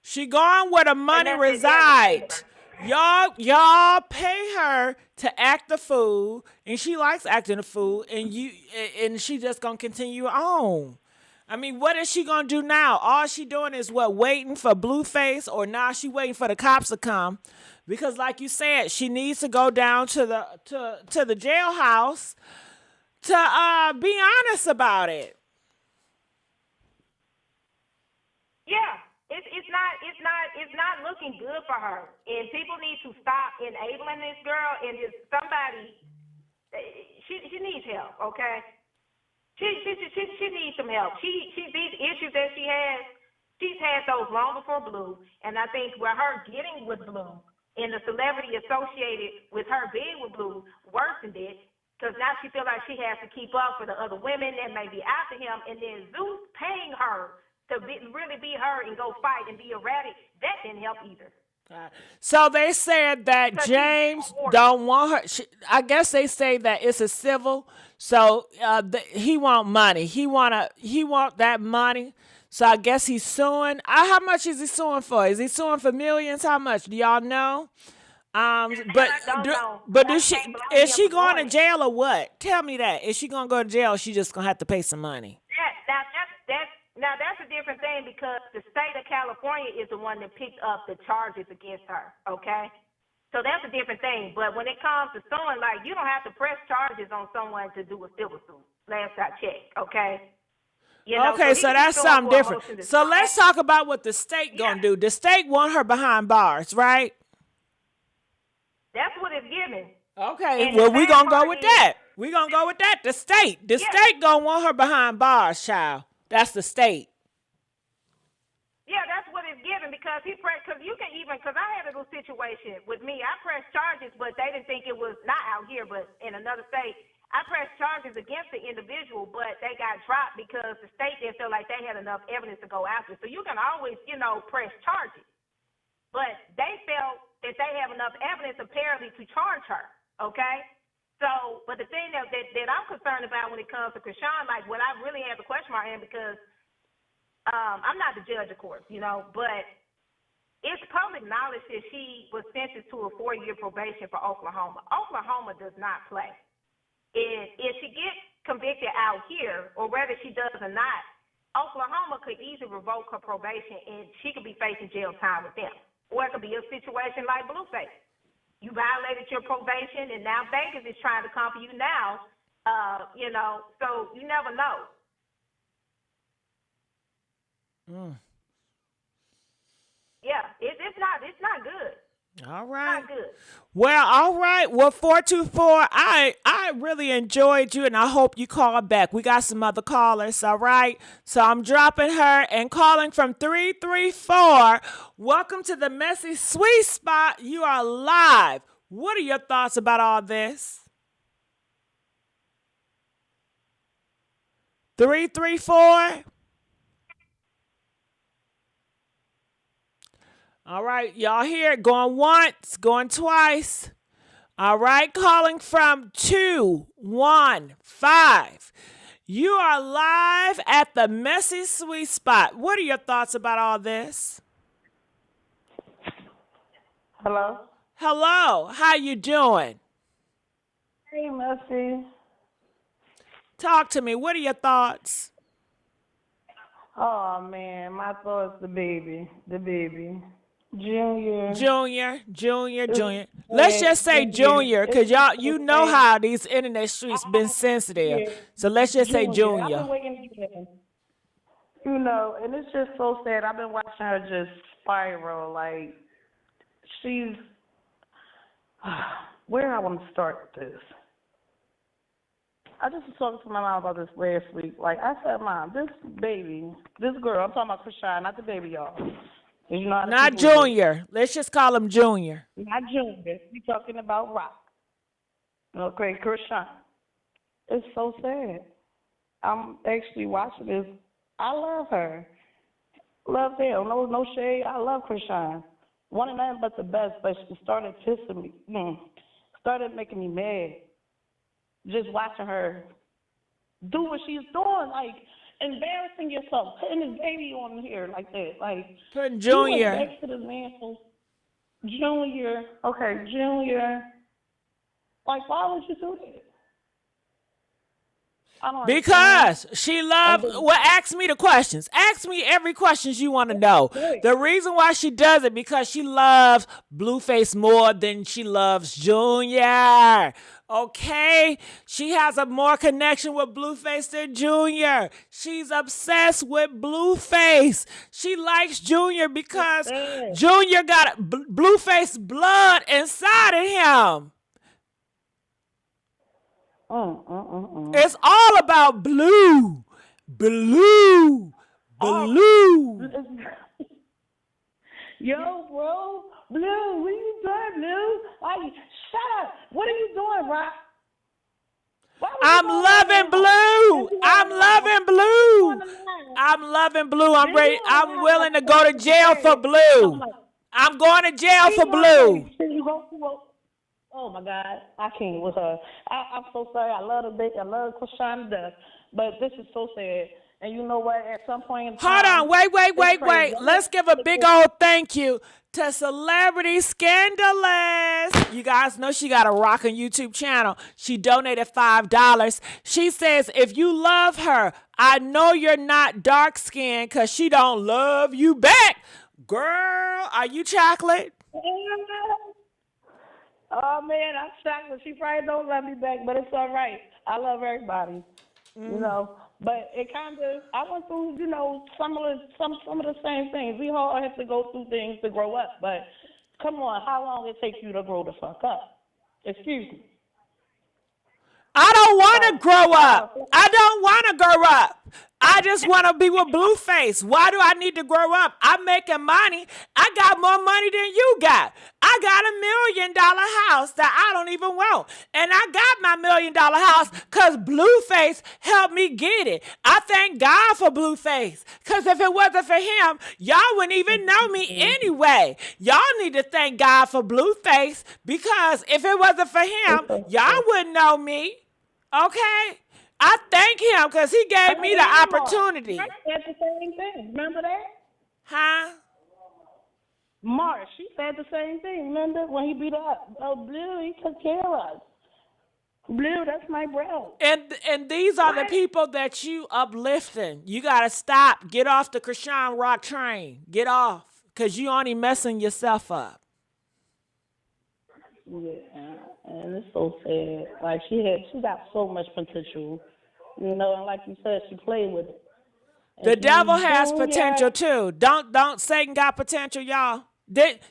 She gone where the money resides. Y'all pay her to act the fool, and she likes acting the fool, and she just gonna continue on. I mean, what is she gonna do now? All she doing is waiting for Blueface, or now she waiting for the cops to come, because like you said, she needs to go down to the jailhouse to be honest about it. Yeah, it's not looking good for her, and people need to stop enabling this girl. And if somebody, she needs help, okay? She needs some help. These issues that she has, she's had those long before Blue, and I think with her getting with Blue and the celebrity associated with her being with Blue worsened it, because now she feels like she has to keep up for the other women that may be after him, and then Zeus paying her to really be her and go fight and be erratic, that didn't help either. So they said that James don't want her. I guess they say that it's a civil. So he want money. He want that money. So I guess he's suing. How much is he suing for? Is he suing for millions? How much? Do y'all know? Is she going to jail or what? Tell me that. Is she gonna go to jail? Or she just gonna have to pay some money? That's a different thing, because the state of California is the one that picked up the charges against her, okay? So that's a different thing. But when it comes to suing, you don't have to press charges on someone to do a civil suit, last I checked, okay? So that's something different. So let's talk about what the state gonna do. The state want her behind bars, right? That's what it's giving. Okay, well, we're gonna go with that. We're gonna go with that. The state gonna want her behind bars, child. That's the state. Yeah, that's what it's given, because because I had a little situation with me. I pressed charges, but they didn't think it was, not out here, but in another state. I pressed charges against the individual, but they got dropped because the state didn't feel like they had enough evidence to go after. So you can always, press charges. But they felt that they have enough evidence apparently to charge her, okay? So, but the thing that I'm concerned about when it comes to Chrisean, what I really have a question mark in, because I'm not the judge, of course, but it's public knowledge that she was sentenced to a 4-year probation for Oklahoma. Oklahoma does not play. If she gets convicted out here, or whether she does or not, Oklahoma could easily revoke her probation, and she could be facing jail time with them. Or it could be a situation like Blueface. You violated your probation, and now Vegas is trying to come for you now, so you never know. Yeah, it's not good. All right. Not good. Well, all right. Well, 424, I really enjoyed you, and I hope you call back. We got some other callers, all right? So I'm dropping her and calling from 334. Welcome to the Messy Sweet Spot. You are live. What are your thoughts about all this? 334. All right, y'all hear it. Going once, going twice. All right, calling from 215. You are live at the Messy Sweet Spot. What are your thoughts about all this? Hello? Hello, how you doing? Hey, Messy. Talk to me. What are your thoughts? Oh man, my thoughts, the baby, Junior. Junior. Let's just say Junior, because y'all, you know how these internet streets been sensitive. So let's just say I've Junior. been waiting to get him. You know, and it's just so sad. I've been watching her just spiral. Like, she's. Where I want to start with this? I just was talking to my mom about this last week. Like, I said, Mom, this baby, this girl, I'm talking about Chrisean, not the baby, y'all. You know how Not Junior. Let's just call him Junior. Not Junior. We talking about Rock. Okay, Chrisean. It's so sad. I'm actually watching this. I love her. Love him. No shade. I love Chrisean. One of them, but the best. But she started pissing me. Started making me mad. Just watching her do what she's doing, like embarrassing yourself, putting this baby on here like that, like putting Junior next to this man. Junior, okay, Junior. Like, why would you do that? Because she loved. Well, ask me the questions. Ask me every questions you want to know. The reason why she does it because she loves Blueface more than she loves Junior. Okay, she has a more connection with Blueface than Junior. She's obsessed with Blueface. She likes Junior because Junior got Blueface blood inside of him. It's all about blue. Yo, bro, Blue, what are you doing, Blue? Like, shut up. What are you doing, Rock? I'm loving blue. I'm loving blue. I'm ready. I'm willing to go to jail for blue. I'm going to jail for blue. Oh my God, I can't with her. I'm so sorry. I love the baby. I love Chrisean to death. But this is so sad. And you know what? At some point in time, hold on, wait. Let's give a big old thank you to Celebrity Scandalous. You guys know she got a rockin' YouTube channel. She donated $5. She says, if you love her, I know you're not dark skinned because she don't love you back. Girl, are you chocolate? Oh man, I'm shocked, but she probably don't love me back, but it's all right. I love everybody, you know. But it kind of, I went through, you know, some of the same things. We all have to go through things to grow up. But come on, how long it take you to grow the fuck up? Excuse me. I don't want to grow up. I don't want to grow up. I just want to be with Blueface. Why do I need to grow up? I'm making money. I got more money than you got. I got $1 million house that I don't even want. And I got my $1 million house because Blueface helped me get it. I thank God for Blueface. Because if it wasn't for him, y'all wouldn't even know me anyway. Y'all need to thank God for Blueface because if it wasn't for him, y'all wouldn't know me. Okay? I thank him because he gave me the opportunity. Marsh said the same thing. Remember that? Huh? Marsh, she said the same thing. Remember when he beat her up? Oh, Blue, he took care of us. Blue, that's my bro. And these are the people that you uplifting. You got to stop. Get off the Chrisean Rock train. Get off because you only messing yourself up. Yeah, and it's so sad. Like she got so much potential, you know. And like you said, she played with it. And the devil has potential too. Don't Satan got potential, y'all?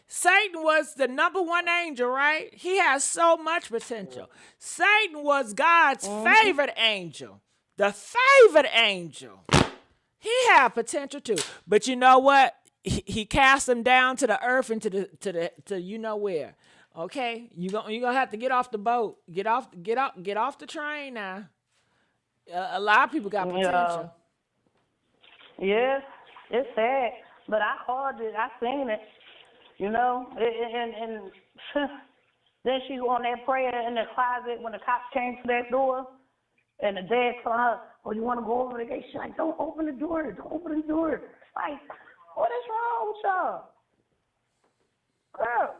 Satan was the #1 angel, right? He has so much potential. Satan was God's favorite angel, the favorite angel. He had potential too, but you know what? He cast him down to the earth and to you know where. Okay, you gonna have to get off the boat. Get off the train now. A lot of people got potential. Yeah, it's sad, but I called it. I seen it, you know. And then she on that prayer in the closet when the cops came to that door, and the dad told her, "Oh, you want to go over the gate?" She's like, "Don't open the door. Don't open the door." Like, what is wrong with y'all, girl?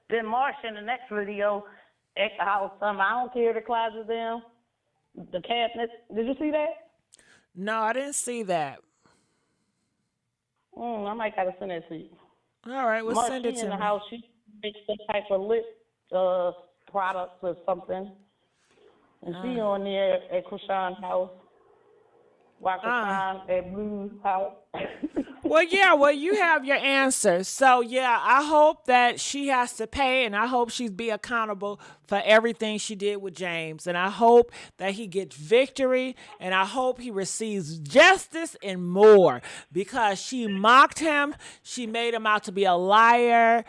Then Marsha in the next video, how some I don't care the closet down, the cabinet. Did you see that? No, I didn't see that. I might gotta send that to you. All right, well, send it Marsha to in the me. house, she makes some type of lip products or something, and she on there at Chrisean's house. While Chrisean at Blue's house. Well, you have your answers. So, yeah, I hope that she has to pay, and I hope she's be accountable for everything she did with James. And I hope that he gets victory, and I hope he receives justice and more, because she mocked him. She made him out to be a liar.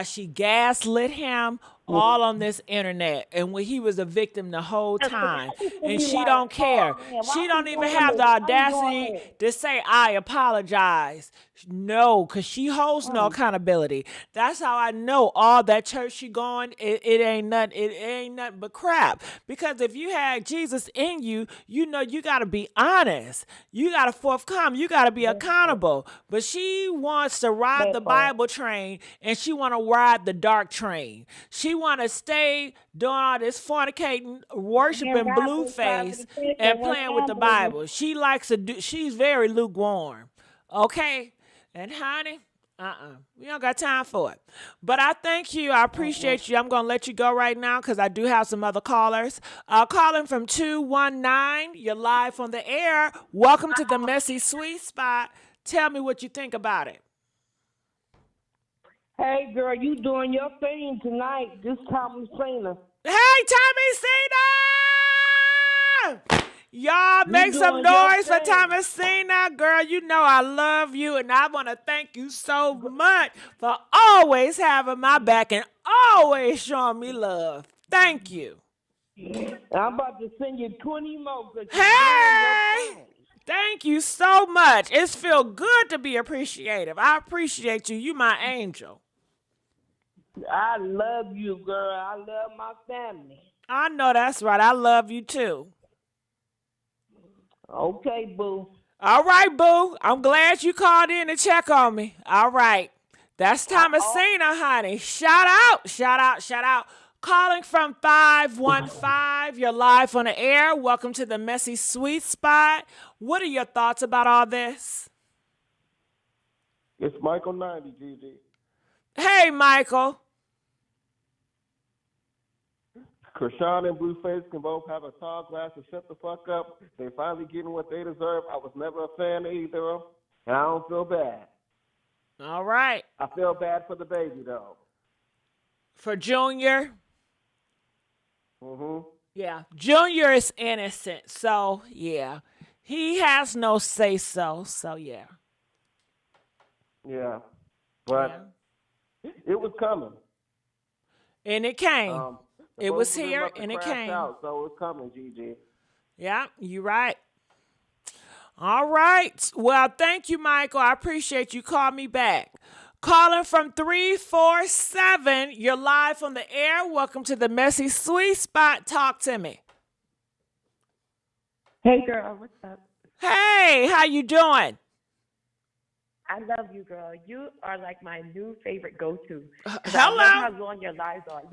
She gaslit him all on this internet, and when he was a victim the whole time, and she don't care. She don't even have the audacity to say, I apologize. No, because she holds no accountability. That's how I know all that church she going, it ain't nothing but crap. Because if you had Jesus in you, you know you got to be honest. You got to forthcome. You got to be accountable. But she wants to ride the Bible train, and she want to ride the dark train. She want to stay doing all this fornicating, worshiping Blueface, and playing with the Bible. She likes to do. She's very lukewarm. Okay, and honey, we don't got time for it. But I thank you. I appreciate you. I'm gonna let you go right now because I do have some other callers. Calling from 219. You're live on the air. Welcome to the Messy Sweet Spot. Tell me what you think about it. Hey, girl, you doing your thing tonight. This Tommy Cena. Hey, Tommy Cena! Y'all make some noise for Tommy Cena. Girl, you know I love you, and I want to thank you so much for always having my back and always showing me love. Thank you. I'm about to send you 20 more. Hey! Thank you so much. It's feel good to be appreciative. I appreciate you. You my angel. I love you, girl. I love my family. I know that's right. I love you too. Okay, boo. All right, boo. I'm glad you called in to check on me. All right. That's Thomasina, honey. Shout out, shout out, shout out. Calling from 515. You're live on the air. Welcome to the Messy Sweet Spot. What are your thoughts about all this? It's Michael 90, Gigi. Hey, Michael. Chrisean and Blueface can both have a tall glass and shut the fuck up. They finally getting what they deserve. I was never a fan of either of them, and I don't feel bad. All right. I feel bad for the baby, though. For Junior? Mm-hmm. Yeah. Junior is innocent, so, yeah. He has no say-so, so, yeah. Yeah. But it was coming. And it came. It was here, and it came. Out, so it's coming, Gigi. Yeah, you're right. All right. Well, thank you, Michael. I appreciate you. Call me back. Calling from 347. You're live on the air. Welcome to the Messy Sweet Spot. Talk to me. Hey, girl. What's up? Hey, how you doing? I love you, girl. You are like my new favorite go-to. Hello. I love how long your lives are.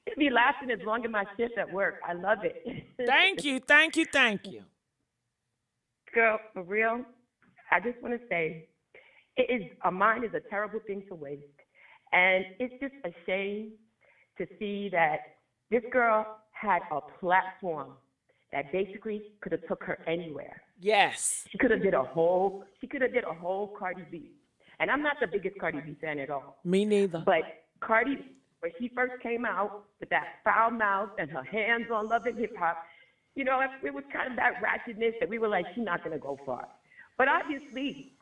It be lasting as long as my shift at work. I love it. Thank you, thank you, thank you. Girl, for real, I just want to say, a mind is a terrible thing to waste. And it's just a shame to see that this girl had a platform that basically could have took her anywhere. Yes. She could have did a whole Cardi B. And I'm not the biggest Cardi B fan at all. Me neither. But Cardi, when she first came out with that foul mouth and her hands on Love and Hip Hop, you know, it was kind of that ratchetness that we were like, she's not going to go far. But obviously,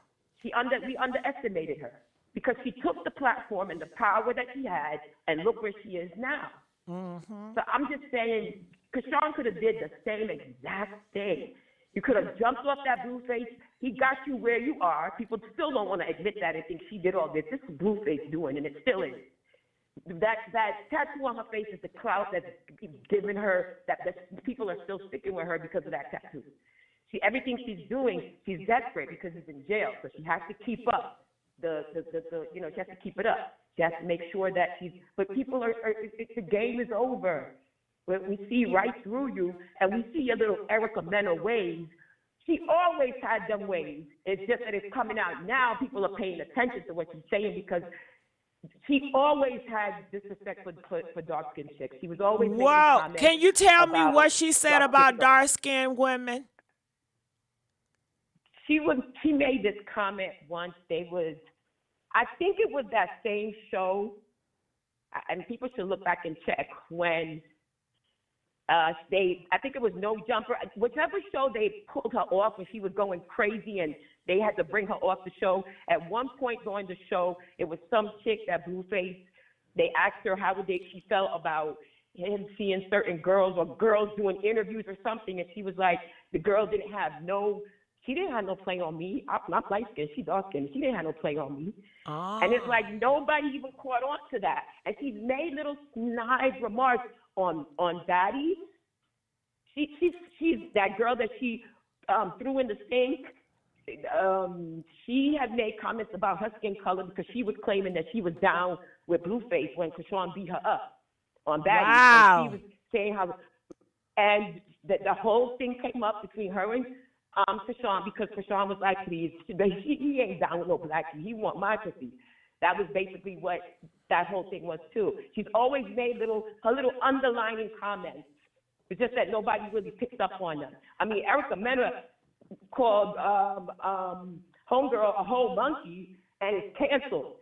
we underestimated her because she took the platform and the power that she had, and look where she is now. Mm-hmm. So I'm just saying, Chrisean could have did the same exact thing. You could have jumped off that Blueface. He got you where you are. People still don't want to admit that and think she did all this. This is Blueface doing, and it still is. That tattoo on her face is the clout that's giving her, that people are still sticking with her because of that tattoo. Everything she's doing, she's desperate because she's in jail, so she has to keep up. she has to keep it up. She has to make sure that but people the game is over. We see right through you, and we see your little Erica Mena ways. She always had them ways. It's just that it's coming out now. People are paying attention to what she's saying because she always had disrespect for dark-skinned chicks. She was always making comments. Can you tell me what she said about dark-skinned women? She made this comment once. I think it was that same show, and people should look back and check when I think it was No Jumper, whichever show they pulled her off when she was going crazy and they had to bring her off the show. At one point during the show, it was some chick that Blueface, they asked her how she felt about him seeing certain girls or girls doing interviews or something, and she was like, the girl didn't have no play on me. I'm not light skinned, she's dark skinned. She didn't have no play on me. Oh. And it's like nobody even caught on to that. And she's made little snide remarks on baddies. She's that girl that she threw in the sink. She had made comments about her skin color because she was claiming that she was down with Blueface when Chrisean beat her up on baddies. Wow. And she was saying how, and the whole thing came up between her and Chrisean because Chrisean was like, please, he ain't down with no black, he want my pussy. That was basically what that whole thing was too. She's always made her little underlining comments. It's just that nobody really picks up on them. I mean, Erica Mena called Homegirl a whole monkey, and it's canceled.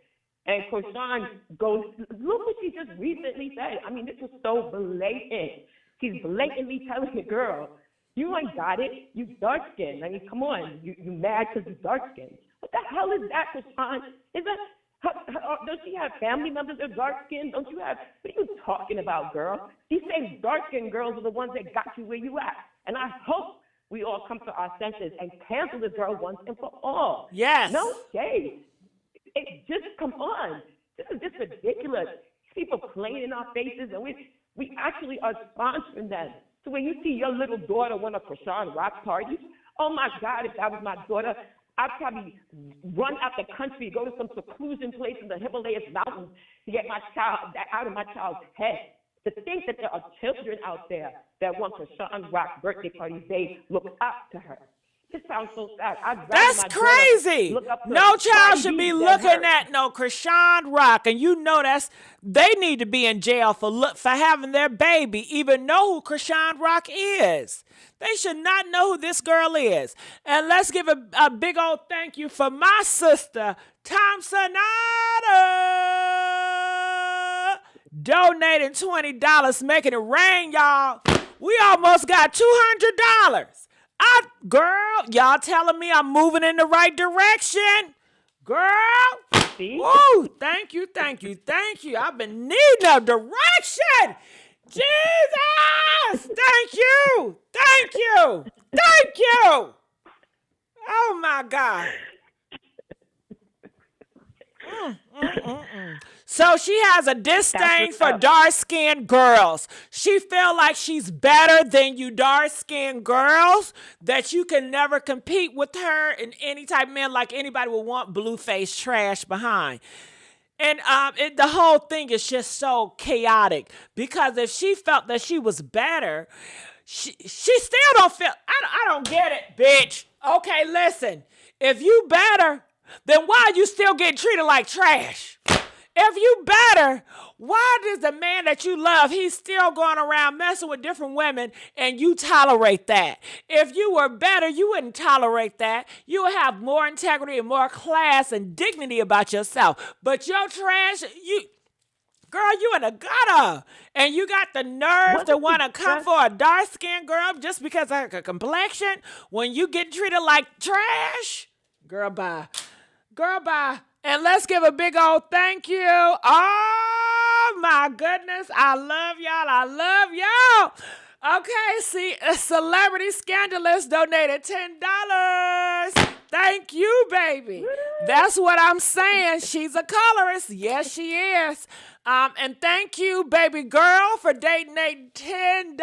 And Chrisean goes, look what she just recently said. I mean, this was so blatant. She's blatantly telling the girl, you ain't got it. You dark-skinned. I mean, come on. You mad because you dark-skinned. What the hell is that, Chrisean? Is that... Don't you have family members that are dark-skinned? Don't you have... What are you talking about, girl? These same dark-skinned girls are the ones that got you where you at. And I hope we all come to our senses and cancel this girl once and for all. Yes. No shade. Just come on. This is just ridiculous. People playing in our faces, and we actually are sponsoring them. So when you see your little daughter one of Chrisean rock parties, oh my God, if that was my daughter, I'd probably run out the country, go to some seclusion place in the Himalayas mountains to get my child out of my child's head. To think that there are children out there that want Chrisean rock birthday parties, they look up to her. This sounds so sad. That's crazy. No child should be looking at no Chrisean rock, and you know they need to be in jail for having their baby even know who Chrisean rock is. They should not know who this girl is. And let's give a big old thank you for my sister, Thompsonada, donating $20, making it rain, y'all. We almost got $200. Girl, y'all telling me I'm moving in the right direction? Girl, woo, thank you. I've been needing a direction. Jesus, thank you. Oh, my God. So she has a disdain for dark-skinned girls. She feel like she's better than you dark-skinned girls, that you can never compete with her in any type of man, like anybody would want Blueface trash behind. And the whole thing is just so chaotic, because if she felt that she was better, she still don't feel, I don't get it, bitch. Okay, listen, if you better, then why are you still getting treated like trash? If you better, why does the man that you love, he's still going around messing with different women and you tolerate that? If you were better, you wouldn't tolerate that. You would have more integrity and more class and dignity about yourself. But you're trash, girl, you in a gutter. And you got the nerve to want to come for a dark-skinned girl just because of her complexion when you get treated like trash? Girl, bye. And let's give a big old thank you. Oh, my goodness. I love y'all. Okay, see, a celebrity scandalous donated $10. Thank you, baby. That's what I'm saying. She's a colorist. Yes, she is. And thank you, baby girl, for dating $10.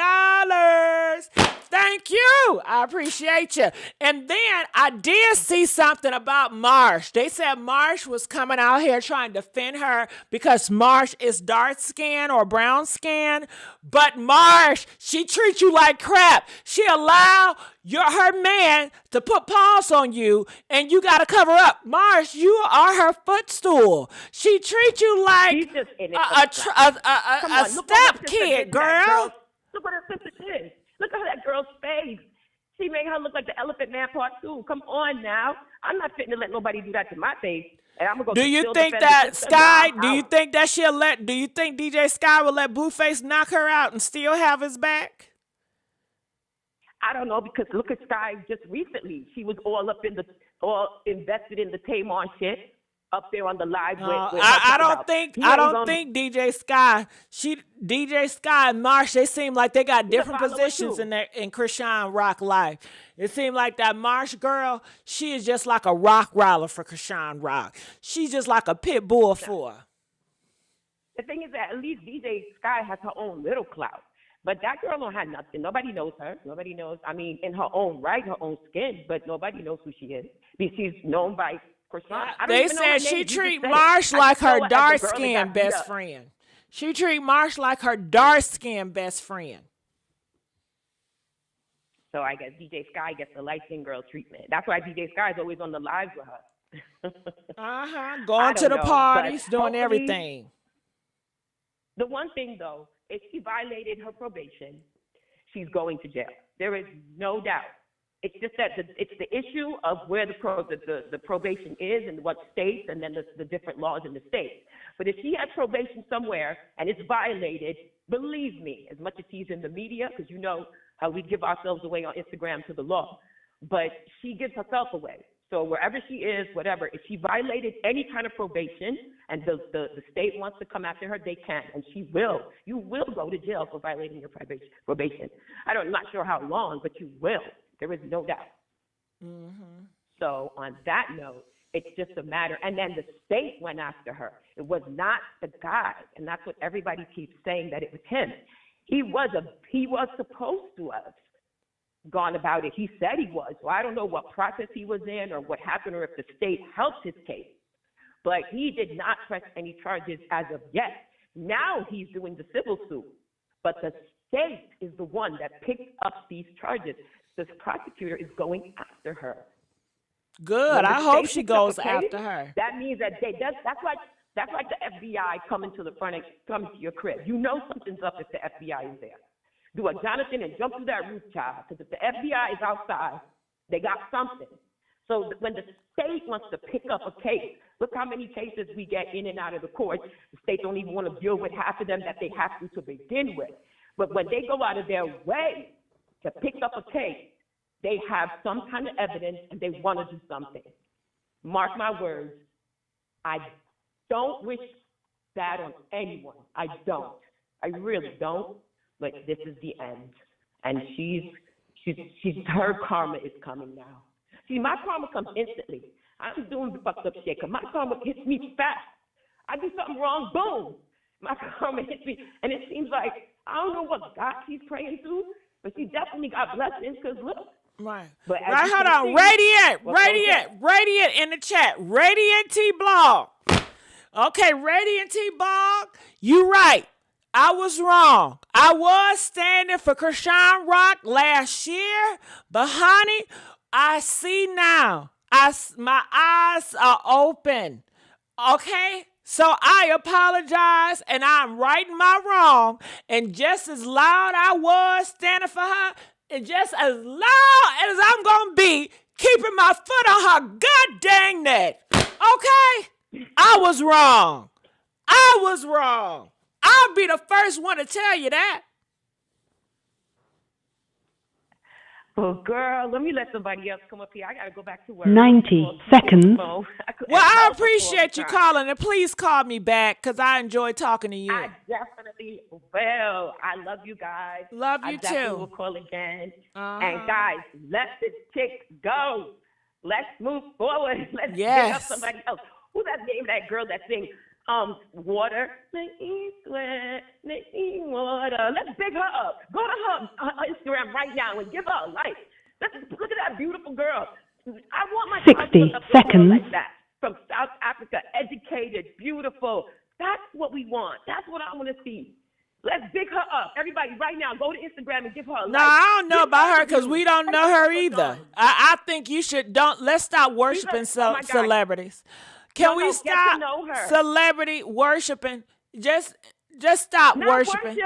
Thank you. I appreciate you. And then I did see something about Marsh. They said Marsh was coming out here trying to defend her because Marsh is dark skin or brown skin. But Marsh, she treats you like crap. She allow her man to put paws on you and you got to cover up. Marsh, you are her footstool. She treats you like a step kid, girl. Look what her sister did. Look at that girl's face. She made her look like the Elephant Man Part 2. Come on now. I'm not fitting to let nobody do that to my face. And I'm gonna go. Do you think that Sky? Do you think that she'll let? Do you think DJ Sky will let Blueface knock her out and still have his back? I don't know, because look at Sky just recently. She was all invested in the Tamar shit up there on the live. I don't think DJ Sky and Marsh, they seem like they got different positions in Chrisean Rock life. It seemed like that Marsh girl, she is just like a rock roller for Chrisean Rock. She's just like a pit bull for her. The thing is that at least DJ Sky has her own little clout. But that girl don't have nothing. Nobody knows her. Nobody knows. I mean, in her own right, her own skin, but nobody knows who she is. Because she's known by Chrisean. They said she treat Marsh like her dark-skinned best friend. She treat Marsh like her dark-skinned best friend. So I guess DJ Sky gets the light-skinned girl treatment. That's why DJ Sky is always on the lives with her. Going to the parties, doing everything. The one thing, though, if she violated her probation, she's going to jail. There is no doubt. It's just that it's the issue of where the probation is and what states, and then the different laws in the states. But if she has probation somewhere and it's violated, believe me, as much as she's in the media, because you know how we give ourselves away on Instagram to the law, but she gives herself away. So wherever she is, whatever, if she violated any kind of probation and the state wants to come after her, they can, and she will. You will go to jail for violating your probation. I'm not sure how long, but you will. There is no doubt. Mm-hmm. So on that note, it's just a matter. And then the state went after her. It was not the guy, and that's what everybody keeps saying, that it was him. He was supposed to have gone about it. He said he was. So I don't know what process he was in or what happened or if the state helped his case. But he did not press any charges as of yet. Now he's doing the civil suit. But the state is the one that picked up these charges. This prosecutor is going after her. Good. I hope she goes after her. That means that that's like the FBI coming to the front and coming to your crib. You know something's up if the FBI is there. Do a Jonathan and jump through that roof, child. Because if the FBI is outside, they got something. So when the state wants to pick up a case, look how many cases we get in and out of the courts. The state don't even want to deal with half of them that they have to begin with. But when they go out of their way to pick up a case, they have some kind of evidence and they want to do something. Mark my words, I don't wish bad on anyone. I don't. I really don't. But this is the end. And her karma is coming now. See, my karma comes instantly. I'm doing the fucked up shit, because my karma hits me fast. I do something wrong, boom. My karma hits me. And it seems like, I don't know what God she's praying to, but she definitely got blessings, because look. Right. But right, hold on. Radiant in the chat. Radiant T-Blog. Okay, Radiant T-Blog, you right. I was wrong. I was standing for Chrisean Rock last year, but honey, I see now. My eyes are open. Okay? So I apologize, and I'm righting my wrong. And just as loud I was standing for her, and just as loud as I'm going to be keeping my foot on her god dang neck. Okay? I was wrong. I'll be the first one to tell you that. Oh, girl, let me let somebody else come up here. I got to go back to work. 90 seconds. Well, I appreciate you calling, and please call me back because I enjoy talking to you. I definitely will. I love you guys. Love you I definitely will too. call again. And guys, let the chicks go. Let's move forward. Let's pick up somebody else. Who's that name, that girl that sings, Water. Make me sweat. Make me water. Let's big her up. Go to her Instagram right now and give her a like. Let's look at that beautiful girl. I want my 60 seconds like that. From South Africa, educated, beautiful. That's what we want. That's what I want to see. Let's big her up. Everybody, right now, go to Instagram and give her a like. No, I don't know about her because we don't know her either. I think you should let's stop worshiping celebrities. Can we stop celebrity worshiping? Just stop worshiping.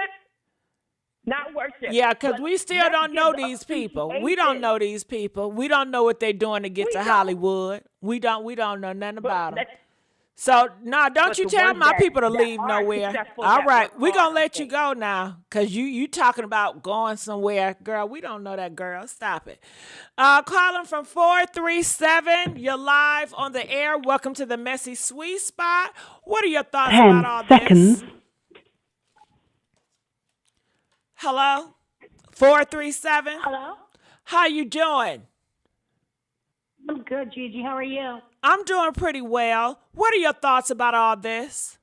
Not worship. Yeah, because we still don't know these people. We don't know these people. We don't know what they're doing to get to Hollywood. We don't know nothing about them. So, don't you tell my people to leave nowhere. All right, we're going to let you go now because you talking about going somewhere. Girl, we don't know that girl. Stop it. Calling from 437. You're live on the air. Welcome to the Messy Sweet Spot. What are your thoughts about all 10 seconds. this? Hello? 437? Hello? How you doing? I'm good, Gigi. How are you? I'm doing pretty well. What are your thoughts about all this?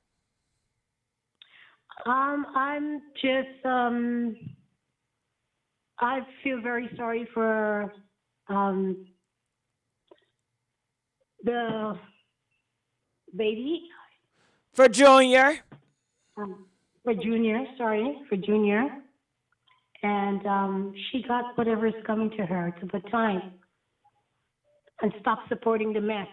I'm just I feel very sorry for the baby. For Junior. For Junior. And she got whatever's coming to her to the time. And stop supporting the mess.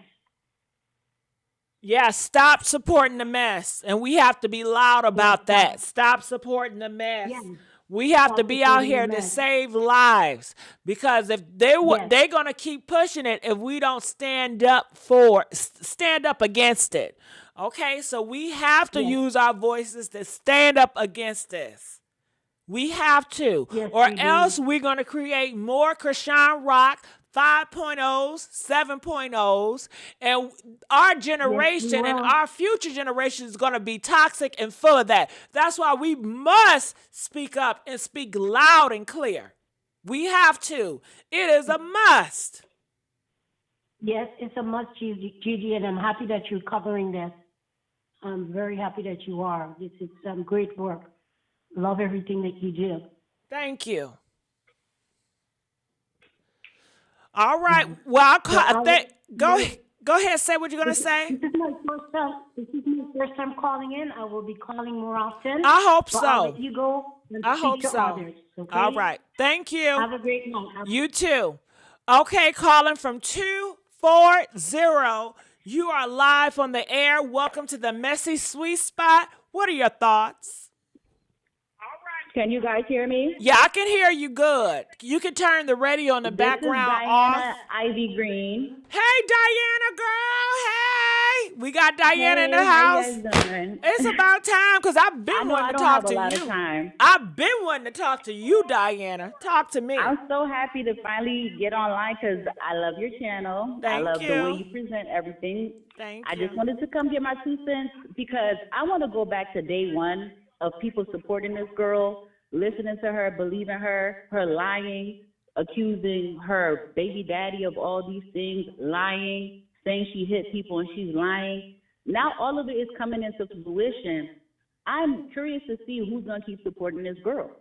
Yeah, stop supporting the mess. And we have to be loud about that. Stop supporting the mess. Yeah. We have to be out here to save lives. Because if they're going to keep pushing it if we don't stand up against it. Okay, so we have to use our voices to stand up against this. We have to. Yes, or else we're going to create more Chrisean Rock 5.0s, 7.0s, and our generation and our future generation is going to be toxic and full of that. That's why we must speak up and speak loud and clear. We have to. It is a must. Yes, it's a must, Gigi, and I'm happy that you're covering this. I'm very happy that you are. It's great work. Love everything that you do. Thank you. All right. Well, go ahead. Say what you're going to say. This is my first time calling in. I will be calling more often. I hope so. I'll let you go. I hope so. Others, okay? All right. Thank you. Have a great night. You too. Okay, calling from 240. You are live on the air. Welcome to the Messy Sweet Spot. What are your thoughts? Can you guys hear me? Yeah, I can hear you good. You can turn the radio in the background off. Ivy Green. Hey, Diana, girl. Hey. We got Diana in the house. How you guys doing? It's about time because I've been wanting to talk to you. I've been wanting to talk to you, Diana. Talk to me. I'm so happy to finally get online because I love your channel. I love the way you present everything. Thank you. I just wanted to come get my 2 cents because I want to go back to day one of people supporting this girl, listening to her, believing her lying, accusing her baby daddy of all these things, lying, saying she hit people and she's lying. Now all of it is coming into fruition. I'm curious to see who's going to keep supporting this girl.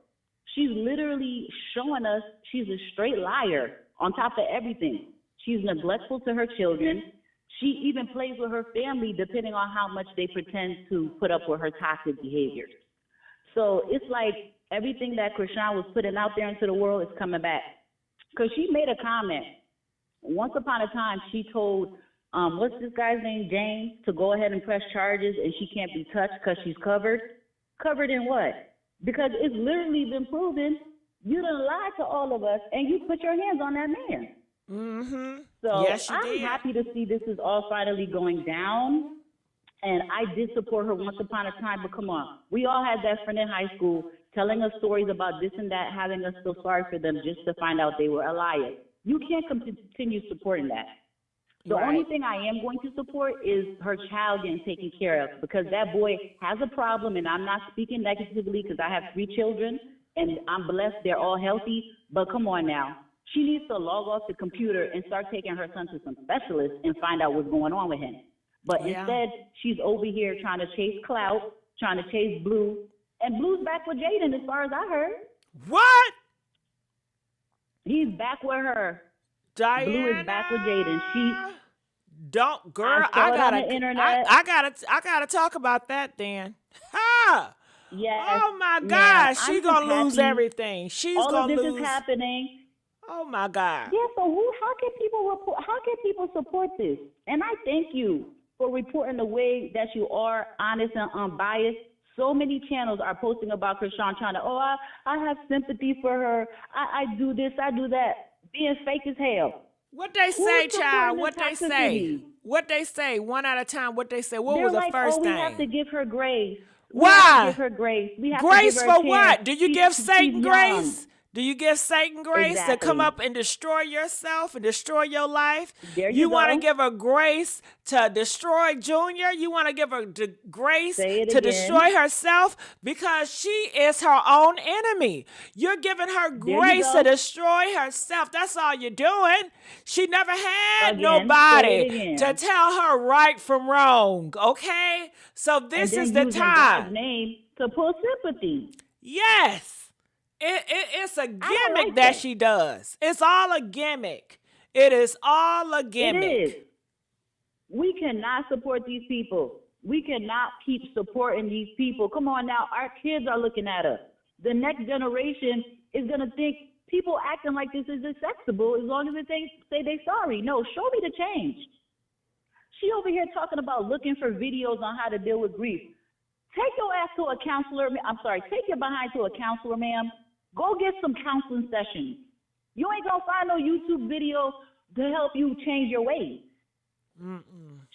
She's literally showing us she's a straight liar on top of everything. She's neglectful to her children. She even plays with her family depending on how much they pretend to put up with her toxic behaviors. So it's like everything that Chrisean was putting out there into the world is coming back. Because she made a comment. Once upon a time, she told, what's this guy's name, James, to go ahead and press charges and she can't be touched because she's covered. Covered in what? Because it's literally been proven you done lied to all of us and you put your hands on that man. Mm-hmm. So yes, I'm happy to see this is all finally going down. And I did support her once upon a time, but come on. We all had that friend in high school telling us stories about this and that, having us feel sorry for them just to find out they were a liar. You can't continue supporting that. The only thing I am going to support is her child getting taken care of because that boy has a problem, and I'm not speaking negatively because I have 3 children, and I'm blessed they're all healthy, but come on now. She needs to log off the computer and start taking her son to some specialists and find out what's going on with him. But Yeah. instead, she's over here trying to chase clout, trying to chase Blue. And Blue's back with Jaden, as far as I heard. What? He's back with her. Diana. Blue is back with Jaden. Don't, girl. I saw it on the internet. I gotta talk about that then. Ha! Yes. Oh my man, gosh, I'm she's just gonna lose happy everything. She's all gonna of this lose. is happening. Oh my God. Yeah, so how can people report? How can people support this? And I thank you for reporting the way that you are, honest and unbiased. So many channels are posting about Chrisean trying to, I have sympathy for her. I do this, I do that. Being fake as hell. What they say, Who's child? supporting What this they say? toxicity? What they say? One at a time. What they say? What They're was the like, first we thing? have to give her grace. We Why? have to give her grace. We have Grace to give her for a chance. what? Do you give Satan she's grace? young. Do you give Satan grace to come Exactly. up and destroy yourself and destroy your life? There you want to go. give her grace to destroy Junior? You want to give her grace Say it to again. destroy herself? Because she is her own enemy. You're giving her you grace go. to destroy herself. That's all you're doing. She never had Again, say it nobody again. to tell her right from wrong, okay? So this and then is the using time. God's name to pull sympathy. Yes. It's a gimmick like that that. she does. It's all a gimmick. It is all a gimmick. It is. We cannot support these people. We cannot keep supporting these people. Come on now, our kids are looking at us. The next generation is going to think people acting like this is acceptable as long as they say they're sorry. No, show me the change. She over here talking about looking for videos on how to deal with grief. Take your ass to a counselor. Take your behind to a counselor, ma'am. Go get some counseling sessions. You ain't going to find no YouTube video to help you change your ways.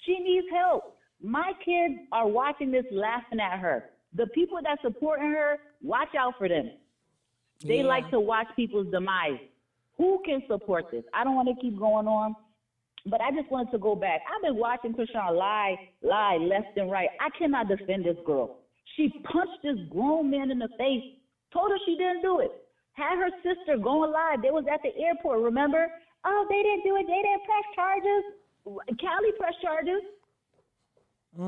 She needs help. My kids are watching this laughing at her. The people that supporting her, watch out for them. They like to watch people's demise. Who can support this? I don't want to keep going on, but I just wanted to go back. I've been watching Chrisean lie left and right. I cannot defend this girl. She punched this grown man in the face, told her she didn't do it. Had her sister going live. They was at the airport, remember? Oh, they didn't do it. They didn't press charges. Cali pressed charges.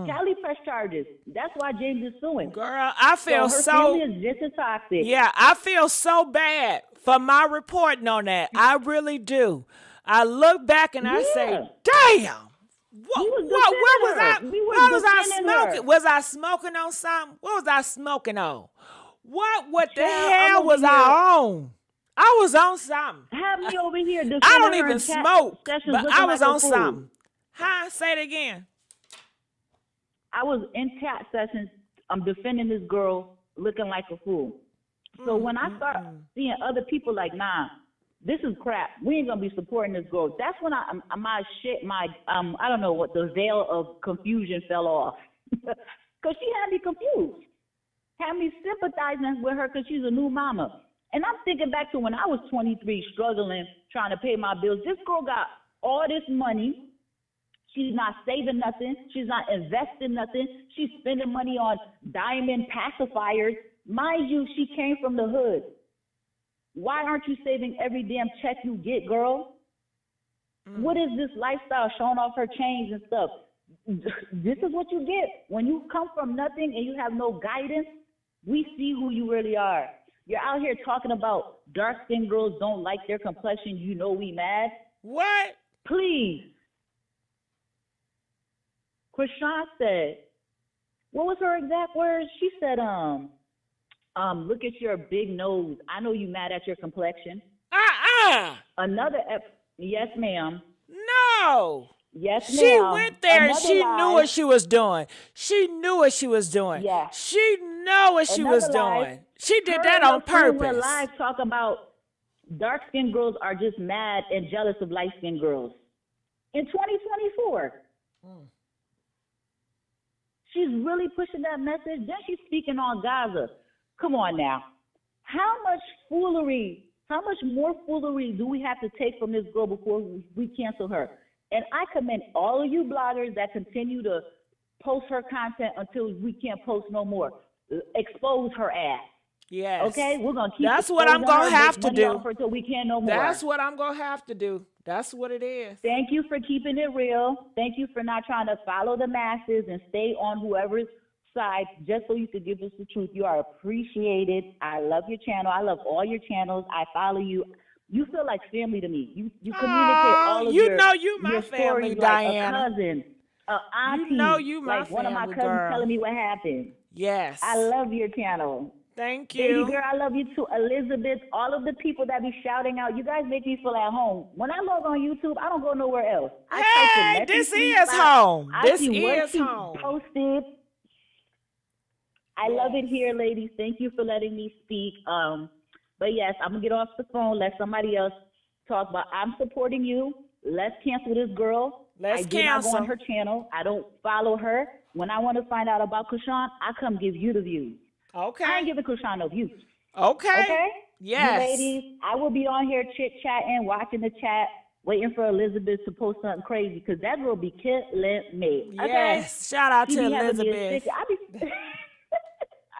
Cali pressed charges. That's why James is suing. Girl, I feel her so. family is just as toxic. Yeah, I feel so bad for my reporting on that. I really do. I look back and I say, damn. Where was I? What was I smoking? Was I smoking on something? What was I smoking on? What the hell was I on? I was on something. Have me over here. I don't even smoke, but I was on something. Huh? Say it again. I was in chat sessions. I'm defending this girl looking like a fool. So when I start seeing other people like, nah, this is crap. We ain't gonna be supporting this girl. That's when I don't know what, the veil of confusion fell off. Cause she had me confused. Had me sympathizing with her because she's a new mama. And I'm thinking back to when I was 23, struggling, trying to pay my bills. This girl got all this money. She's not saving nothing. She's not investing nothing. She's spending money on diamond pacifiers. Mind you, she came from the hood. Why aren't you saving every damn check you get, girl? What is this lifestyle showing off her chains and stuff? This is what you get. When you come from nothing and you have no guidance, we see who you really are. You're out here talking about dark-skinned girls don't like their complexion. You know we mad. What? Please. Chrisean said, what was her exact words? She said, look at your big nose. I know you mad at your complexion. Yes, ma'am. No. Yes, ma'am. She went there and she lie. knew what she was doing. She knew what she was doing. Yeah. She knew what she was doing. She did that on purpose. Went live talk about dark-skinned girls are just mad and jealous of light-skinned girls. In 2024. She's really pushing that message. Then she's speaking on Gaza. Come on now. How much more foolery do we have to take from this girl before we cancel her? And I commend all of you bloggers that continue to post her content until we can't post no more. Expose her ass. Yes. Okay, we're gonna keep That's what I'm exposing gonna her, have make to money do. off her till we can't no more. That's what I'm gonna have to do. That's what it is. Thank you for keeping it real. Thank you for not trying to follow the masses and stay on whoever's side just so you could give us the truth. You are appreciated. I love your channel. I love all your channels. I follow you. You feel like family to me. You communicate all of you know you my your family, stories Diana. like a cousin, a auntie. You know you my like one of my family, cousins girl. telling me what happened. Yes. I love your channel. Thank you. Baby girl, I love you too. Elizabeth, all of the people that be shouting out, you guys make me feel at home. When I log on YouTube, I don't go nowhere else. Hey, this is home. I This see what is she home. posted. I love it here, ladies. Thank you for letting me speak. But yes, I'm gonna get off the phone, let somebody else talk. But I'm supporting you. Let's cancel this girl. Let's I do not go cancel. on her channel. I don't follow her. When I want to find out about Chrisean, I come give you the views. Okay. I ain't giving Chrisean no views. Okay. Okay? Yes. You ladies, I will be on here chit-chatting, watching the chat, waiting for Elizabeth to post something crazy, because that girl be killing me. Okay? Yes. Shout out She to be having me a Elizabeth. sick- I be-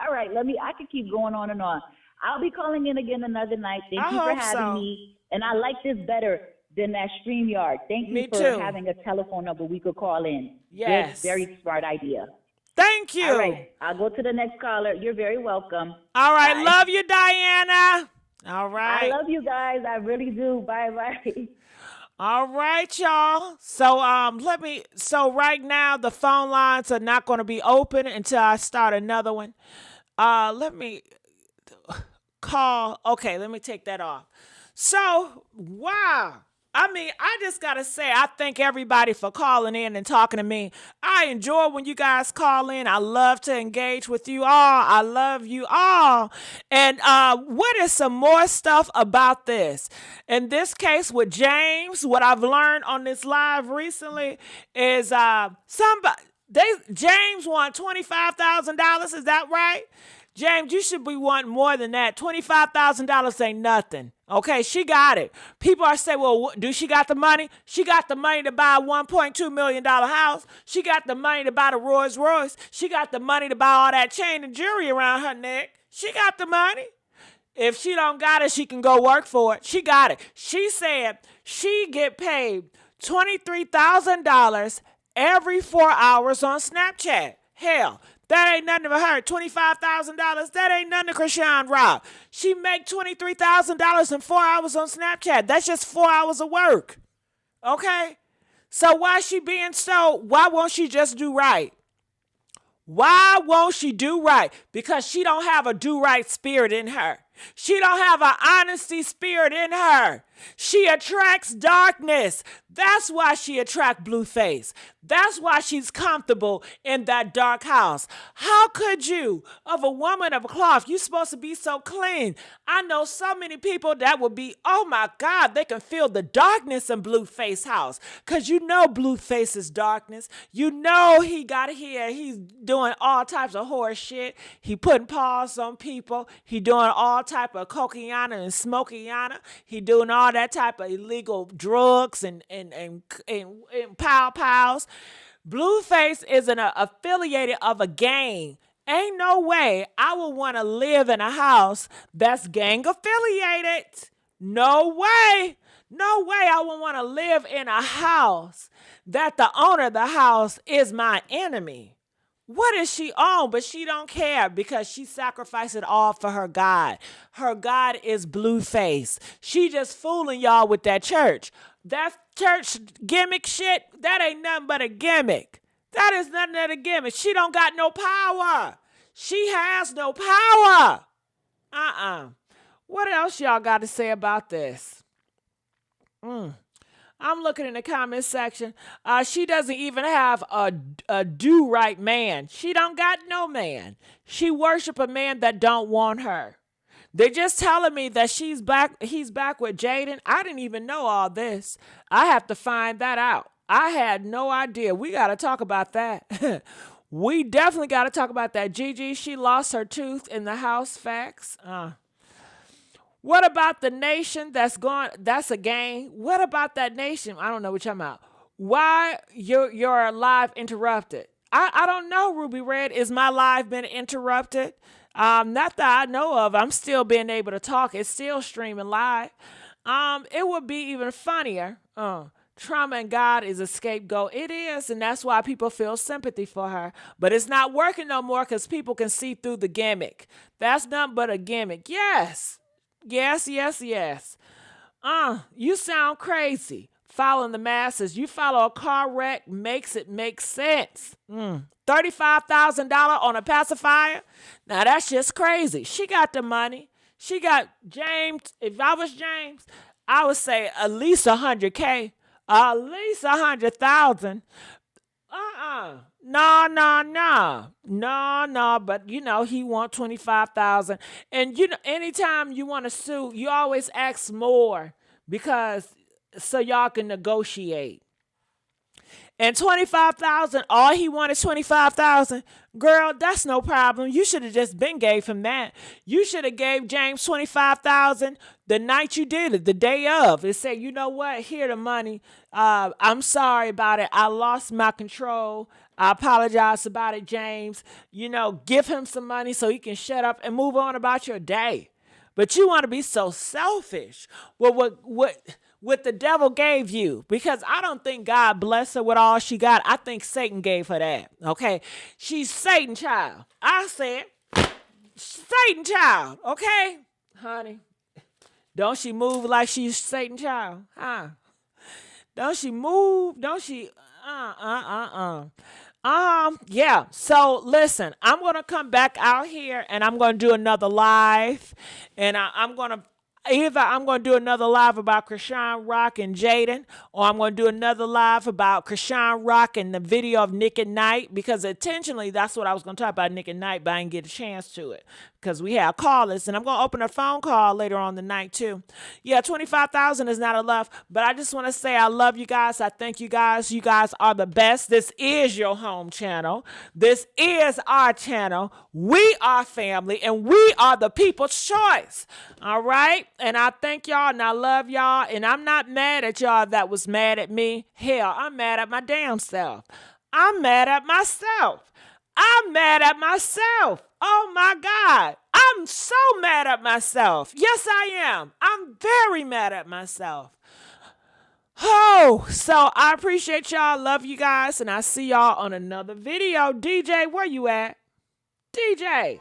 All right, I can keep going on and on. I'll be calling in again another night. Thank I you for hope having so. me. And I like this better than that StreamYard. Thank you Me for too. having a telephone number we could call in. Yes. Good, very smart idea. Thank you. All right, I'll go to the next caller. You're very welcome. All right. Bye. Love you, Diana. All right. I love you guys. I really do. Bye-bye. All right, y'all. So so right now the phone lines are not going to be open until I start another one. Let me call. Okay, let me take that off. So, wow. I mean, I just got to say, I thank everybody for calling in and talking to me. I enjoy when you guys call in. I love to engage with you all. I love you all. And what is some more stuff about this? In this case with James, what I've learned on this live recently is James won $25,000. Is that right? James, you should be wanting more than that. $25,000 ain't nothing. Okay, she got it. People are saying, well, do she got the money? She got the money to buy a $1.2 million house. She got the money to buy the Rolls Royce. She got the money to buy all that chain and jewelry around her neck. She got the money. If she don't got it, she can go work for it. She got it. She said she get paid $23,000 every 4 hours on Snapchat. Hell, that ain't nothing for her. $25,000, that ain't nothing to Chrisean Rob. She make $23,000 in 4 hours on Snapchat. That's just 4 hours of work. Okay? So why won't she just do right? Why won't she do right? Because she don't have a do-right spirit in her. She don't have an honesty spirit in her. She attracts darkness. That's why she attracts Blueface. That's why she's comfortable in that dark house. How could you, of a woman of cloth, you supposed to be so clean? I know so many people that would be, oh my God, they can feel the darkness in Blueface house. Because you know Blueface is darkness. You know he got here. He's doing all types of horse shit. He putting paws on people. He doing all type of cocaine and smokiana. He doing all that type of illegal drugs and pow-pows. Blueface is an affiliated of a gang. Ain't no way I would want to live in a house that's gang affiliated. No way. No way I would want to live in a house that the owner of the house is my enemy. What is she on? But she don't care because she sacrificed it all for her God. Her God is Blueface. She just fooling y'all with that church. That church gimmick shit, that ain't nothing but a gimmick. That is nothing but a gimmick. She don't got no power. She has no power. What else y'all got to say about this? I'm looking in the comment section. She doesn't even have a do-right man. She don't got no man. She worship a man that don't want her. They're just telling me that he's back with Jaden. I didn't even know all this. I have to find that out. I had no idea. We got to talk about that. We definitely got to talk about that. Gigi, she lost her tooth in the house. Facts. What about the nation that's gone? That's a gang. What about that nation? I don't know what you're talking about. Why your live interrupted? I don't know, Ruby Red. Is my live been interrupted? Not that I know of. I'm still being able to talk. It's still streaming live. It would be even funnier. Trauma and God is a scapegoat. It is, and that's why people feel sympathy for her. But it's not working no more because people can see through the gimmick. That's nothing but a gimmick. Yes. Yes, yes, yes. You sound crazy. Following the masses. You follow a car wreck, makes it make sense. $35,000 on a pacifier? Now that's just crazy. She got the money. She got James. If I was James, I would say at least $100K. At least 100,000. No. But he want 25,000. And anytime you want to sue, you always ask more because so y'all can negotiate. And 25,000, all he wanted 25,000. Girl, that's no problem. You should have just been gave him that. You should have gave James 25,000 the night you did it, the day of. And say, you know what? Here the money. I'm sorry about it. I lost my control. I apologize about it, James. Give him some money so he can shut up and move on about your day. But you want to be so selfish. Well, what the devil gave you, because I don't think God blessed her with all she got. I think Satan gave her that. Okay, she's Satan child. I said Satan child. Okay, honey, don't she move like she's Satan child? Huh? Don't she move? Don't she? Yeah. So listen, I'm gonna come back out here and I'm gonna do another live, and I'm gonna. Either I'm going to do another live about Chrisean Rock and Jaden, or I'm going to do another live about Chrisean Rock and the video of Nick at Night, because intentionally that's what I was going to talk about, Nick at Night, but I didn't get a chance to it because we have callers, and I'm going to open a phone call later on the night too. Yeah, 25,000 is not enough, but I just want to say I love you guys. I thank you guys. You guys are the best. This is your home channel. This is our channel. We are family, and we are the people's choice. All right? And I thank y'all, and I love y'all, and I'm not mad at y'all that was mad at me. Hell, I'm mad at my damn self. I'm mad at myself. I'm mad at myself. Oh my God. I'm so mad at myself. Yes, I am. I'm very mad at myself. Oh, so I appreciate y'all. Love you guys, and I see y'all on another video. DJ, where you at? DJ.